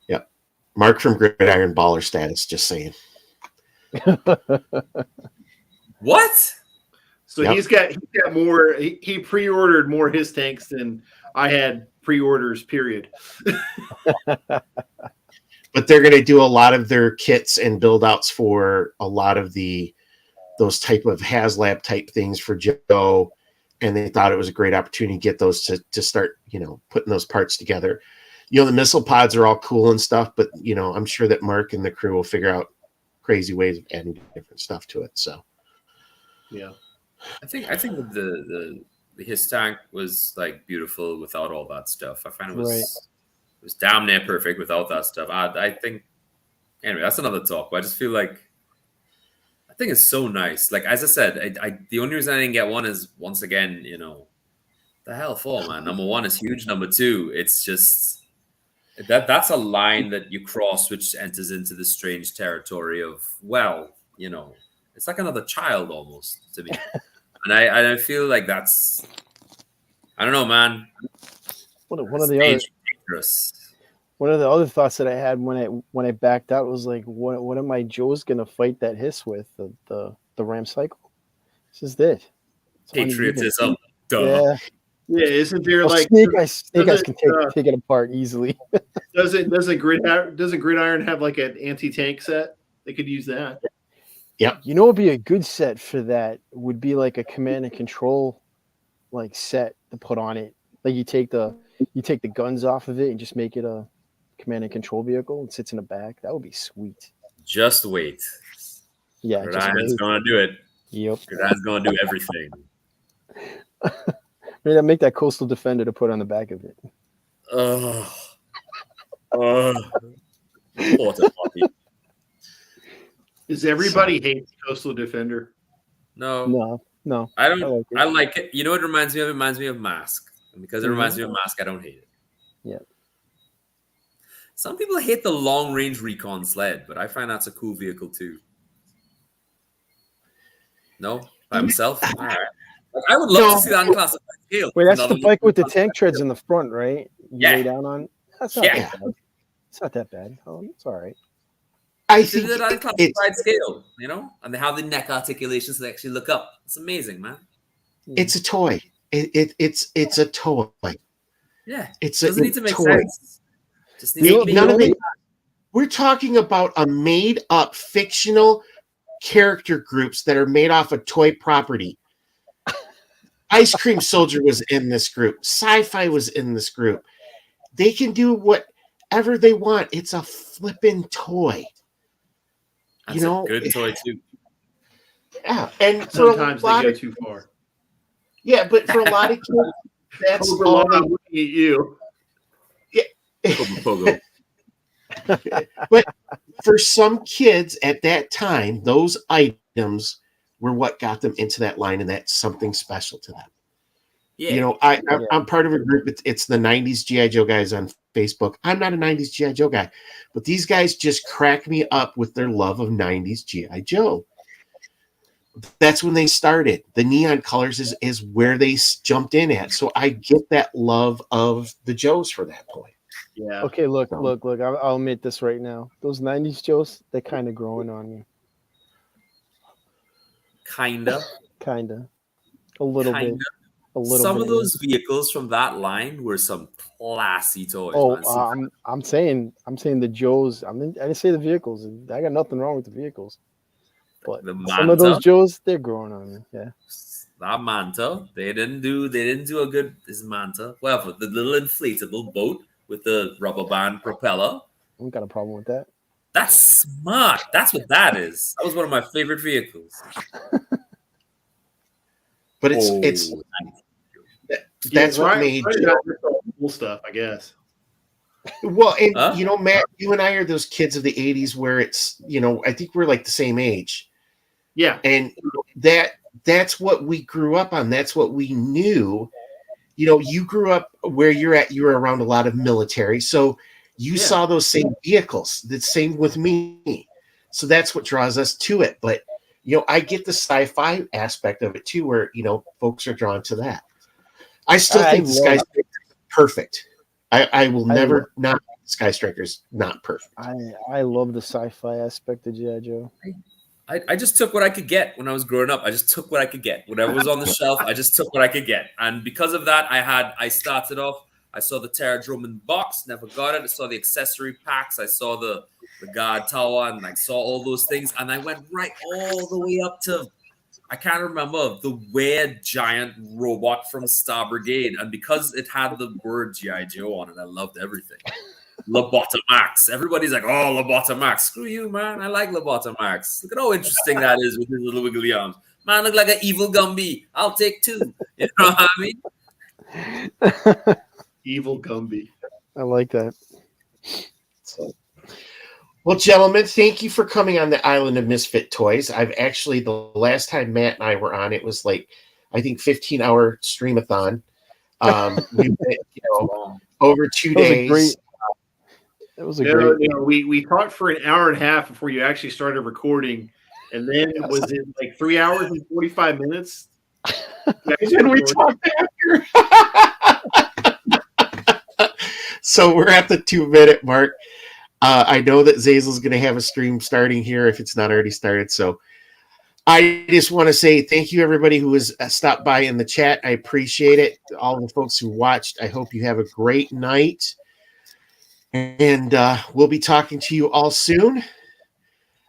Yep. Mark from Gridiron Baller status, just saying. What? So he's got more. He pre-ordered more Hiss tanks than I had pre-orders. Period. But they're going to do a lot of their kits and build outs for a lot of those type of HasLab type things for Joe, and they thought it was a great opportunity to get those to start, putting those parts together. The missile pods are all cool and stuff, but I'm sure that Mark and the crew will figure out crazy ways of adding different stuff to it. So, yeah, I think that the Hiss tank was like beautiful without all that stuff. I find it was damn near perfect without that stuff. I think anyway, that's another talk. But I just feel like I think it's so nice. Like as I said, the only reason I didn't get one is once again, the hell for, man. Number 1 is huge. Number 2, it's just that's a line that you cross, which enters into the strange territory of it's like another child almost to me. And I feel like that's, I don't know, man. One of the other thoughts that I had when I backed out was like, what am I Joe's gonna fight that Hiss with the Ram Cycle? This is it. It's patriotism. Yeah. Yeah, isn't there like Snake Eyes can take it apart easily. doesn't Gridiron have like an anti-tank set? They could use that. Yep. What would be a good set for that would be like a command and control like set to put on it. Like you take the guns off of it and just make it a command and control vehicle and sits in the back. That would be sweet. Just wait. Yeah, just Ryan's wait. gonna do it. Yep. Ryan's gonna do everything. Maybe I make that Coastal Defender to put on the back of it. Porta potty. Does everybody hate Coastal Defender? No, No. I don't. like it. I like it. You know what it reminds me of? It reminds me of Mask. And because it reminds me of Mask, I don't hate it. Yeah. Some people hate the long range recon sled, but I find that's a cool vehicle too. No, by himself. All right. Like, I would love to see that on classified scale. Wait, that's Another the bike with the tank treads in the front, right? You Yeah. lay down on. That's not Yeah. that bad. It's not that bad. Oh, it's all right. I They think did it on it's classified scale, you know, and they have the neck articulations that actually look up. It's amazing, man. a toy. It's a toy. Yeah, It's doesn't a need to make toy. sense. Just needs to be None of only- it. We're talking about a made-up fictional character groups that are made off of toy property. Ice Cream Soldier was in this group. Sci-Fi was in this group. They can do whatever they want. It's a flippin' toy. That's you know, a good toy too. Yeah, and for Sometimes a lot they go of, too far. yeah, but for a lot of kids, that's all Overlord, they. I'm looking at you. Pogo. But for some kids at that time, those items were what got them into that line, and that's something special to them. Yeah, You know, I'm part of a group. It's the 90s G.I. Joe guys on Facebook. I'm not a 90s G.I. Joe guy, but these guys just crack me up with their love of 90s G.I. Joe. That's when they started. The neon colors is where they jumped in at. So I get that love of the Joes for that point. Yeah. Okay, look. I'll admit this right now. Those 90s Joes, they're kind of growing on me. kinda. A little Kinda. bit. A little Some bit. of those vehicles from that line were some classy toys. Oh, man. I'm saying the Joes. I didn't say the vehicles. I got nothing wrong with the vehicles. But The some of those Manta. Joes, they're growing on me. Yeah. That Manta, they didn't do a good this Manta. Well, the little inflatable boat with the rubber band propeller. I don't got a problem with that. That's smart. That's what that is. That was one of my favorite vehicles. But it's that's what made cool stuff, I guess. well, and Huh? you know, Matt, you and I are those kids of the 80s where it's, you know, I think we're like the same age. Yeah. And that's what we grew up on. That's what we knew. You know, you grew up where you're at, you were around a lot of military. So you saw those same vehicles. The same with me. So that's what draws us to it. But, you know, I get the sci-fi aspect of it too, where, you know, folks are drawn to that. I still think the Sky Striker's perfect. I will never not Sky Striker's not perfect. I love the sci-fi aspect of G.I. Joe. I just took what I could get when I was growing up. I just took what I could get. Whatever was on the shelf, I just took what I could get. And because of that, I started off, I saw the Terradroman box, never got it. I saw the accessory packs. I saw the guard tower, and I saw all those things. And I went right all the way up to, I can't remember, the weird giant robot from Star Brigade. And because it had the word G.I. Joe on it, I loved everything. Lobotomax. Everybody's like, oh, Lobotomax. Screw you, man. I like Lobotomax. Look at how interesting that is with his little wiggly arms. Man, look like an evil Gumby. I'll take two. You know what I mean? Evil Gumby. I like that. So, well, gentlemen, thank you for coming on the Island of Misfit Toys. I've actually, the last time Matt and I were on, it was like, I think 15-hour streamathon. We went, you know, over 2 days. It was a great. We talked for an hour and a half before you actually started recording, and then it was in like 3 hours and 45 minutes. And we talked after. So we're at the 2-minute mark. I know that Zazel's going to have a stream starting here if it's not already started. So I just want to say thank you, everybody who has stopped by in the chat. I appreciate it. All the folks who watched, I hope you have a great night. And we'll be talking to you all soon.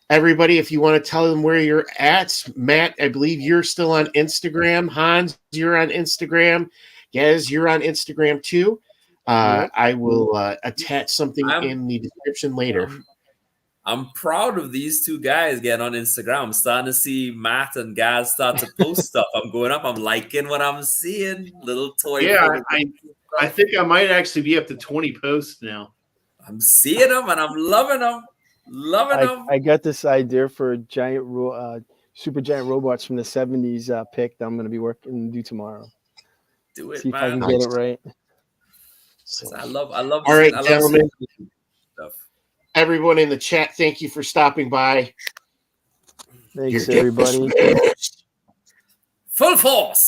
Everybody, if you want to tell them where you're at, Matt, I believe you're still on Instagram. Hans, you're on Instagram. Gaz, you're on Instagram too. I will attach something in the description later. I'm proud of these two guys getting on Instagram. I'm starting to see Matt and Gaz start to post stuff. I'm going up. I'm liking what I'm seeing. Little toy. Yeah, I think I might actually be up to 20 posts now. I'm seeing them and I'm loving them. I got this idea for super giant robots from the 70s pick that I'm going to be working to do tomorrow. Do it, see man. if I can get it right. So, I love. all right, gentlemen. Stuff. Everyone in the chat, thank you for stopping by. Thanks, everybody. Full force.